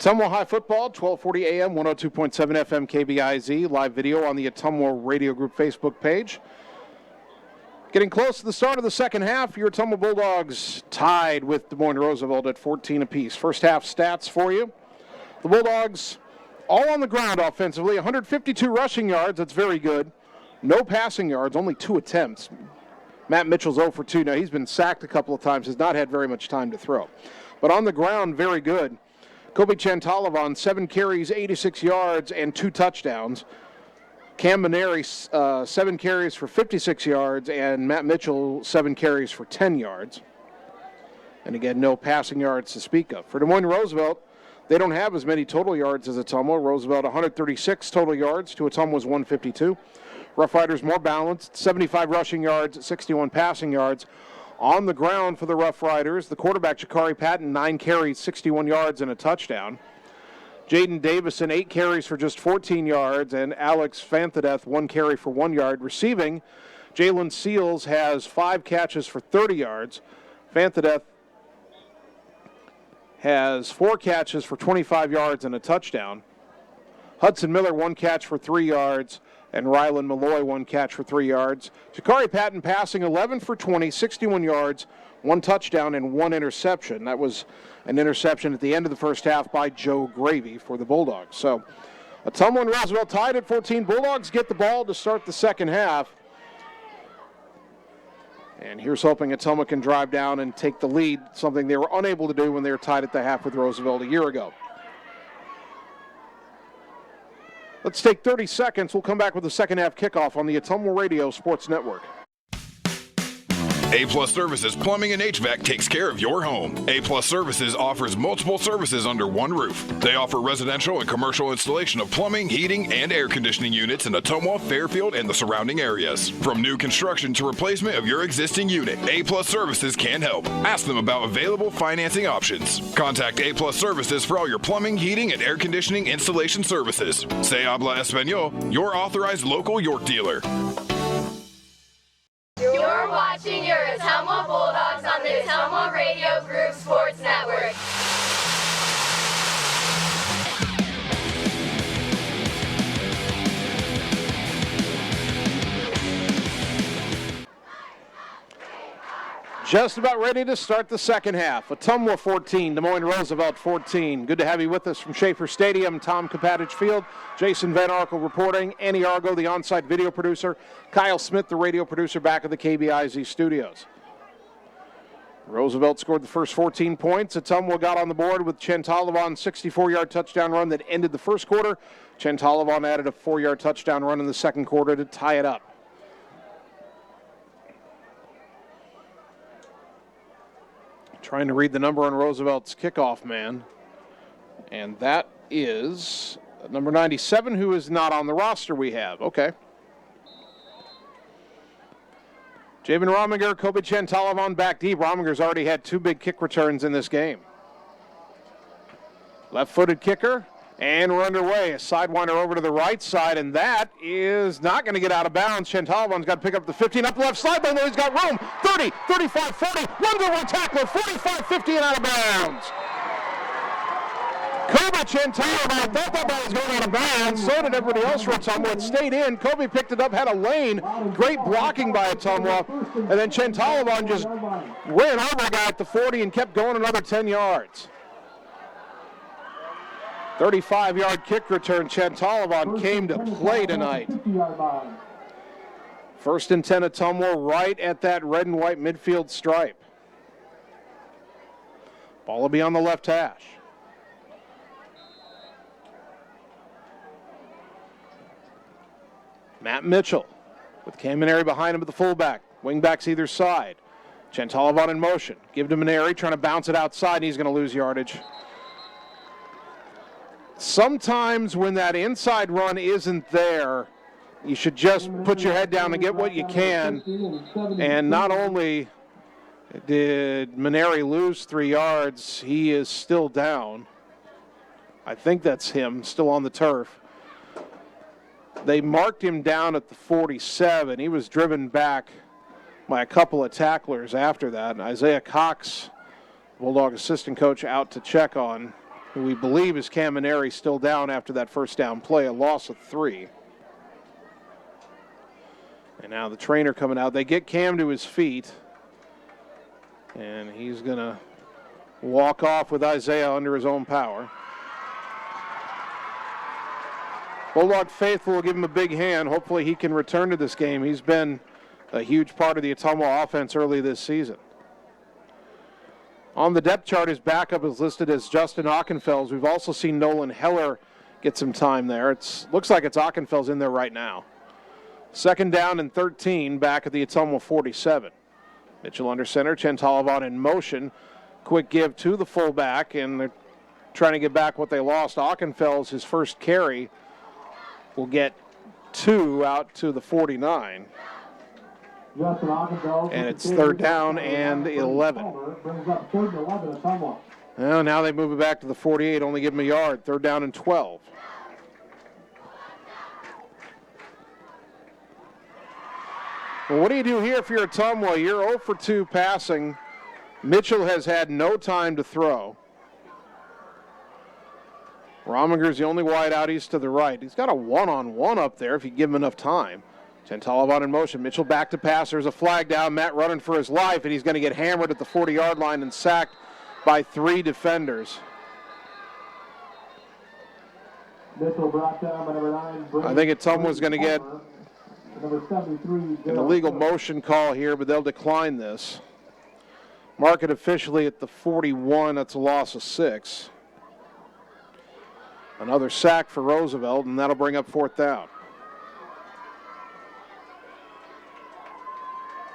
Ottumwa High Football, 1240 AM, 102.7 FM KBIZ. Live video on the Ottumwa Radio Group Facebook page. Getting close to the start of the second half, your Ottumwa Bulldogs tied with Des Moines Roosevelt at 14 apiece. First half stats for you. The Bulldogs all on the ground offensively, 152 rushing yards, that's very good. No passing yards, only 2 attempts. Matt Mitchell's 0 for 2. Now, he's been sacked a couple of times, has not had very much time to throw. But on the ground, very good. Kobe Chantalavon, 7 carries, 86 yards, and 2 touchdowns. Cam Maneri, 7 carries for 56 yards, and Matt Mitchell, 7 carries for 10 yards. And again, no passing yards to speak of. For Des Moines Roosevelt, they don't have as many total yards as Ottumwa. Roosevelt, 136 total yards to Ottumwa's 152. Roughriders more balanced, 75 rushing yards, 61 passing yards. On the ground for the Roughriders, the quarterback, Jakari Patton, 9 carries, 61 yards, and a touchdown. Jaden Davison, 8 carries for just 14 yards, and Alex Fanthadeth, 1 carry for 1 yard. Receiving, Jalen Seals has 5 catches for 30 yards. Fanthadeth has 4 catches for 25 yards and a touchdown. Hudson Miller, 1 catch for 3 yards. And Rylan Malloy, 1 catch for 3 yards. Jakari Patton passing 11 for 20, 61 yards, 1 touchdown, and 1 interception. That was an interception at the end of the first half by Joe Gravy for the Bulldogs. So Ottumwa and Roosevelt tied at 14. Bulldogs get the ball to start the second half. And here's hoping Ottumwa can drive down and take the lead, something they were unable to do when they were tied at the half with Roosevelt a year ago. Let's take 30 seconds. We'll come back with the second half kickoff on the Ottumwa Radio Sports Network. A-Plus Services Plumbing and HVAC takes care of your home. A-Plus Services offers multiple services under one roof. They offer residential and commercial installation of plumbing, heating, and air conditioning units in Ottumwa, Fairfield, and the surrounding areas. From new construction to replacement of your existing unit, A-Plus Services can help. Ask them about available financing options. Contact A-Plus Services for all your plumbing, heating, and air conditioning installation services. Se habla español, your authorized local York dealer. You're watching your Ottumwa Bulldogs on the Ottumwa Radio Group Sports Network. Just about ready to start the second half. Ottumwa 14, Des Moines Roosevelt 14. Good to have you with us from Schaefer Stadium. Tom Kapatich Field, Jason Van Arkel reporting, Annie Argo, the on-site video producer, Kyle Smith, the radio producer, back at the KBIZ studios. Roosevelt scored the first 14 points. Ottumwa got on the board with Chantalavon's 64-yard touchdown run that ended the first quarter. Chantalavon added a 4-yard touchdown run in the second quarter to tie it up. Trying to read the number on Roosevelt's kickoff man. And that is number 97, who is not on the roster we have. Okay. Javen Rominger, Kobe Chantalavon back deep. Rominger's already had 2 big kick returns in this game. Left-footed kicker. And we're underway. A sidewinder over to the right side, and that is not going to get out of bounds. Chantalavon's got to pick up the 15 up the left sideline. He's got room. 30, 35, 40. Runs over a tackler. 45, 50, and out of bounds. Kobe Chantalavon thought that ball was going out of bounds. So did everybody else for Ottumwa. It stayed in. Kobe picked it up, had a lane. Great blocking by Ottumwa. And then Chantalavon just ran over a guy at the 40 and kept going another 10 yards. 35-yard kick return. Chantalavon came to play tonight. First and 10 Ottumwa right at that red and white midfield stripe. Ball will be on the left hash. Matt Mitchell with Cam Maneri behind him at the fullback. Wingbacks either side. Chantalavon in motion. Give to Maneri, trying to bounce it outside, and he's going to lose yardage. Sometimes when that inside run isn't there, you should just put your head down and get what you can. And not only did Maneri lose 3 yards, he is still down. I think that's him, still on the turf. They marked him down at the 47. He was driven back by a couple of tacklers after that. And Isaiah Cox, Bulldog assistant coach, out to check on who we believe is Camineri, still down after that first down play, a loss of 3. And now the trainer coming out. They get Cam to his feet, and he's going to walk off with Isaiah under his own power. Bulldog faithful will give him a big hand. Hopefully he can return to this game. He's been a huge part of the Ottumwa offense early this season. On the depth chart, his backup is listed as Justin Ockenfels. We've also seen Nolan Heller get some time there. Looks like it's Ockenfels in there right now. 2nd down and 13 back at the Ottumwa 47. Mitchell under center, Chantalavan in motion. Quick give to the fullback, and they're trying to get back what they lost. Ockenfels, his first carry, will get 2 out to the 49. And it's 3rd down and 11. Well, now they move it back to the 48, only give him a yard. 3rd down and 12. Well, what do you do here if you're Ottumwa? You're 0 for 2 passing. Mitchell has had no time to throw. Rominger's the only wide out east to the right. He's got a one-on-one up there if you give him enough time. Chantalavan in motion. Mitchell back to pass. There's a flag down. Matt running for his life, and he's going to get hammered at the 40-yard line and sacked by 3 defenders. Mitchell brought down by number 9. I think Ottumwa's going to get number 73, an illegal motion call here, but they'll decline this. Mark it officially at the 41. That's a loss of 6. Another sack for Roosevelt, and that'll bring up 4th down.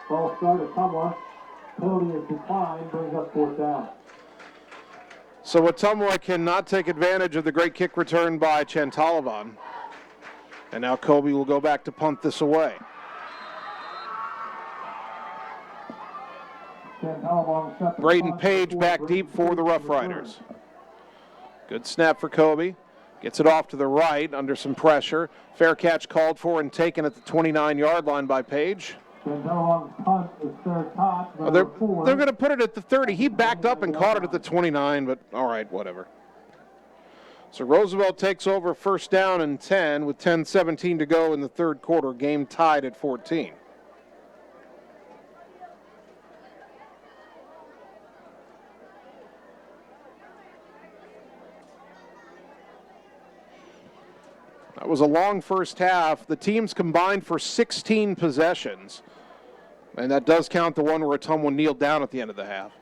False start at Ottumwa. Penalty is declined, brings up 4th down. So Ottumwa cannot take advantage of the great kick return by Chantalavan. And now Kobe will go back to punt this away. Braden Page back deep for the Roughriders. Good snap for Kobe. Gets it off to the right under some pressure. Fair catch called for and taken at the 29-yard line by Page. They're going to put it at the 30. He backed up and caught it at the 29, but all right, whatever. So Roosevelt takes over 1st down and 10 with 10:17 to go in the 3rd quarter. Game tied at 14. That was a long first half. The teams combined for 16 possessions. And that does count the one where Ottumwa kneeled down at the end of the half.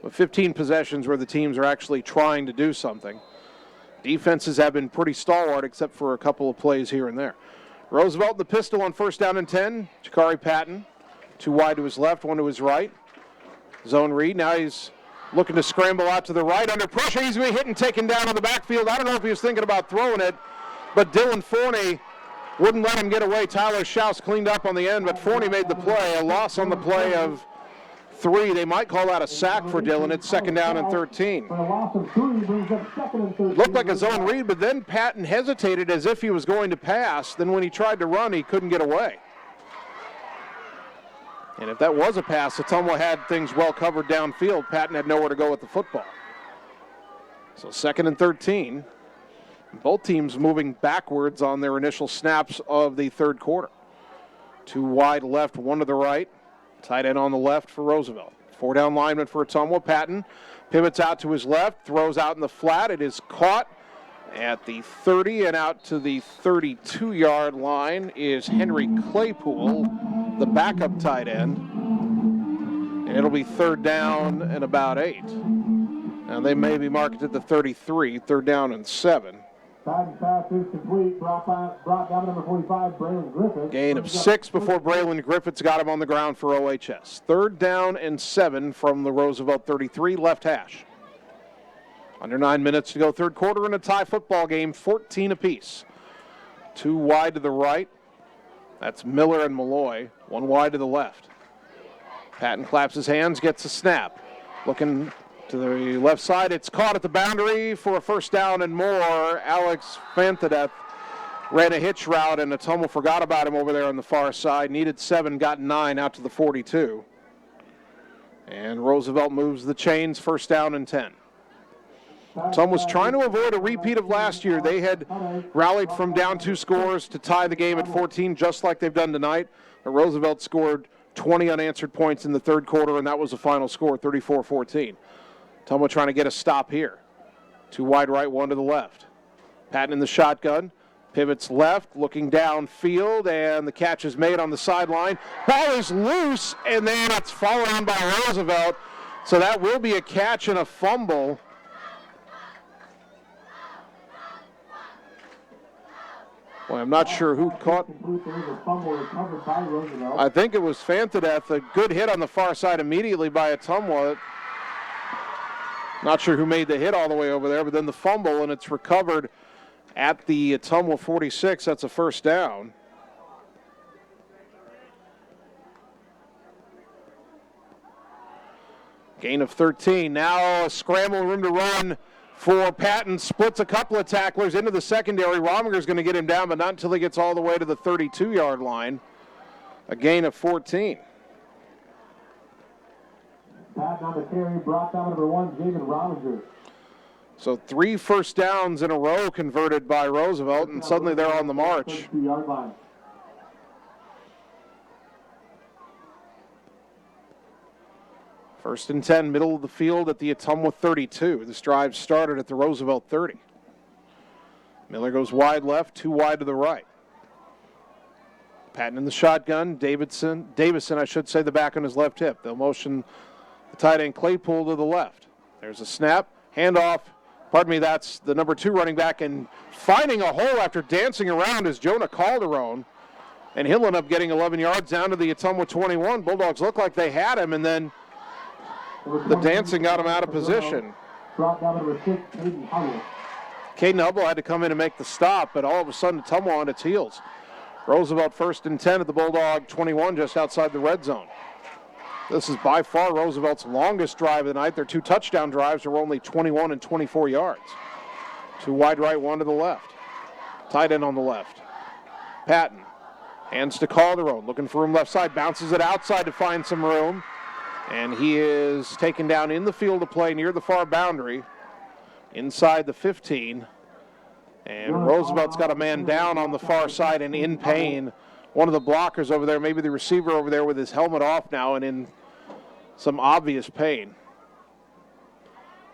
But 15 possessions where the teams are actually trying to do something. Defenses have been pretty stalwart except for a couple of plays here and there. Roosevelt the pistol on 1st down and 10. Jakari Patton, 2 wide to his left, 1 to his right. Zone read. Now he's looking to scramble out to the right. Under pressure, he's going to be hit and taken down on the backfield. I don't know if he was thinking about throwing it, but Dylan Forney wouldn't let him get away. Tyler Schaus cleaned up on the end, but Forney made the play. A loss on the play of 3. They might call that a sack for Dylan. It's 2nd down and 13. Looked like a zone read, but then Patton hesitated as if he was going to pass. Then when he tried to run, he couldn't get away. And if that was a pass, Ottumwa had things well covered downfield. Patton had nowhere to go with the football. So 2nd and 13. Both teams moving backwards on their initial snaps of the 3rd quarter. 2 wide left, 1 to the right. Tight end on the left for Roosevelt. 4 down lineman for Ottumwa. Patton pivots out to his left, throws out in the flat. It is caught at the 30 and out to the 32-yard line is Henry Claypool, the backup tight end. And it'll be 3rd down and about 8. Now they may be marked at the 33, 3rd down and 7. Pass is complete. Brought down number 45, Braylon Griffith. Gain of 6 before Braylon Griffith's got him on the ground for OHS. 3rd down and 7 from the Roosevelt 33, left hash. Under 9 minutes to go, 3rd quarter in a tie football game, 14 apiece. 2 wide to the right. That's Miller and Malloy. 1 wide to the left. Patton claps his hands, gets a snap. Looking to the left side, it's caught at the boundary for a 1st down and more. Alex Fantadeth ran a hitch route, and Ottumwa forgot about him over there on the far side. Needed 7, got 9 out to the 42. And Roosevelt moves the chains, 1st down and 10. Ottumwa's trying to avoid a repeat of last year. They had rallied from down 2 scores to tie the game at 14, just like they've done tonight. Roosevelt scored 20 unanswered points in the third quarter, and that was the final score, 34-14. Ottumwa trying to get a stop here. 2 wide right, 1 to the left. Patton in the shotgun. Pivots left, looking downfield, and the catch is made on the sideline. Ball is loose, and then it's fallen on by Roosevelt. So that will be a catch and a fumble. Boy, I'm not sure who caught. I think it was Fantadeth. A good hit on the far side immediately by Ottumwa. Not sure who made the hit all the way over there, but then the fumble, and it's recovered at the Ottumwa 46. That's a first down. Gain of 13. Now a scramble, room to run for Patton. Splits a couple of tacklers into the secondary. Rominger's going to get him down, but not until he gets all the way to the 32-yard line. A gain of 14. Patton on the carry, brought down number 1, David Rominger. So 3 first downs in a row converted by Roosevelt, and suddenly they're on the march. First and 10, middle of the field at the Ottumwa 32. This drive started at the Roosevelt 30. Miller goes wide left, 2 wide to the right. Patton in the shotgun. Davison, I should say, the back on his left hip. They'll motion the tight end Claypool to the left. There's a snap, handoff. Pardon me, that's the number 2 running back, and finding a hole after dancing around is Jonah Calderon. And he'll end up getting 11 yards down to the Ottumwa 21. Bulldogs look like they had him, and then the dancing got him out of position. Caden Hubble had to come in and make the stop, but all of a sudden Ottumwa on its heels. Roosevelt first and 10 at the Bulldog 21, just outside the red zone. This is by far Roosevelt's longest drive of the night. Their 2 touchdown drives are only 21 and 24 yards. 2 wide right, 1 to the left. Tight end on the left. Patton hands to Calderon, looking for room left side, bounces it outside to find some room. And he is taken down in the field of play near the far boundary, inside the 15. And Roosevelt's got a man down on the far side and in pain. One of the blockers over there, maybe the receiver over there with his helmet off now and in some obvious pain.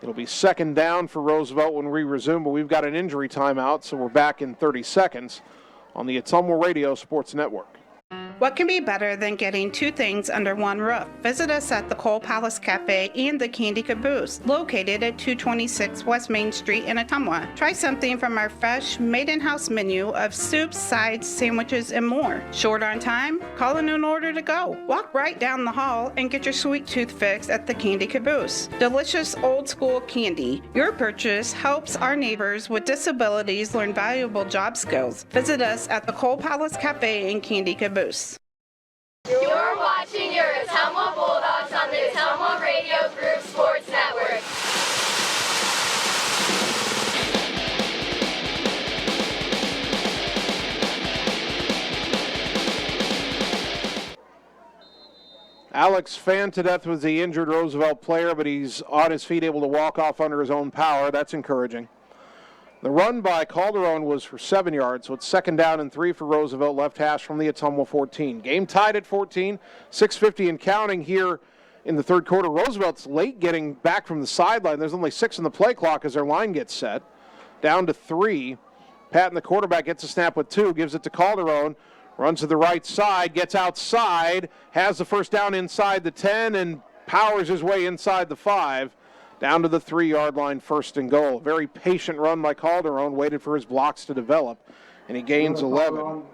It'll be second down for Roosevelt when we resume, but we've got an injury timeout, so we're back in 30 seconds on the Ottumwa Radio Sports Network. What can be better than getting 2 things under one roof? Visit us at the Cole Palace Cafe and the Candy Caboose, located at 226 West Main Street in Ottumwa. Try something from our fresh, made-in-house menu of soups, sides, sandwiches, and more. Short on time? Call in an order to go. Walk right down the hall and get your sweet tooth fix at the Candy Caboose. Delicious old-school candy. Your purchase helps our neighbors with disabilities learn valuable job skills. Visit us at the Cole Palace Cafe and Candy Caboose. You're watching your Ottumwa Bulldogs on the Ottumwa Radio Group Sports Network. Alex Fantadeth was the injured Roosevelt player, but he's on his feet, able to walk off under his own power. That's encouraging. The run by Calderon was for 7 yards, so it's second down and 3 for Roosevelt, left hash from the Ottumwa 14. Game tied at 14, 6:50 and counting here in the third quarter. Roosevelt's late getting back from the sideline. There's only 6 in the play clock as their line gets set. Down to 3. Patton, the quarterback, gets a snap with 2, gives it to Calderon, runs to the right side, gets outside, has the first down inside the 10, and powers his way inside the 5. Down to the 3-yard line, first and goal. Very patient run by Calderon, waited for his blocks to develop, and he gains 11.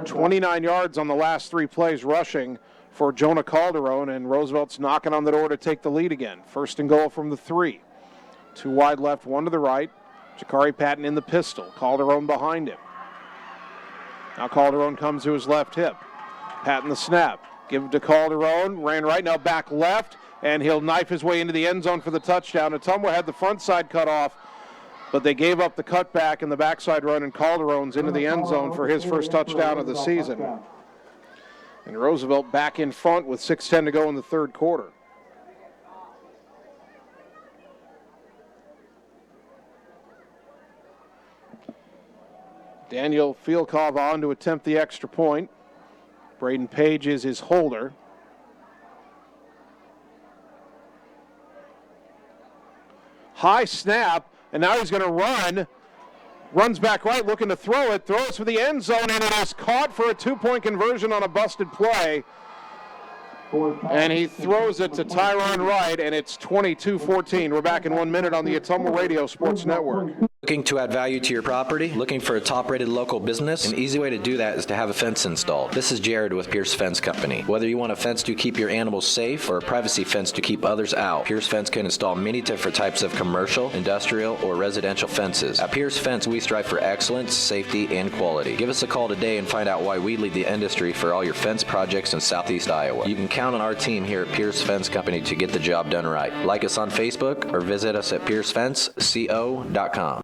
29 yards on the last 3 plays rushing for Jonah Calderon, and Roosevelt's knocking on the door to take the lead again. First and goal from the 3. 2 wide left, 1 to the right. Jakari Patton in the pistol. Calderon behind him. Now Calderon comes to his left hip. Patton the snap. Give it to Calderon. Ran right, now back left. And he'll knife his way into the end zone for the touchdown. Ottumwa had the front side cut off, but they gave up the cutback and the backside run, and Calderon's into the end zone for his first touchdown of the season. And Roosevelt back in front with 6:10 to go in the third quarter. Daniel Fielkov on to attempt the extra point. Braden Page is his holder. High snap, and now he's going to run. Runs back right, looking to throw it. Throws for the end zone, and it is caught for a 2-point conversion on a busted play. And he throws it to Tyron Wright, and it's 22-14. We're back in 1 minute on the Ottumwa Radio Sports Network. Looking to add value to your property? Looking for a top-rated local business? An easy way to do that is to have a fence installed. This is Jared with Pierce Fence Company. Whether you want a fence to keep your animals safe or a privacy fence to keep others out, Pierce Fence can install many different types of commercial, industrial, or residential fences. At Pierce Fence, we strive for excellence, safety, and quality. Give us a call today and find out why we lead the industry for all your fence projects in Southeast Iowa. You can count on our team here at Pierce Fence Company to get the job done right. Like us on Facebook or visit us at piercefenceco.com.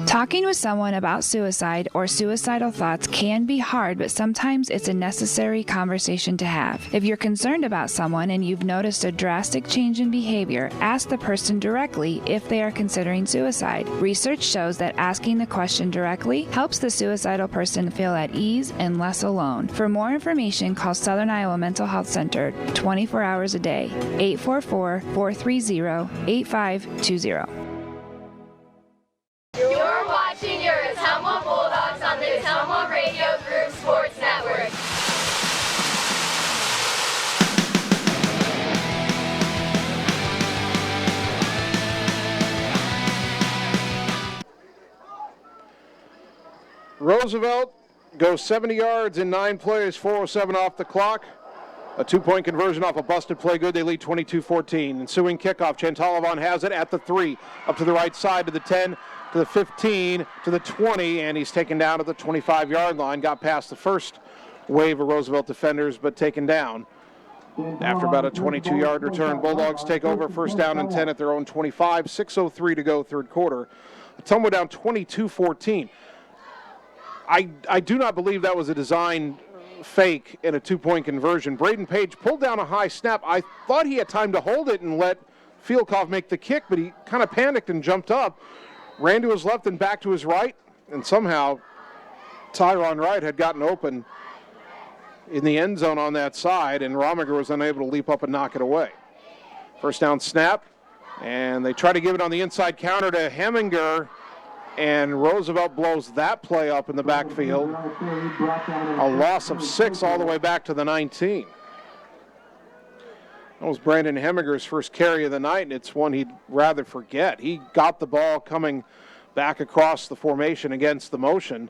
Talking with someone about suicide or suicidal thoughts can be hard, but sometimes it's a necessary conversation to have. If you're concerned about someone and you've noticed a drastic change in behavior, ask the person directly if they are considering suicide. Research shows that asking the question directly helps the suicidal person feel at ease and less alone. For more information, call Southern Iowa Mental Health Center 24 hours a day, 844-430-8520. You're watching your Ottumwa Bulldogs on the Ottumwa Radio Group Sports Network. Roosevelt goes 70 yards in 9 plays, 4:07 off the clock. A 2-point conversion off a busted play good. They lead 22-14. Ensuing kickoff, Chantalavon has it at the 3, up to the right side to the 10, to the 15, to the 20, and he's taken down at the 25-yard line. Got past the first wave of Roosevelt defenders, but taken down after about a 22-yard return. Bulldogs take over, first down and 10 at their own 25, 6:03 to go, third quarter. Ottumwa down 22-14. I do not believe that was a design fake in a 2-point conversion. Braden Page pulled down a high snap. I thought he had time to hold it and let Fielkov make the kick, but he kind of panicked and jumped up, ran to his left and back to his right, and somehow Tyron Wright had gotten open in the end zone on that side, and Romiger was unable to leap up and knock it away. First down snap, and they try to give it on the inside counter to Heminger, and Roosevelt blows that play up in the backfield. A loss of 6 all the way back to the 19. That was Brandon Heminger's first carry of the night, and it's one he'd rather forget. He got the ball coming back across the formation against the motion.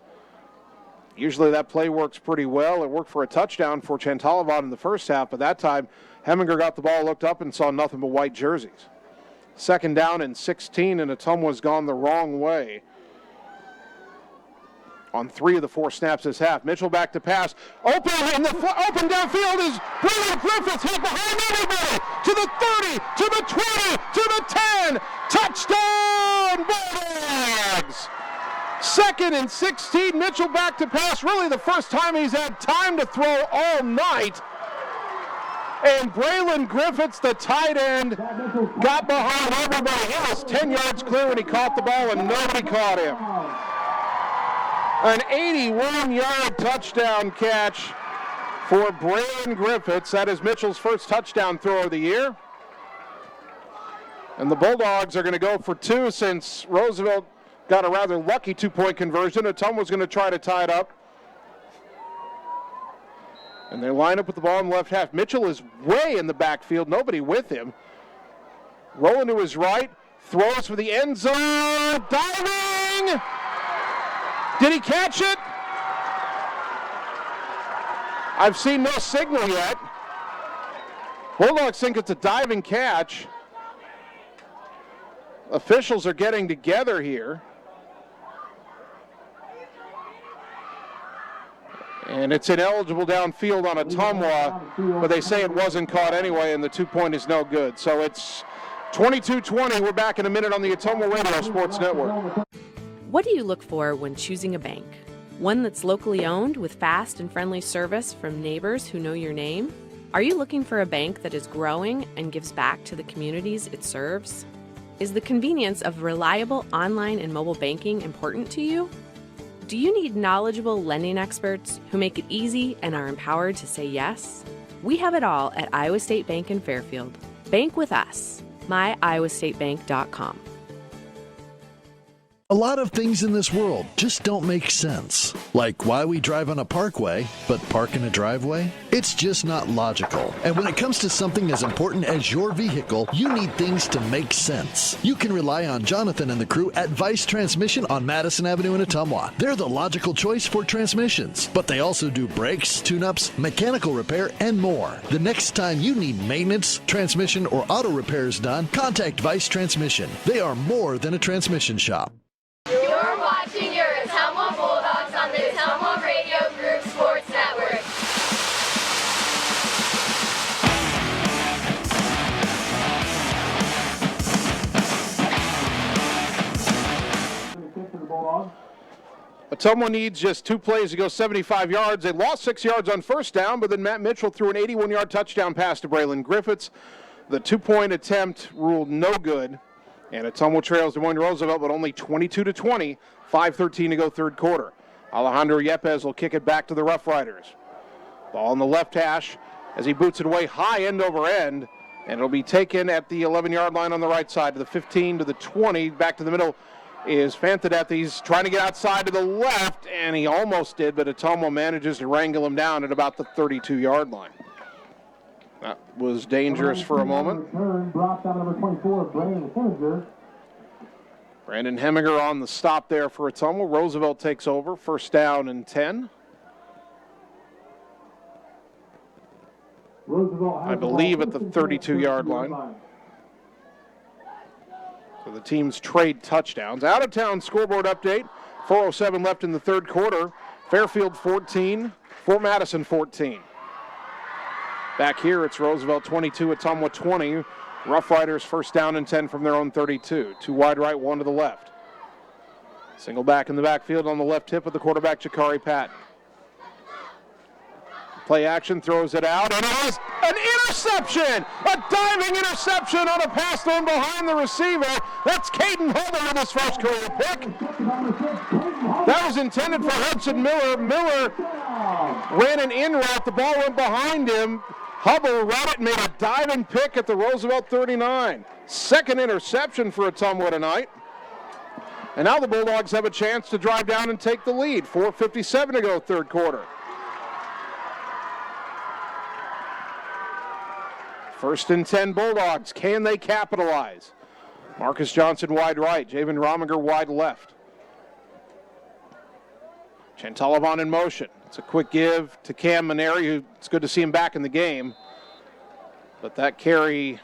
Usually that play works pretty well. It worked for a touchdown for Chantalavon in the first half, but that time Heminger got the ball, looked up, and saw nothing but white jerseys. Second down and 16, and Ottumwa's gone the wrong way on 3 of the 4 snaps this half. Mitchell back to pass. Open downfield is Braden Griffiths, hit behind everybody. To the 30, to the 20, to the 10. Touchdown, Bulldogs! 2nd and 16, Mitchell back to pass. Really the first time he's had time to throw all night. And Braylon Griffiths, the tight end, got behind everybody. He was 10 yards clear when he caught the ball, and nobody caught him. An 81-yard touchdown catch for Braylon Griffiths. That is Mitchell's first touchdown throw of the year. And the Bulldogs are going to go for 2 since Roosevelt got a rather lucky 2-point conversion. Ottumwa's going to try to tie it up. And they line up with the ball in the left half. Mitchell is way in the backfield, nobody with him. Rolling to his right, throws for the end zone, diving! Did he catch it? I've seen no signal yet. Bulldogs think it's a diving catch. Officials are getting together here. And it's ineligible downfield on Ottumwa, but they say it wasn't caught anyway, and the 2-point is no good. So it's 22-20. We're back in a minute on the Ottumwa Radio Sports Network. What do you look for when choosing a bank? One that's locally owned with fast and friendly service from neighbors who know your name? Are you looking for a bank that is growing and gives back to the communities it serves? Is the convenience of reliable online and mobile banking important to you? Do you need knowledgeable lending experts who make it easy and are empowered to say yes? We have it all at Iowa State Bank in Fairfield. Bank with us. MyIowaStateBank.com. A lot of things in this world just don't make sense. Like why we drive on a parkway, but park in a driveway? It's just not logical. And when it comes to something as important as your vehicle, you need things to make sense. You can rely on Jonathan and the crew at Vice Transmission on Madison Avenue in Ottumwa. They're the logical choice for transmissions, but they also do brakes, tune-ups, mechanical repair, and more. The next time you need maintenance, transmission, or auto repairs done, contact Vice Transmission. They are more than a transmission shop. You're watching your Ottumwa Bulldogs on the Ottumwa Radio Group Sports Network. Ottumwa needs just 2 plays to go 75 yards. They lost 6 yards on first down, but then Matt Mitchell threw an 81-yard touchdown pass to Braylon Griffiths. The 2-point attempt ruled no good. And Ottumwa trails Des Moines Roosevelt, but only 22-20, 5:13 to go third quarter. Alejandro Yepes will kick it back to the Roughriders. Ball on the left hash as he boots it away high end over end, and it'll be taken at the 11-yard line on the right side to the 15 to the 20. Back to the middle is Fantadeath. He's trying to get outside to the left, and he almost did, but Ottumwa manages to wrangle him down at about the 32-yard line. That was dangerous for a moment. Brought down number 24, Brandon Heminger. Brandon Heminger on the stop there for Ottumwa. Roosevelt takes over, first down and 10. I believe at the 32-yard line. So the teams trade touchdowns. Out of town scoreboard update. 4:07 left in the third quarter. Fairfield 14, Fort Madison 14. Back here, it's Roosevelt 22, Ottumwa 20. Roughriders first down and 10 from their own 32. 2 wide right, 1 to the left. Single back in the backfield on the left hip of the quarterback, Jakari Patton. Play action, throws it out, and it is an interception! A diving interception on a pass thrown behind the receiver. That's Caden Holder with his first career pick. That was intended for Hudson Miller. Miller ran an in route. The ball went behind him. Hubble read it and made a diving pick at the Roosevelt 39. Second interception for Ottumwa tonight. And now the Bulldogs have a chance to drive down and take the lead. 4:57 to go third quarter. First and 10 Bulldogs. Can they capitalize? Marcus Johnson wide right. Javen Rominger wide left. Chantalavon in motion. It's a quick give to Cam Maneri, who it's good to see him back in the game. But that carry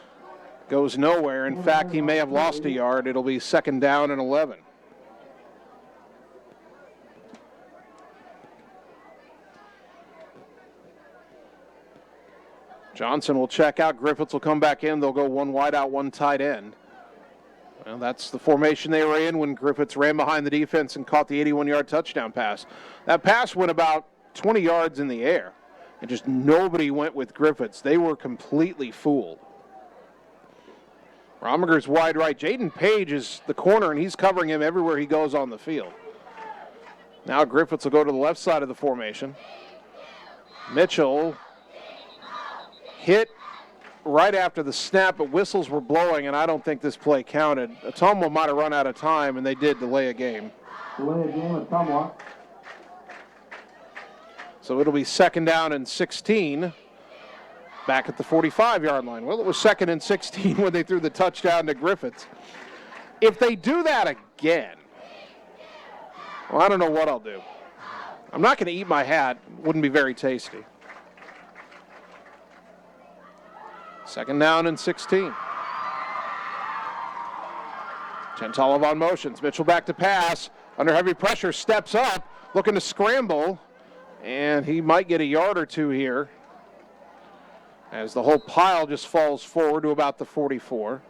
goes nowhere. In fact, he may have lost a yard. It'll be second down and 11. Johnson will check out. Griffiths will come back in. They'll go 1 wide out, 1 tight end. Well, that's the formation they were in when Griffiths ran behind the defense and caught the 81-yard touchdown pass. That pass went about 20 yards in the air, and just nobody went with Griffiths. They were completely fooled. Romiger's wide right. Jaden Page is the corner, and he's covering him everywhere he goes on the field. Now Griffiths will go to the left side of the formation. Mitchell hit right after the snap, but whistles were blowing, and I don't think this play counted. Ottumwa might have run out of time, and they did delay a game. Delay a game, Ottumwa. So it'll be second down and 16 back at the 45-yard line. Well, it was second and 16 when they threw the touchdown to Griffiths. If they do that again, well, I don't know what I'll do. I'm not going to eat my hat. Wouldn't be very tasty. Second down and 16. Chantalavon motions. Mitchell back to pass. Under heavy pressure, steps up, looking to scramble. And he might get a yard or two here as the whole pile just falls forward to about the 44.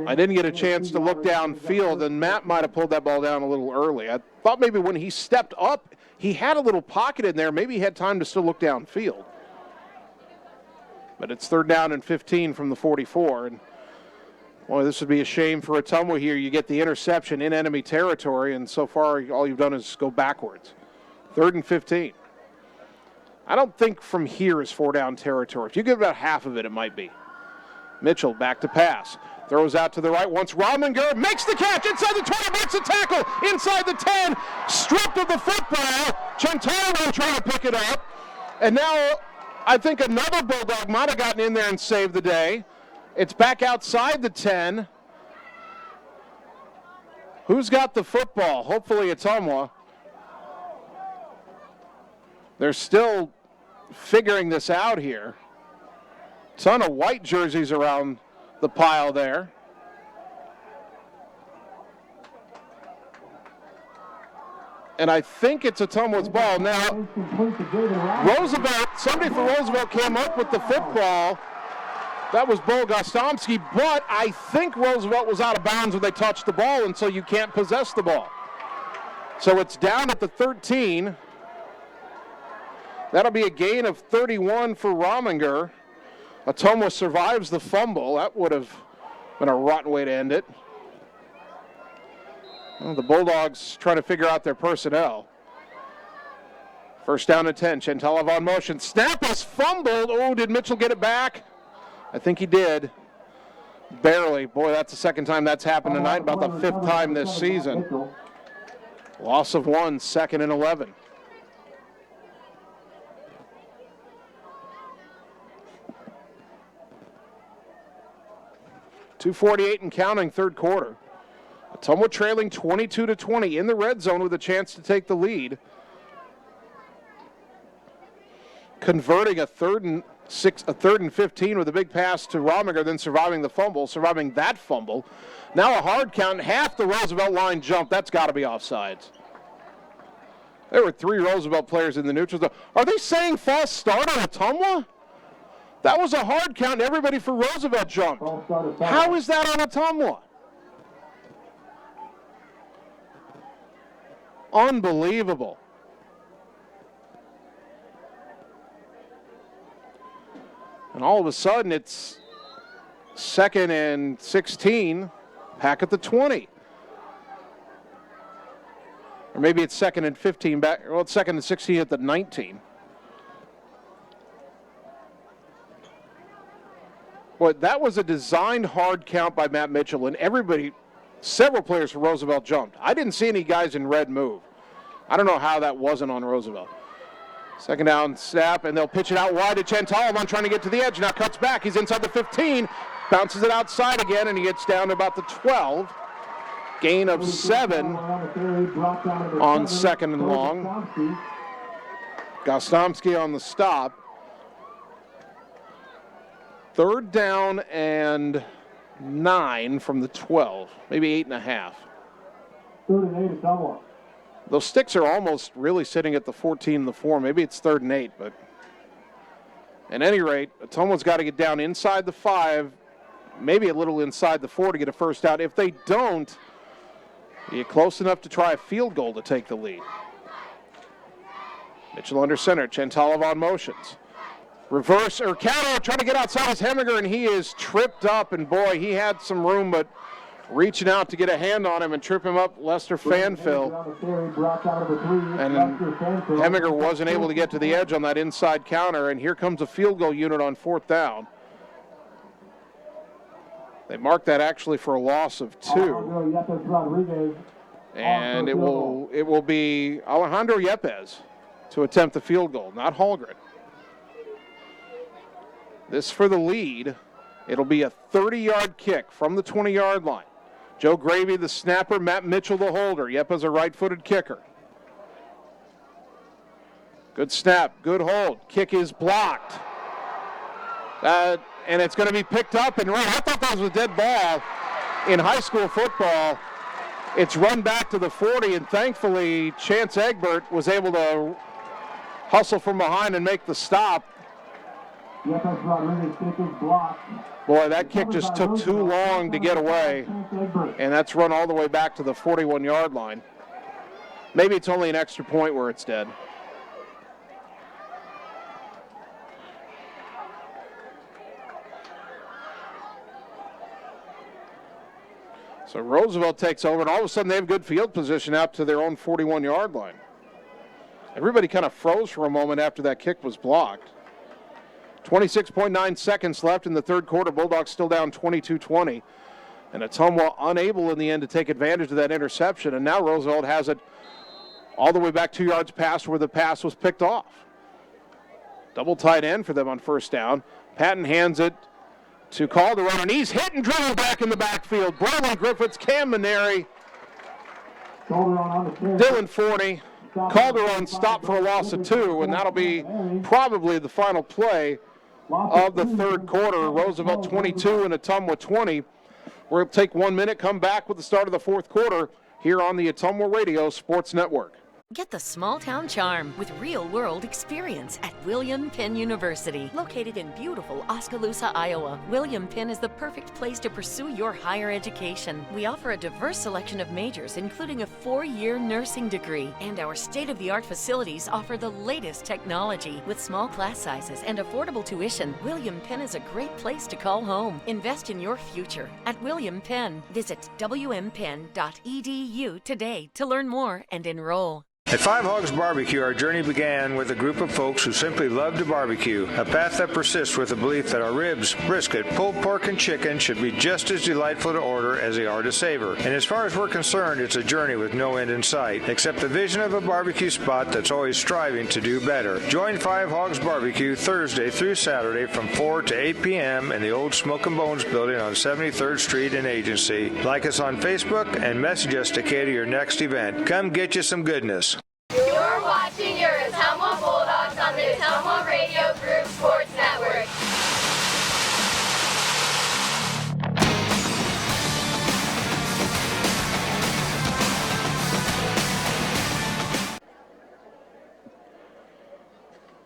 I didn't get a chance to look downfield, and Matt might have pulled that ball down a little early. I thought maybe when he stepped up, he had a little pocket in there. Maybe he had time to still look downfield. But it's third down and 15 from the 44. And Boy, this would be a shame for Ottumwa here. You get the interception in enemy territory, and so far all you've done is go backwards. 3rd and 15. I don't think from here is 4-down territory. If you give about half of it, it might be. Mitchell back to pass. Throws out to the right once. Rominger makes the catch inside the 20, makes the tackle inside the 10. Stripped of the football. Chantaro trying to pick it up. And now I think another Bulldog might have gotten in there and saved the day. It's back outside the 10. Who's got the football? Hopefully it's Ottumwa. They're still figuring this out here. Ton of white jerseys around the pile there. And I think it's Ottumwa's ball. Now, Roosevelt, somebody for Roosevelt came up with the football. That was Bo Gostomski, but I think Roosevelt was out of bounds when they touched the ball, and so you can't possess the ball. So it's down at the 13. That'll be a gain of 31 for Rominger. Ottumwa survives the fumble. That would have been a rotten way to end it. Well, the Bulldogs trying to figure out their personnel. 1st down and 10. Chantalov on motion. Snap is fumbled. Oh, did Mitchell get it back? I think he did. Barely. Boy, that's the second time that's happened tonight, about the 5th time this season. Loss of 1, 2nd and 11. .248 and counting, 3rd quarter. Ottumwa trailing 22-20 in the red zone with a chance to take the lead. Converting a 3rd and 15 with a big pass to Rominger, then surviving that fumble. Now a hard count, half the Roosevelt line jump. That's got to be offsides. There were 3 Roosevelt players in the neutral zone. Are they saying false start on Ottumwa? That was a hard count, and everybody for Roosevelt jumped. How is that on Ottumwa? Unbelievable. And all of a sudden, it's 2nd and 16, back at the 20. Or maybe it's 2nd and 15, back. Well, it's 2nd and 16 at the 19. But that was a designed hard count by Matt Mitchell, and several players for Roosevelt jumped. I didn't see any guys in red move. I don't know how that wasn't on Roosevelt. 2nd down snap, and they'll pitch it out wide to Chantalov trying to get to the edge. Now cuts back. He's inside the 15, bounces it outside again, and he gets down to about the 12. Gain of 7 on 2nd and long. Gostomski on the stop. 3rd down and 9 from the 12, maybe 8.5. 3rd and 8 at Ottumwa. Those sticks are almost really sitting at the 14 and the 4. Maybe it's 3rd and 8, but at any rate, Ottumwa's got to get down inside the 5, maybe a little inside the 4 to get a 1st down. If they don't, you're close enough to try a field goal to take the lead. Mitchell under center, Chantalov on motions. Reverse or counter, trying to get outside his Heminger, and he is tripped up. And boy, he had some room, but reaching out to get a hand on him and trip him up, Lester Fanfill. And Heminger wasn't able to get to the edge on that inside counter, and here comes a field goal unit on 4th down. They marked that actually for a loss of 2. And it will be Alejandro Yepes to attempt the field goal, not Hallgren. This for the lead. It'll be a 30-yard kick from the 20-yard line. Joe Gravy, the snapper, Matt Mitchell, the holder. Yepes, a right-footed kicker. Good snap, good hold. Kick is blocked. And it's going to be picked up and run. I thought that was a dead ball in high school football. It's run back to the 40, and thankfully Chance Egbert was able to hustle from behind and make the stop. Boy, that kick just took too long to get away, and that's run all the way back to the 41-yard line. Maybe it's only an extra point where it's dead. So Roosevelt takes over, and all of a sudden they have good field position out to their own 41-yard line. Everybody kind of froze for a moment after that kick was blocked. 26.9 seconds left in the third quarter. Bulldogs still down 22-20. And Ottumwa unable in the end to take advantage of that interception. And now Roosevelt has it all the way back 2 yards past where the pass was picked off. Double tight end for them on first down. Patton hands it to Calderon, and he's hit and driven back in the backfield. Braylon Griffiths, Cam Maneri, Dylan Forney. Calderon stopped for a loss of 2, and that'll be probably the final play of the third quarter. Roosevelt 22 and Ottumwa 20. We'll take 1 minute, come back with the start of the fourth quarter here on the Ottumwa Radio Sports Network. Get the small town charm with real-world experience at William Penn University. Located in beautiful Oskaloosa, Iowa, William Penn is the perfect place to pursue your higher education. We offer a diverse selection of majors, including a 4-year nursing degree. And our state-of-the-art facilities offer the latest technology. With small class sizes and affordable tuition, William Penn is a great place to call home. Invest in your future at William Penn. Visit wmpenn.edu today to learn more and enroll. At Five Hogs Barbecue, our journey began with a group of folks who simply love to barbecue, a path that persists with the belief that our ribs, brisket, pulled pork, and chicken should be just as delightful to order as they are to savor. And as far as we're concerned, it's a journey with no end in sight, except the vision of a barbecue spot that's always striving to do better. Join Five Hogs Barbecue Thursday through Saturday from 4 to 8 p.m. in the old Smoke and Bones building on 73rd Street in Agency. Like us on Facebook and message us to cater your next event. Come get you some goodness. You're watching your Ottumwa Bulldogs on the Ottumwa Radio Group Sports Network.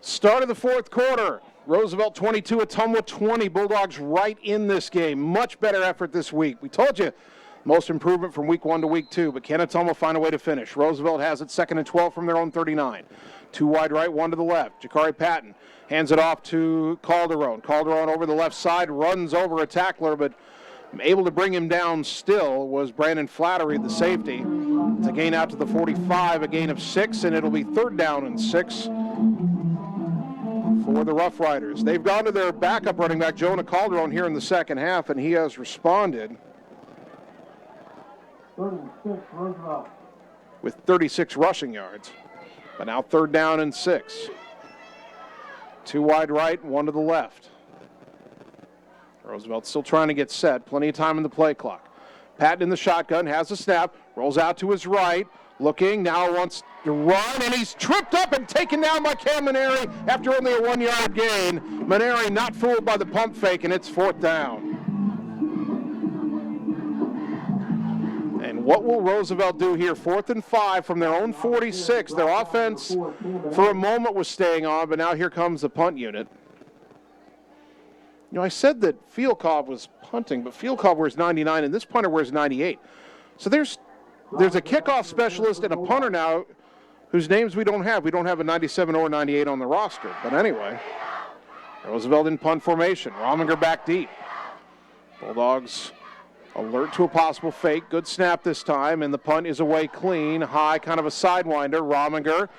Start of the fourth quarter. Roosevelt 22, Ottumwa 20. Bulldogs right in this game. Much better effort this week. We told you, most improvement from week 1 to week 2, but can Ottumwa find a way to finish? Roosevelt has it 2nd and 12 from their own 39. 2 wide right, 1 to the left. Jakari Patton hands it off to Calderon. Calderon over the left side, runs over a tackler, but able to bring him down still was Brandon Flattery, the safety. It's a gain out to the 45, a gain of 6, and it'll be 3rd down and 6 for the Roughriders. They've gone to their backup running back, Jonah Calderon, here in the second half, and he has responded with 36 rushing yards. But now 3rd down and 6. 2 wide right, 1 to the left. Roosevelt still trying to get set. Plenty of time in the play clock. Patton in the shotgun, has a snap, rolls out to his right, looking, now wants to run, and he's tripped up and taken down by Cam Maneri after only a 1-yard gain. Maneri not fooled by the pump fake, and it's 4th down. And what will Roosevelt do here? 4th and 5 from their own 46. Their offense for a moment was staying on, but now here comes the punt unit. You know, I said that Fielkov was punting, but Fielkov wears 99 and this punter wears 98. So there's a kickoff specialist and a punter now whose names we don't have. We don't have a 97 or 98 on the roster. But anyway, Roosevelt in punt formation. Rominger back deep. Bulldogs alert to a possible fake. Good snap this time, and the punt is away clean. High, kind of a sidewinder. Rominger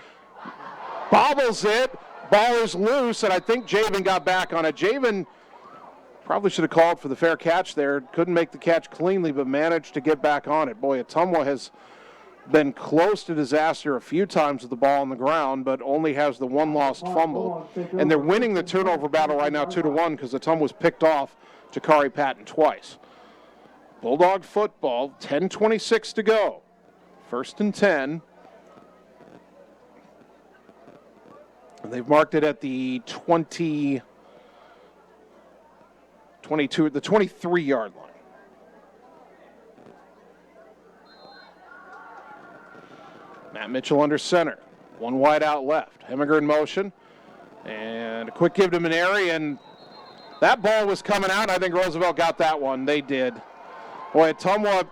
bobbles it. Ball is loose, and I think Javen got back on it. Javen probably should have called for the fair catch there. Couldn't make the catch cleanly, but managed to get back on it. Boy, Ottumwa has been close to disaster a few times with the ball on the ground, but only has the 1 lost fumble. And they're winning the turnover battle right now 2-1 because Ottumwa was picked off Jakari Patton twice. Bulldog football, 10:26 to go. 1st and 10. And they've marked it at the 22, the 23-yard line. Matt Mitchell under center. 1 wide out left. Heminger in motion. And a quick give to Maneri, and that ball was coming out. I think Roosevelt got that one. They did. Boy, Ottumwa,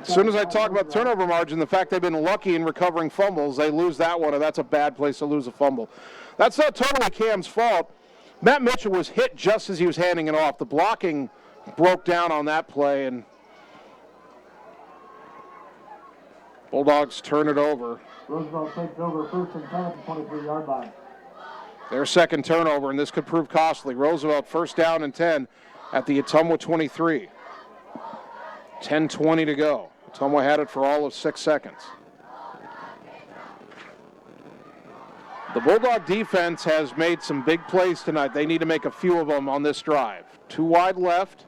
as soon as I talk about turnover margin, the fact they've been lucky in recovering fumbles, they lose that one, and that's a bad place to lose a fumble. That's not totally Cam's fault. Matt Mitchell was hit just as he was handing it off. The blocking broke down on that play, and Bulldogs turn it over. Roosevelt takes over 1st and 10 at the 23-yard line. Their second turnover, and this could prove costly. Roosevelt 1st down and 10 at the Ottumwa 23. 10:20 to go. Ottumwa had it for all of 6 seconds. The Bulldog defense has made some big plays tonight. They need to make a few of them on this drive. 2 wide left.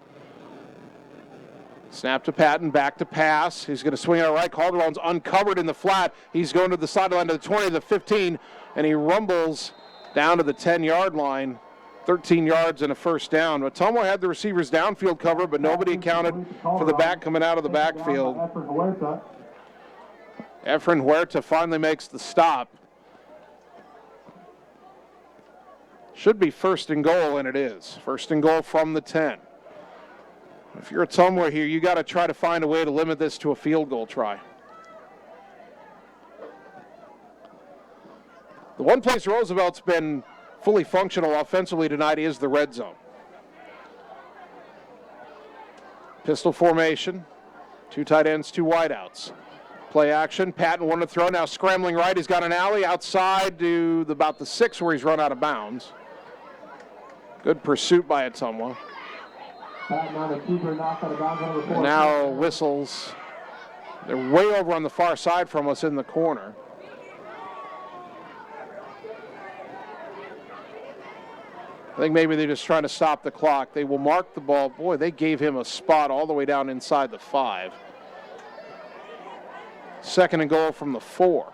Snap to Patton, back to pass. He's going to swing out right. Calderon's uncovered in the flat. He's going to the sideline to the 20, the 15, and he rumbles down to the 10-yard line. 13 yards and a 1st down. Ottumwa had the receivers downfield cover, but nobody accounted for the back coming out of the backfield. Efren Huerta finally makes the stop. Should be 1st and goal, and it is. 1st and goal from the 10. If you're Ottumwa here, you got to try to find a way to limit this to a field goal try. The one place Roosevelt's been fully functional offensively tonight is the red zone. Pistol formation, 2 tight ends, 2 wideouts. Play action, Patton wanted to throw, now scrambling right. He's got an alley outside to about the 6 where he's run out of bounds. Good pursuit by Ottumwa. And now whistles. They're way over on the far side from us in the corner. I think maybe they're just trying to stop the clock. They will mark the ball. Boy, they gave him a spot all the way down inside the 5. 2nd and goal from the 4.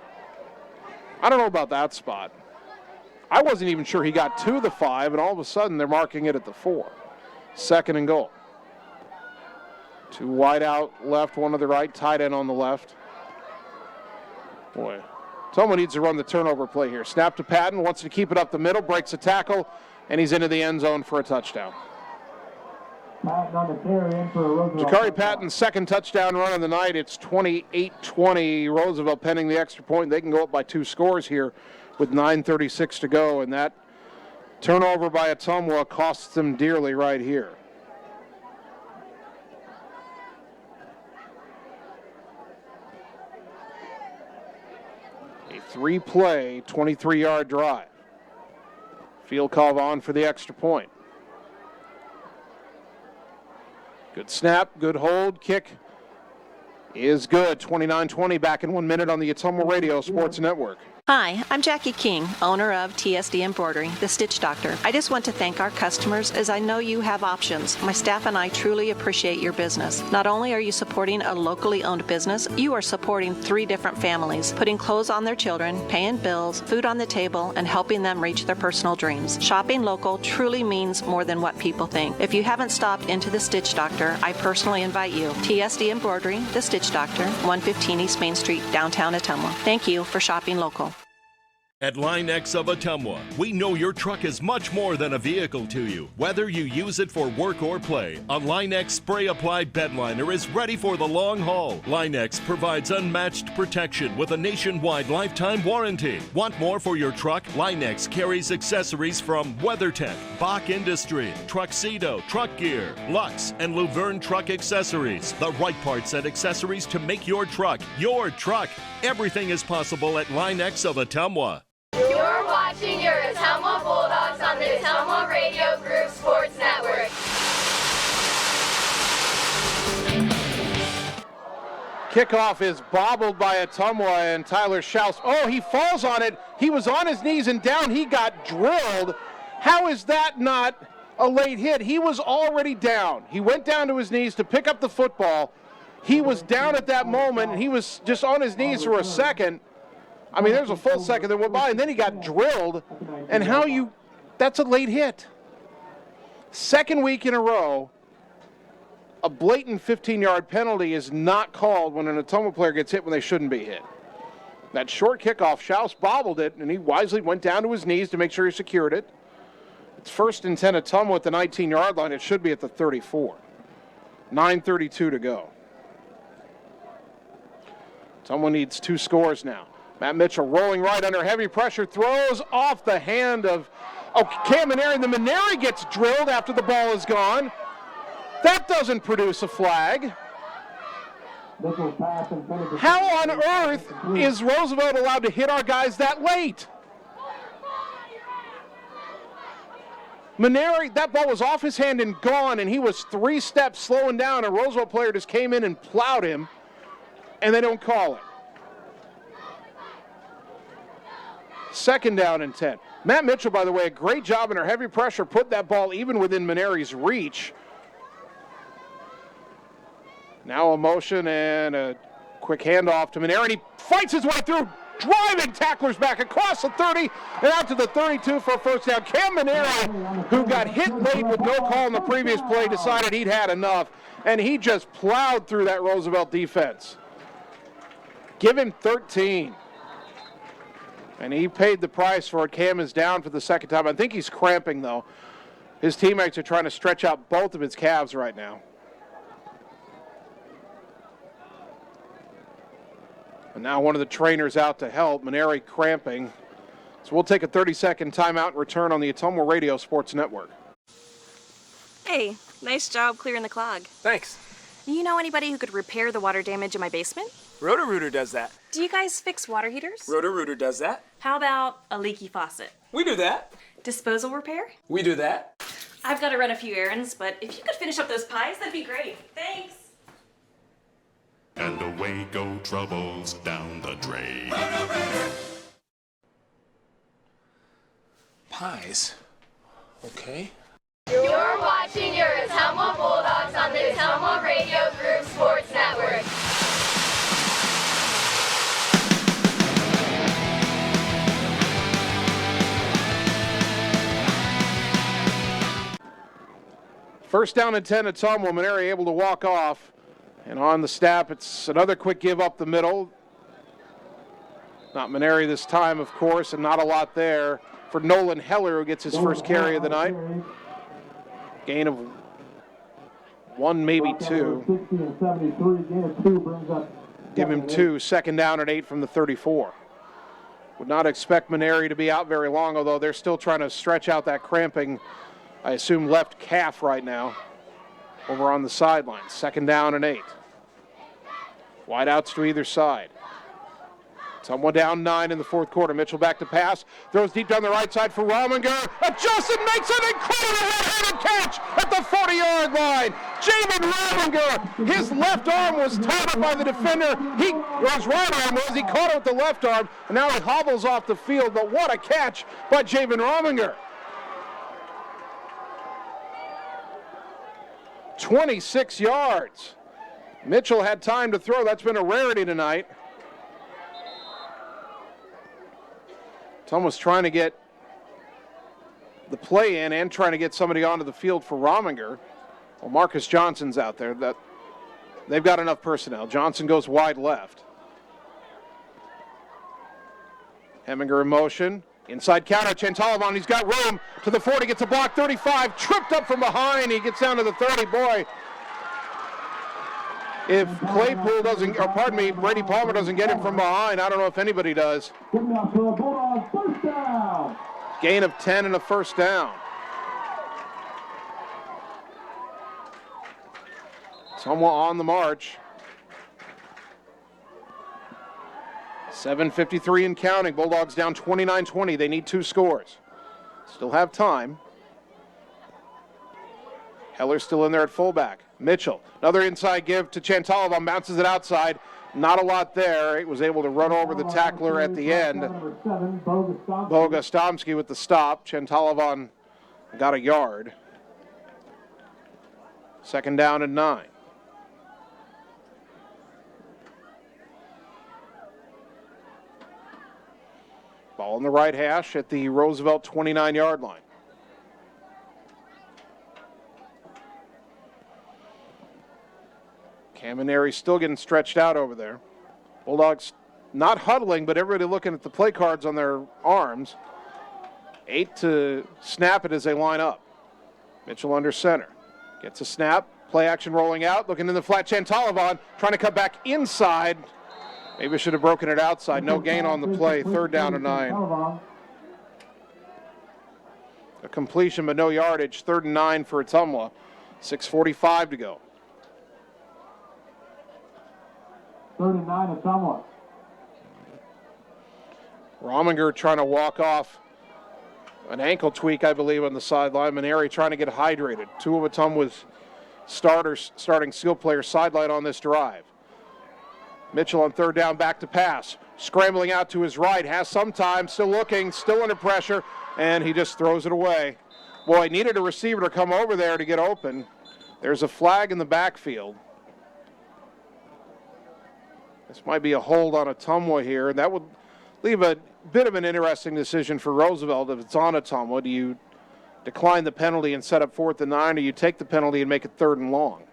I don't know about that spot. I wasn't even sure he got to the 5, and all of a sudden they're marking it at the 4. 2nd and goal. 2 wide out left, 1 to the right, tight end on the left. Boy, someone needs to run the turnover play here. Snap to Patton, wants to keep it up the middle, breaks a tackle, and he's into the end zone for a touchdown. Jakari Patton's 2nd touchdown run of the night. It's 28-20. Roosevelt pending the extra point. They can go up by 2 scores here with 9:36 to go, and that turnover by Ottumwa costs them dearly right here. A 3-play, 23-yard drive. Field call on for the extra point. Good snap, good hold, kick is good. 29-20, back in 1 minute on the Ottumwa Radio Sports Network. Hi, I'm Jackie King, owner of TSD Embroidery, the Stitch Doctor. I just want to thank our customers as I know you have options. My staff and I truly appreciate your business. Not only are you supporting a locally owned business, you are supporting 3 different families, putting clothes on their children, paying bills, food on the table, and helping them reach their personal dreams. Shopping local truly means more than what people think. If you haven't stopped into the Stitch Doctor, I personally invite you. TSD Embroidery, the Stitch Doctor, 115 East Main Street, downtown Ottumwa. Thank you for shopping local. At Line X of Ottumwa, we know your truck is much more than a vehicle to you. Whether you use it for work or play, a Line X spray-apply bed liner is ready for the long haul. Line X provides unmatched protection with a nationwide lifetime warranty. Want more for your truck? Line X carries accessories from WeatherTech, Bach Industry, Truxedo, Truck Gear, Lux, and Luverne Truck Accessories. The right parts and accessories to make your truck your truck. Everything is possible at Line X of Ottumwa. You're watching your Ottumwa Bulldogs on the Ottumwa Radio Group Sports Network. Kickoff is bobbled by Ottumwa, and Tyler Schaus. Oh, he falls on it. He was on his knees and down. He got drilled. How is that not a late hit? He was already down. He went down to his knees to pick up the football. He was down at that moment, and he was just on his knees for a second. I mean, there's a full second that went by, and then he got drilled. And that's a late hit. Second week in a row, a blatant 15-yard penalty is not called when an Ottumwa player gets hit when they shouldn't be hit. That short kickoff, Schaus bobbled it, and he wisely went down to his knees to make sure he secured it. It's 1st and 10 Ottumwa at the 19-yard line. It should be at the 34. 9:32 to go. Ottumwa needs 2 scores now. Matt Mitchell rolling right under heavy pressure, throws off the hand of Cam Maneri, and the Maneri gets drilled after the ball is gone. That doesn't produce a flag. Mitchell's pass intended to... How on earth is Roosevelt allowed to hit our guys that late? Maneri, that ball was off his hand and gone, and he was 3 steps slowing down. A Roosevelt player just came in and plowed him, and they don't call it. 2nd down and 10. Matt Mitchell, by the way, a great job under heavy pressure, put that ball even within Maneri's reach. Now a motion and a quick handoff to Maneri, and he fights his way through, driving tacklers back across the 30 and out to the 32 for a first down. Cam Maneri, who got hit late with no call in the previous play, decided he'd had enough, and he just plowed through that Roosevelt defense. Give him 13. And he paid the price for it. Cam is down for the 2nd time. I think he's cramping, though. His teammates are trying to stretch out both of his calves right now. And now one of the trainers out to help. Maneri cramping. So we'll take a 30-second timeout and return on the Ottumwa Radio Sports Network. Hey, nice job clearing the clog. Thanks. You know anybody who could repair the water damage in my basement? Roto-Rooter does that. Do you guys fix water heaters? Roto-Rooter does that. How about a leaky faucet? We do that. Disposal repair? We do that. I've got to run a few errands, but if you could finish up those pies, that'd be great. Thanks. And away go troubles down the drain. Pies. Okay. You're watching your Ottumwa Bulldogs on the Ottumwa Radio Group Sports Network. First down and 10 at Ottumwa. Maneri able to walk off. And on the snap, it's another quick give up the middle. Not Maneri this time, of course, and not a lot there for Nolan Heller, who gets his first carry of the night. Gain of 1, maybe 2. Give him 2. 2nd down and 8 from the 34. Would not expect Maneri to be out very long, although they're still trying to stretch out that cramping, I assume, left calf right now over on the sideline. 2nd down and 8. Wide outs to either side. Someone down 9 in the 4th quarter. Mitchell back to pass. Throws deep down the right side for Rominger. Adjusted, makes an incredible one-handed catch at the 40-yard line. Jamin Rominger, his left arm was tied up by the defender. His right arm was. He caught it with the left arm, and now he hobbles off the field. But what a catch by Jamin Rominger. 26 yards. Mitchell had time to throw. That's been a rarity tonight. Ottumwa's trying to get the play in and trying to get somebody onto the field for Rominger. Well, Marcus Johnson's out there. They've got enough personnel. Johnson goes wide left. Heminger in motion. Inside counter, Chantalabon, he's got room to the 40, gets a block, 35, tripped up from behind, he gets down to the 30, boy. If Claypool doesn't, or pardon me, Brady Palmer doesn't get him from behind, I don't know if anybody does. Gain of 10 and a first down. Ottumwa on the march. 7:53 and counting. Bulldogs down 29-20. They need 2 scores. Still have time. Heller still in there at fullback. Mitchell, another inside give to Chantalabon, bounces it outside. Not a lot there. He was able to run over the tackler at the end. Bogostomsky with the stop. Chantalabon got a yard. 2nd down and 9. Ball on the right hash at the Roosevelt 29-yard line. Cam Maneri still getting stretched out over there. Bulldogs not huddling, but everybody looking at the play cards on their arms. 8 to snap it as they line up. Mitchell under center. Gets a snap. Play action rolling out. Looking in the flat. Chantalabon trying to cut back inside. Maybe should have broken it outside. No gain on the play. 3rd down and 9. A completion, but no yardage. 3rd and 9 for Ottumwa. 6:45 to go. 3rd and 9 Ottumwa. Rominger trying to walk off an ankle tweak, I believe, on the sideline. Maneri trying to get hydrated. Two of Ottumwa's starting skill players sideline on this drive. Mitchell on 3rd down, back to pass. Scrambling out to his right, has some time, still looking, still under pressure, and he just throws it away. Boy, needed a receiver to come over there to get open. There's a flag in the backfield. This might be a hold on Ottumwa here, and that would leave a bit of an interesting decision for Roosevelt if it's on Ottumwa. Do you decline the penalty and set up 4th and 9, or you take the penalty and make it 3rd and long?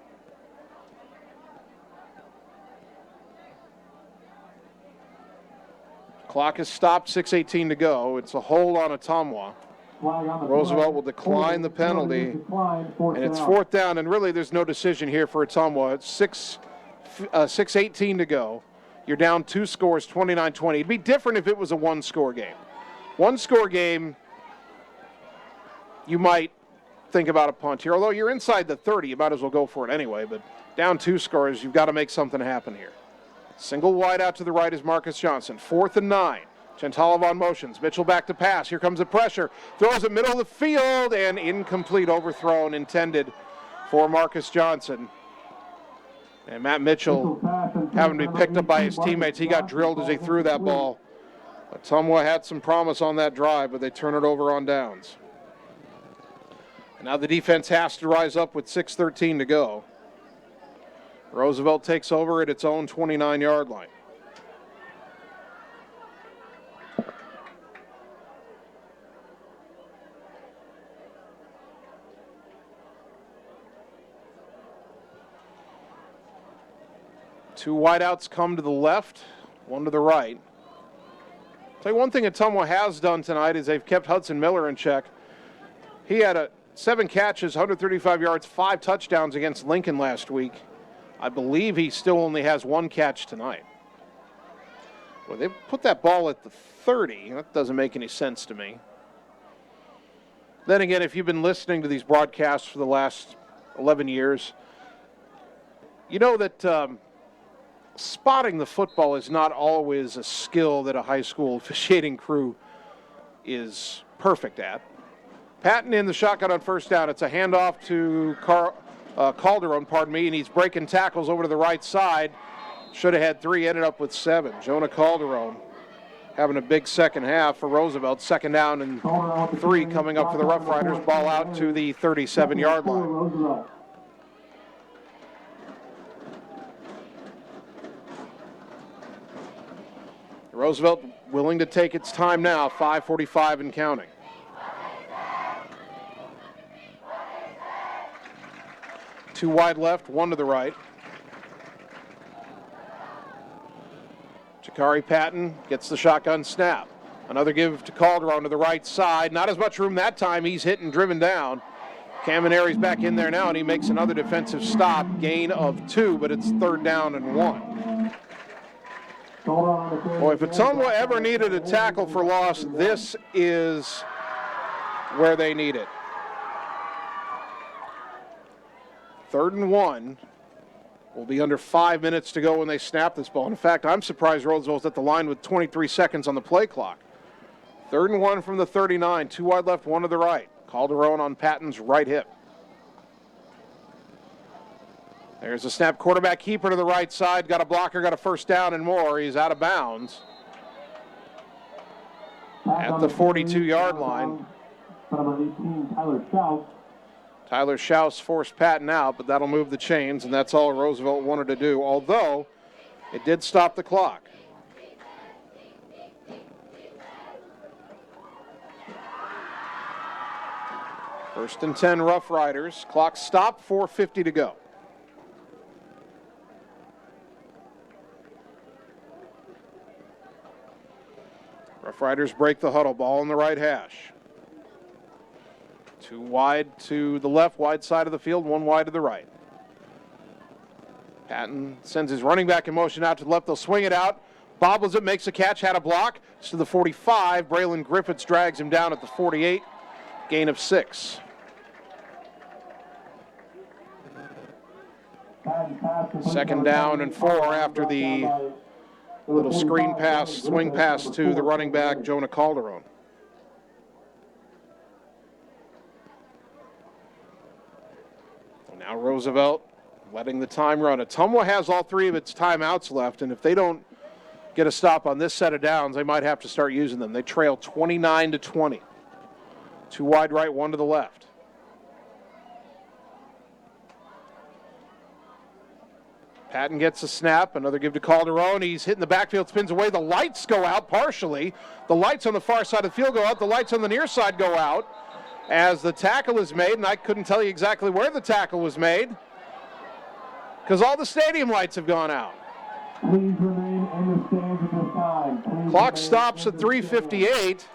Clock is stopped, 6:18 to go. It's a hold on Ottumwa. Roosevelt will decline the penalty, and it's 4th down, and really there's no decision here for Ottumwa. It's 6:18 to go. You're down 2 scores, 29-20. It'd be different if it was a 1-score game. 1-score game, you might think about a punt here. Although you're inside the 30, you might as well go for it anyway. But down 2 scores, you've got to make something happen here. Single wide out to the right is Marcus Johnson. 4th and 9. Gentalavan motions. Mitchell back to pass. Here comes the pressure. Throws it middle of the field and incomplete, overthrown, intended for Marcus Johnson. And Matt Mitchell having to be picked up by his teammates. He got drilled as he threw that ball. Ottumwa had some promise on that drive, but they turn it over on downs. And now the defense has to rise up with 6:13 to go. Roosevelt takes over at its own 29-yard line. Two wideouts come to the left, one to the right. I'll tell you one thing Ottumwa has done tonight is they've kept Hudson Miller in check. He had 7 catches, 135 yards, 5 touchdowns against Lincoln last week. I believe he still only has 1 catch tonight. Well, they put that ball at the 30. That doesn't make any sense to me. Then again, if you've been listening to these broadcasts for the last 11 years, you know that spotting the football is not always a skill that a high school officiating crew is perfect at. Patton in the shotgun on 1st down. It's a handoff to Calderon, and he's breaking tackles over to the right side. Should have had 3, ended up with 7. Jonah Calderon having a big second half for Roosevelt. 2nd down and 3 coming up for the Roughriders. Ball out to the 37-yard line. Roosevelt willing to take its time now, 5:45 and counting. Two wide left, 1 to the right. Jakari Patton gets the shotgun snap. Another give to Calderon to the right side. Not as much room that time. He's hit and driven down. Camineri's back in there now, and he makes another defensive stop. Gain of 2, but it's 3rd down and 1. Boy, if Ottumwa ever needed a tackle for loss, this is where they need it. 3rd and 1. Will be under 5 minutes to go when they snap this ball. In fact, I'm surprised Roosevelt's at the line with 23 seconds on the play clock. 3rd and 1 from the 39. 2 wide left, 1 to the right. Calderon on Patton's right hip. There's a snap, quarterback keeper to the right side. Got a blocker, got a 1st down and more. He's out of bounds at the 42-yard line. Tyler Schaus forced Patton out, but that'll move the chains, and that's all Roosevelt wanted to do, although it did stop the clock. First and 10 Roughriders. Clock stopped, 4:50 to go. Roughriders break the huddle. Ball in the right hash. 2 wide to the left, wide side of the field, 1 wide to the right. Patton sends his running back in motion out to the left. They'll swing it out. Bobbles it, makes a catch, had a block. It's to the 45. Braylon Griffiths drags him down at the 48. Gain of 6. Second down and 4 after the little screen pass, swing pass to the running back, Jonah Calderon. Now Roosevelt letting the time run. Ottumwa has all 3 of its timeouts left, and if they don't get a stop on this set of downs, they might have to start using them. They trail 29-20. 2 wide right, 1 to the left. Patton gets a snap, another give to Calderon. He's hitting the backfield, spins away. The lights go out partially. The lights on the far side of the field go out. The lights on the near side go out as the tackle is made, and I couldn't tell you exactly where the tackle was made because all the stadium lights have gone out. Please remain in the stands at this time. Clock stops at 3:58.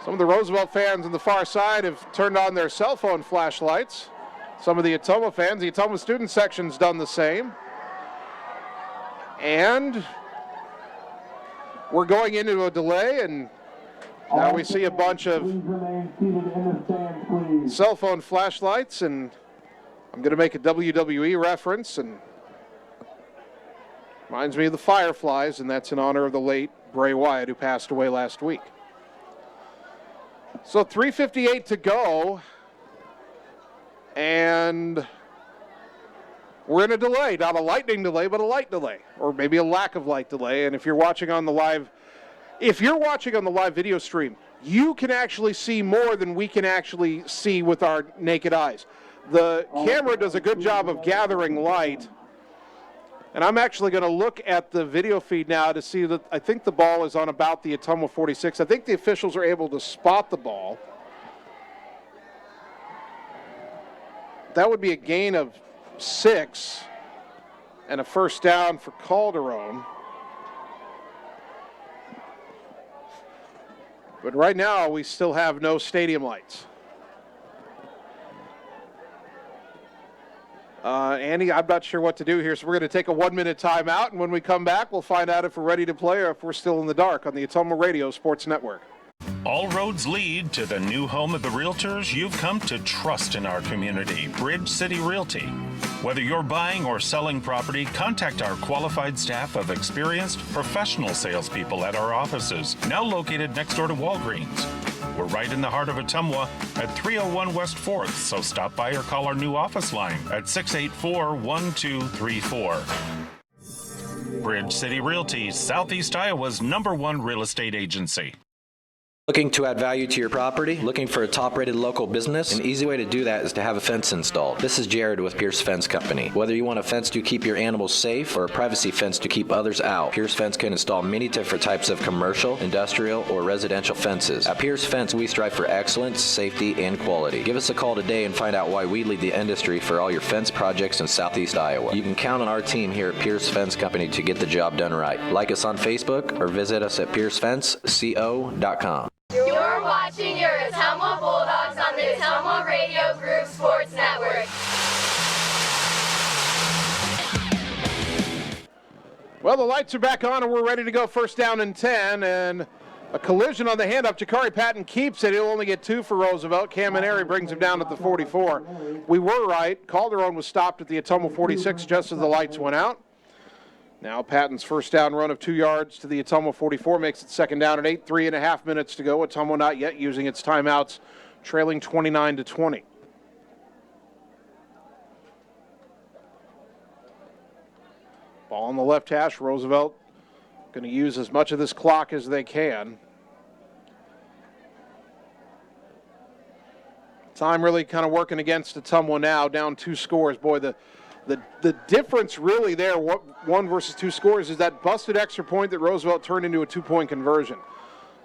Some of the Roosevelt fans on the far side have turned on their cell phone flashlights. Some of the Ottumwa fans, the Ottumwa student section's done the same. And we're going into a delay, and now we see a bunch of cell phone flashlights, and I'm going to make a WWE reference, and reminds me of the Fireflies, and that's in honor of the late Bray Wyatt, who passed away last week. So 3:58 to go, and we're in a delay, not a lightning delay, but a light delay, or maybe a lack of light delay. And if you're watching on the live video stream, you can actually see more than we can actually see with our naked eyes. The camera does a good job of gathering light. And I'm actually going to look at the video feed now to see that I think the ball is on about the Ottumwa 46. I think the officials are able to spot the ball. That would be a gain of 6 and a first down for Calderon. But right now, we still have no stadium lights. Andy, I'm not sure what to do here, so we're going to take a 1-minute timeout, and when we come back, we'll find out if we're ready to play or if we're still in the dark on the Ottumwa Radio Sports Network. All roads lead to the new home of the realtors you've come to trust in our community, Bridge City Realty. Whether you're buying or selling property, contact our qualified staff of experienced professional salespeople at our offices, now located next door to Walgreens. We're right in the heart of Ottumwa at 301 West 4th, so stop by or call our new office line at 684-1234. Bridge City Realty, Southeast Iowa's #1 real estate agency. Looking to add value to your property? Looking for a top-rated local business? An easy way to do that is to have a fence installed. This is Jared with Pierce Fence Company. Whether you want a fence to keep your animals safe or a privacy fence to keep others out, Pierce Fence can install many different types of commercial, industrial, or residential fences. At Pierce Fence, we strive for excellence, safety, and quality. Give us a call today and find out why we lead the industry for all your fence projects in Southeast Iowa. You can count on our team here at Pierce Fence Company to get the job done right. Like us on Facebook or visit us at piercefenceco.com. You're watching your Ottumwa Bulldogs on the Ottumwa Radio Group Sports Network. Well, the lights are back on and we're ready to go. First down and 10, and a collision on the handoff. Jakari Patton keeps it. He'll only get 2 for Roosevelt. Camineri brings him down at the 44. We were right. Calderon was stopped at the Ottumwa 46 just as the lights went out. Now Patton's first down run of 2 yards to the Ottumwa 44 makes it second down and 8. 3.5 minutes to go. Ottumwa not yet using its timeouts, trailing 29-20. Ball on the left hash. Roosevelt going to use as much of this clock as they can. Time really kind of working against Ottumwa now, down 2 scores. Boy, the difference really there, 1 versus 2 scores, is that busted extra point that Roosevelt turned into a 2-point conversion.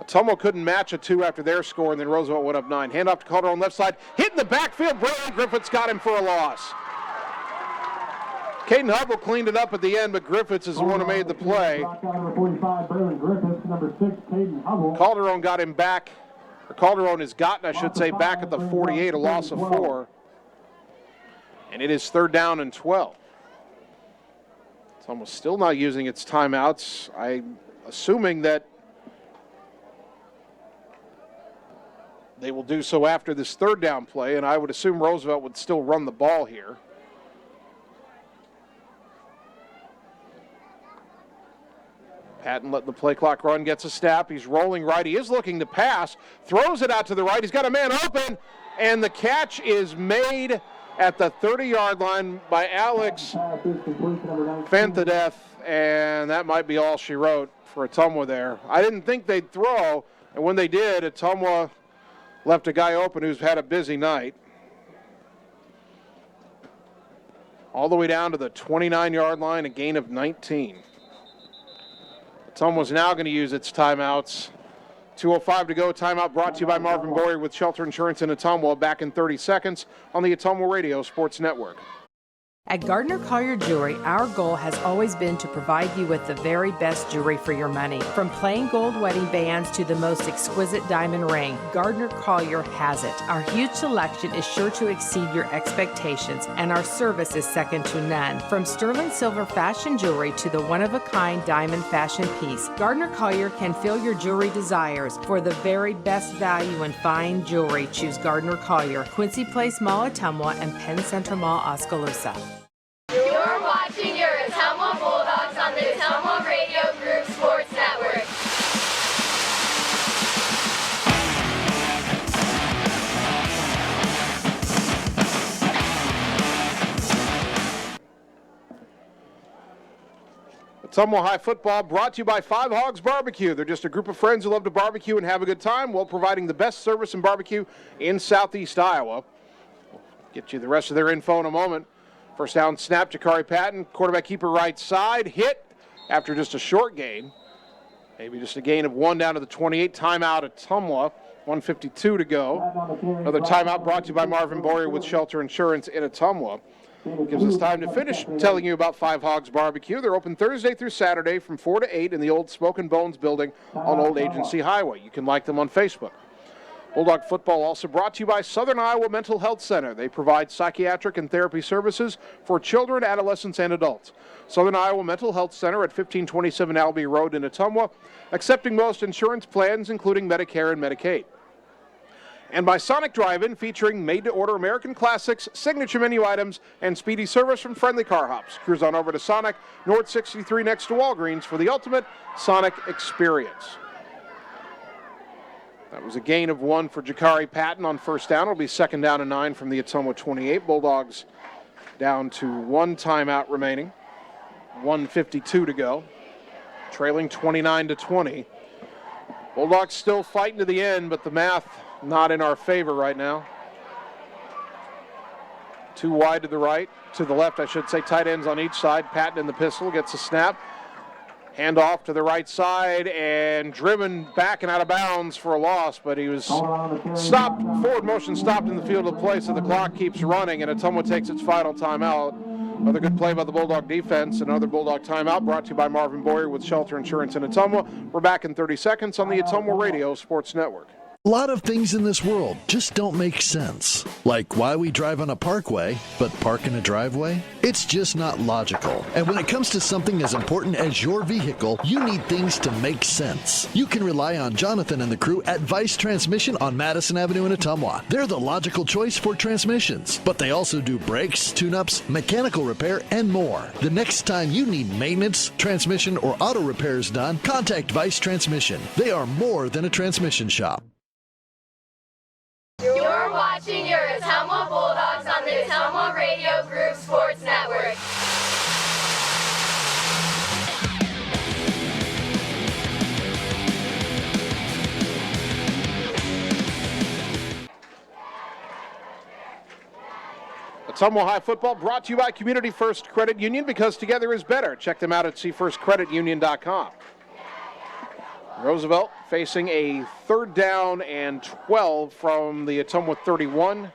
Ottumwa couldn't match a 2 after their score, and then Roosevelt went up 9. Handoff to Calderon left side, hitting the backfield. Braylon Griffiths got him for a loss. Caden Hubble cleaned it up at the end, but Griffiths is the one who made the play. Calderon got him back, or Calderon has gotten, I should say, back at the 48, a loss of 4. And it is third down and 12. It's almost still not using its timeouts. I'm assuming that They will do so after this third down play, and I would assume Roosevelt would still run the ball here. Patton letting the play clock run, gets a snap. He's rolling right. He is looking to pass, throws it out to the right. He's got a man open, and the catch is made at the 30-yard line by Alex Fentadeth, and that might be all she wrote for Ottumwa there. I didn't think they'd throw, and when they did, Ottumwa left a guy open who's had a busy night. All the way down to the 29-yard line, a gain of 19. Ottumwa's now going to use its timeouts. 2:05 to go. Timeout brought to you by Marvin Boyer with Shelter Insurance in Ottumwa. Back in 30 seconds on the Ottumwa Radio Sports Network. At Gardner Collier Jewelry, our goal has always been to provide you with the very best jewelry for your money. From plain gold wedding bands to the most exquisite diamond ring, Gardner Collier has it. Our huge selection is sure to exceed your expectations, and our service is second to none. From sterling silver fashion jewelry to the one-of-a-kind diamond fashion piece, Gardner Collier can fill your jewelry desires. For the very best value in fine jewelry, choose Gardner Collier, Quincy Place Mall, Ottumwa, and Penn Center Mall, Oskaloosa. You're watching your Ottumwa Bulldogs on the Ottumwa Radio Group Sports Network. Ottumwa High football brought to you by Five Hogs Barbecue. They're just a group of friends who love to barbecue and have a good time while providing the best service and barbecue in southeast Iowa. Get you the rest of their info in a moment. First down snap, Jakari Patton, quarterback keeper right side, hit after just a short gain. Maybe just a gain of 1 down to the 28. Timeout at Ottumwa, 1:52 to go. Another timeout brought to you by Marvin Boyer with Shelter Insurance in Ottumwa. Gives us time to finish telling you about Five Hogs Barbecue. They're open Thursday through Saturday from 4 to 8 in the old Smoke and Bones building on Old Agency Highway. You can like them on Facebook. Bulldog football also brought to you by Southern Iowa Mental Health Center. They provide psychiatric and therapy services for children, adolescents, and adults. Southern Iowa Mental Health Center at 1527 Albee Road in Ottumwa, accepting most insurance plans, including Medicare and Medicaid. And by Sonic Drive-In, featuring made-to-order American classics, signature menu items, and speedy service from Friendly Car Hops. Cruise on over to Sonic, North 63 next to Walgreens for the ultimate Sonic experience. That was a gain of 1 for Jakari Patton on first down. It'll be second down and 9 from the Ottumwa 28. Bulldogs down to 1 timeout remaining. 1:52 to go. Trailing 29-20. Bulldogs still fighting to the end, but the math not in our favor right now. 2 wide to the right, to the left, I should say. Tight ends on each side. Patton in the pistol, gets a snap. Hand off to the right side and driven back and out of bounds for a loss, but he was stopped, forward motion stopped in the field of play, so the clock keeps running, and Ottumwa takes its final timeout. Another good play by the Bulldog defense. Another Bulldog timeout brought to you by Marvin Boyer with Shelter Insurance in Ottumwa. We're back in 30 seconds on the Ottumwa Radio Sports Network. A lot of things in this world just don't make sense. Like why we drive on a parkway, but park in a driveway? It's just not logical. And when it comes to something as important as your vehicle, you need things to make sense. You can rely on Jonathan and the crew at Vice Transmission on Madison Avenue in Ottumwa. They're the logical choice for transmissions, but they also do brakes, tune-ups, mechanical repair, and more. The next time you need maintenance, transmission, or auto repairs done, contact Vice Transmission. They are more than a transmission shop. You're watching your Ottumwa Bulldogs on the Ottumwa Radio Group Sports Network. Ottumwa High football brought to you by Community First Credit Union, because together is better. Check them out at cfirstcreditunion.com. Roosevelt facing a 3rd down and 12 from the Ottumwa 31.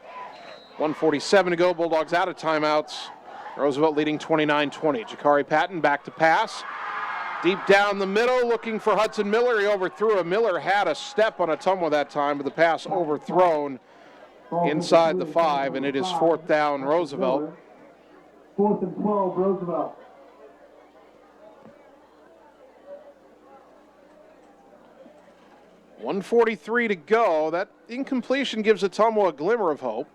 1:47 to go. Bulldogs out of timeouts. Roosevelt leading 29-20. Jakari Patton back to pass. Deep down the middle, looking for Hudson Miller. He overthrew him. Miller had a step on Ottumwa that time, but the pass overthrown inside the 5, and it is 4th down, Roosevelt. 4th and 12, Roosevelt. 1:43 to go. That incompletion gives Ottumwa a glimmer of hope.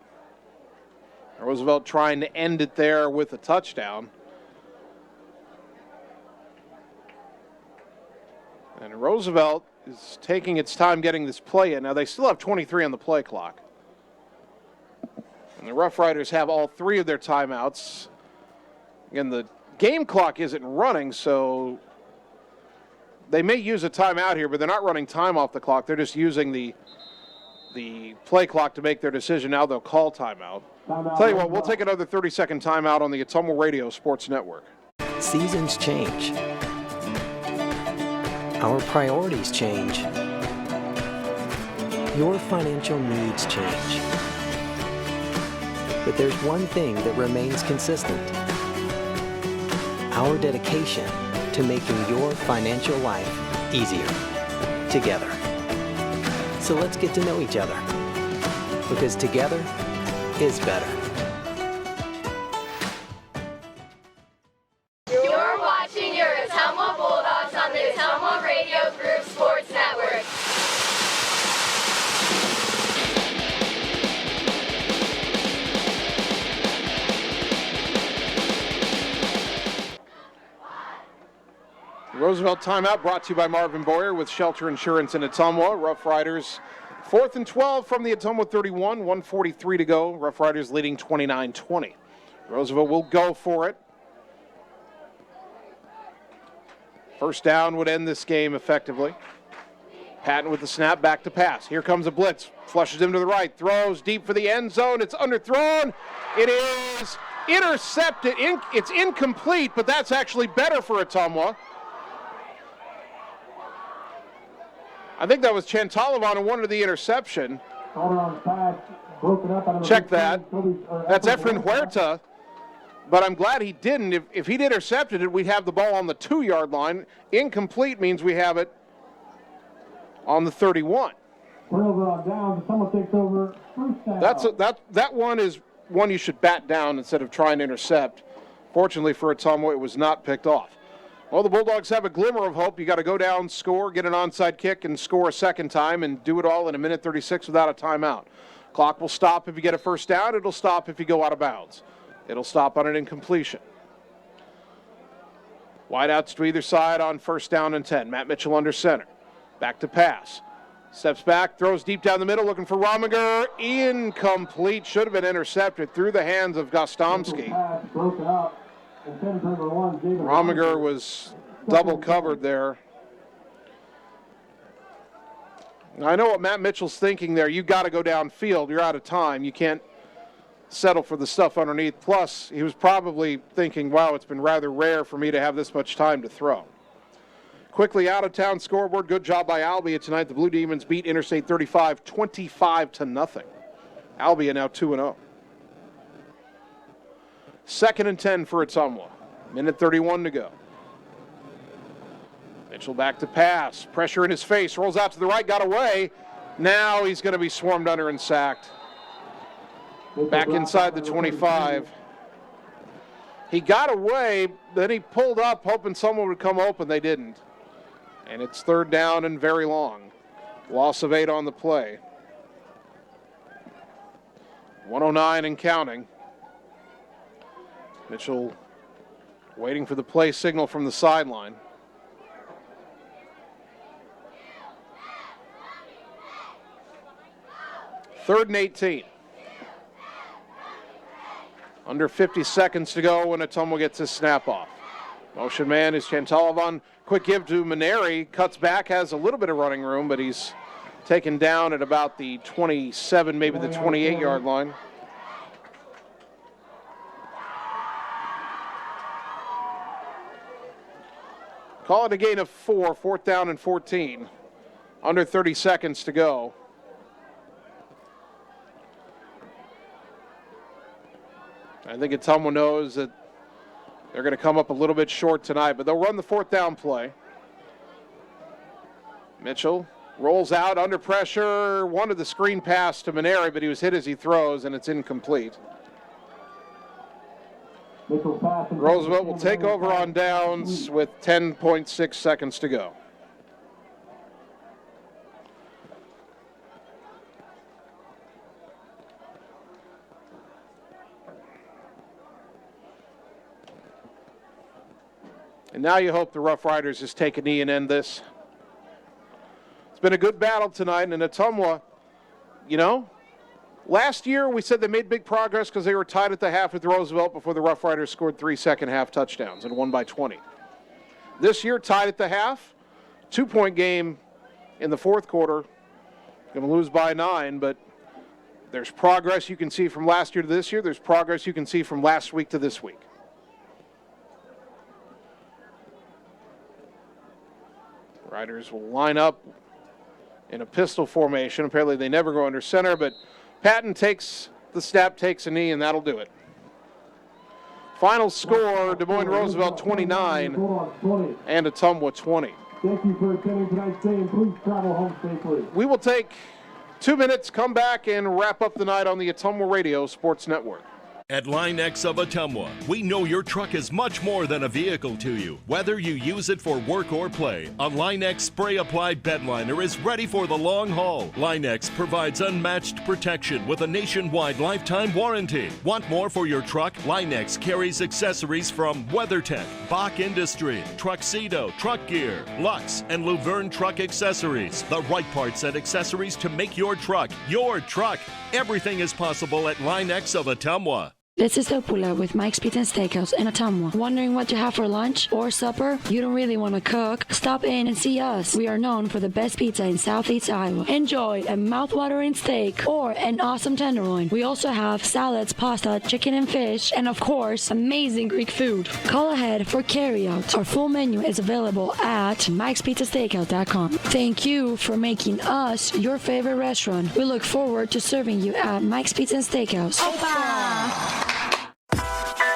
Roosevelt trying to end it there with a touchdown. And Roosevelt is taking its time getting this play in. Now they still have 23 on the play clock. And the Roughriders have all 3 of their timeouts. Again, the game clock isn't running, so they may use a timeout here, but they're not running time off the clock. They're just using the play clock to make their decision. Now they'll call timeout. Tell you what, we'll take another 30-second timeout on the Ottumwa Radio Sports Network. Seasons change. Our priorities change. Your financial needs change. But there's one thing that remains consistent. Our dedication to making your financial life easier together. So let's get to know each other, because together is better. You're watching your Ottumwa Bulldogs on the Ottumwa Radio Group Sports Network. Roosevelt timeout brought to you by Marvin Boyer with Shelter Insurance in Ottumwa. Roughriders 4th and 12 from the Ottumwa 31, 1:43 to go. Roughriders leading 29-20. Roosevelt will go for it. First down would end this game effectively. Patton with the snap, back to pass. Here comes a blitz. Flushes him to the right. Throws deep for the end zone. It's underthrown. It is intercepted. It's incomplete, but that's actually better for Ottumwa. I think that was Chantalavan who wanted the interception. Check that. That's Efren Huerta. But I'm glad he didn't. If he'd intercepted it, we'd have the ball on the 2-yard line. Incomplete means we have it on the 31. That one is one you should bat down instead of trying to intercept. Fortunately for Ottumwa, it was not picked off. Well, the Bulldogs have a glimmer of hope. You got to go down, score, get an onside kick, and score a second time, and do it all in 1:36 without a timeout. Clock will stop if you get a first down. It'll stop if you go out of bounds. It'll stop on an incompletion. Wideouts to either side on first down and 10. Matt Mitchell under center. Back to pass. Steps back, throws deep down the middle, looking for Rominger. Incomplete. Should have been intercepted through the hands of Gostomski. Rominger was double covered there. I know what Matt Mitchell's thinking there. You got to go downfield. You're out of time. You can't settle for the stuff underneath. Plus, he was probably thinking, wow, it's been rather rare for me to have this much time to throw. Quickly out of town scoreboard. Good job by Albia tonight. The Blue Demons beat Interstate 35 25-0. Albia now 2-0. 2nd and 10 for Ottumwa. 1:31 to go. Mitchell back to pass. Pressure in his face. Rolls out to the right. Got away. Now he's going to be swarmed under and sacked. Back inside the 25. He got away. Then he pulled up hoping someone would come open. They didn't. And it's 3rd down and very long. Loss of 8 on the play. 109 and counting. Mitchell waiting for the play signal from the sideline. Third and 18. Under 50 seconds to go when Ottumwa gets his snap off. Motion man is Chantalavan. Quick give to Maneri. Cuts back, has a little bit of running room, but he's taken down at about the 27, maybe the 28-yard line. Call it a gain of 4, 4th down and 14. Under 30 seconds to go. I think Ottumwa knows that they're going to come up a little bit short tonight, but they'll run the 4th down play. Mitchell rolls out under pressure, wanted the screen pass to Maneri, but he was hit as he throws, and it's incomplete. Roosevelt will take over on downs with 10.6 seconds to go. And now you hope the Roughriders just take a knee and end this. It's been a good battle tonight, and Ottumwa, last year we said they made big progress because they were tied at the half with Roosevelt before the Roughriders scored 3 second-half touchdowns and won by 20. This year, tied at the half, 2-point game in the fourth quarter. Going to lose by 9, but there's progress you can see from last year to this year. There's progress you can see from last week to this week. Riders will line up in a pistol formation. Apparently they never go under center, but Patton takes the snap, takes a knee, and that'll do it. Final score, Des Moines Roosevelt 29 and Ottumwa 20. Thank you for attending tonight's game. Please travel home safely. We will take 2 minutes, come back, and wrap up the night on the Ottumwa Radio Sports Network. At Line X of Ottumwa, we know your truck is much more than a vehicle to you. Whether you use it for work or play, a Line X spray-applied bed liner is ready for the long haul. Line X provides unmatched protection with a nationwide lifetime warranty. Want more for your truck? Line X carries accessories from WeatherTech, Bach Industry, Truxedo, Truck Gear, Lux, and Luverne Truck Accessories. The right parts and accessories to make your truck your truck. Everything is possible at Line X of Ottumwa. This is Opula with Mike's Pizza and Steakhouse in Ottumwa. Wondering what to have for lunch or supper? You don't really want to cook? Stop in and see us. We are known for the best pizza in Southeast Iowa. Enjoy a mouth-watering steak or an awesome tenderloin. We also have salads, pasta, chicken and fish, and of course, amazing Greek food. Call ahead for carryout. Our full menu is available at Mike'sPizzaSteakhouse.com. Thank you for making us your favorite restaurant. We look forward to serving you at Mike's Pizza and Steakhouse. Opa!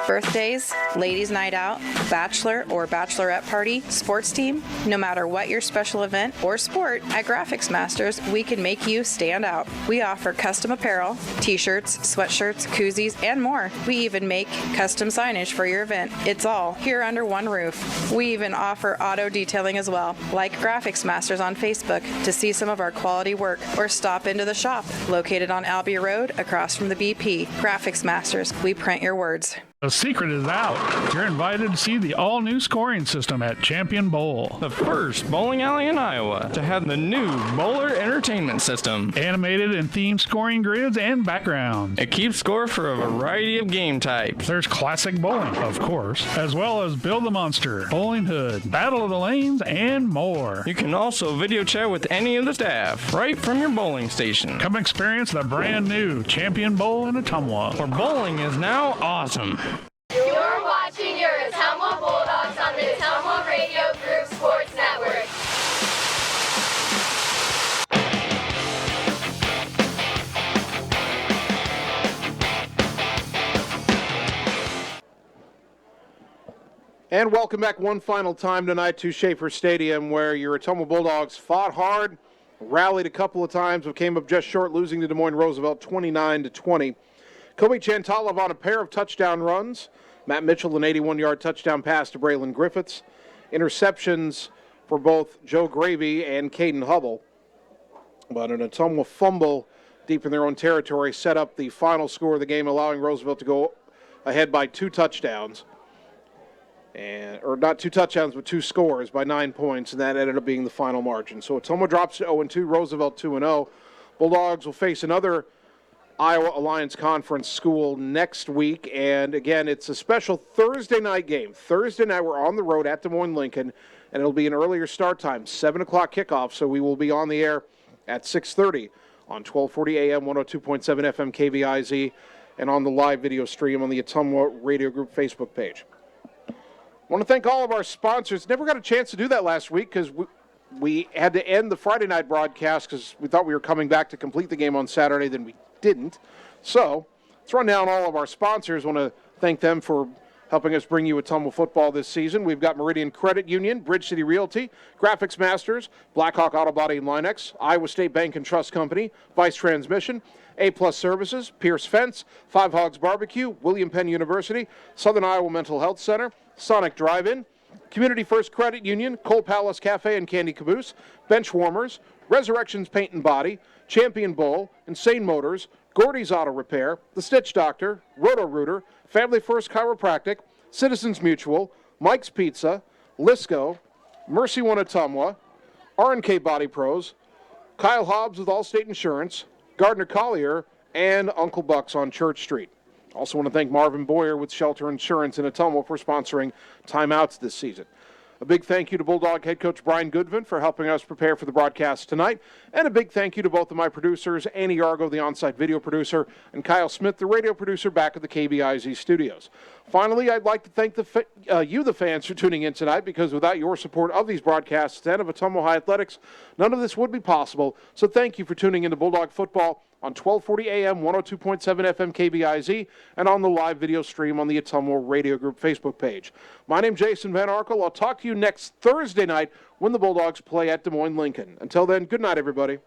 Birthdays, ladies' night out, bachelor or bachelorette party, sports team, no matter what your special event or sport, at Graphics Masters, we can make you stand out. We offer custom apparel, t-shirts, sweatshirts, koozies, and more. We even make custom signage for your event. It's all here under one roof. We even offer auto detailing as well. Like Graphics Masters on Facebook to see some of our quality work, or stop into the shop located on Albia Road across from the BP. Graphics Masters, we print your words. The secret is out. You're invited to see the all-new scoring system at Champion Bowl. The first bowling alley in Iowa to have the new bowler entertainment system. Animated and themed scoring grids and backgrounds. It keeps score for a variety of game types. There's classic bowling, of course, as well as Build the Monster, Bowling Hood, Battle of the Lanes, and more. You can also video chat with any of the staff right from your bowling station. Come experience the brand new Champion Bowl in Ottumwa, where bowling is now awesome. You're watching your Ottumwa Bulldogs on the Ottumwa Radio Group Sports Network. And welcome back one final time tonight to Schaefer Stadium, where your Ottumwa Bulldogs fought hard, rallied a couple of times, but came up just short, losing to Des Moines Roosevelt 29-20. Kobe Chantalov on a pair of touchdown runs. Matt Mitchell, an 81-yard touchdown pass to Braylon Griffiths. Interceptions for both Joe Gravy and Caden Hubble. But an Ottumwa fumble deep in their own territory set up the final score of the game, allowing Roosevelt to go ahead by 2 touchdowns. Or not 2 touchdowns, but 2 scores by 9 points, and that ended up being the final margin. So Ottumwa drops to 0-2, Roosevelt 2-0. Bulldogs will face another Iowa Alliance Conference school next week, and again, it's a special Thursday night game. Thursday night, we're on the road at Des Moines Lincoln, and it'll be an earlier start time, 7 o'clock kickoff, so we will be on the air at 6:30 on 1240 AM, 102.7 FM KVIZ, and on the live video stream on the Ottumwa Radio Group Facebook page. I want to thank all of our sponsors. Never got a chance to do that last week because we had to end the Friday night broadcast because we thought we were coming back to complete the game on Saturday, then we didn't. So let's run down all of our sponsors. I want to thank them for helping us bring you Ottumwa football this season. We've got Meridian Credit Union, Bridge City Realty, Graphics Masters, Blackhawk Auto Body and Linex, Iowa State Bank and Trust Company, Vice Transmission, A-Plus Services, Pierce Fence, Five Hogs Barbecue, William Penn University, Southern Iowa Mental Health Center, Sonic Drive-In, Community First Credit Union, Coal Palace Cafe and Candy Caboose, Bench Warmers, Resurrections Paint and Body, Champion Bowl, Insane Motors, Gordy's Auto Repair, The Stitch Doctor, Roto-Rooter, Family First Chiropractic, Citizens Mutual, Mike's Pizza, Lisco, Mercy One Ottumwa, R&K Body Pros, Kyle Hobbs with Allstate Insurance, Gardner Collier, and Uncle Buck's on Church Street. Also want to thank Marvin Boyer with Shelter Insurance in Ottumwa for sponsoring timeouts this season. A big thank you to Bulldog head coach Brian Goodvin for helping us prepare for the broadcast tonight. And a big thank you to both of my producers, Annie Argo, the on-site video producer, and Kyle Smith, the radio producer back at the KBIZ studios. Finally, I'd like to thank you, the fans, for tuning in tonight, because without your support of these broadcasts and of Ottumwa High Athletics, none of this would be possible. So thank you for tuning in to Bulldog Football on 1240 AM, 102.7 FM KBIZ, and on the live video stream on the Ottumwa Radio Group Facebook page. My name's Jason Van Arkel. I'll talk to you next Thursday night when the Bulldogs play at Des Moines Lincoln. Until then, good night, everybody.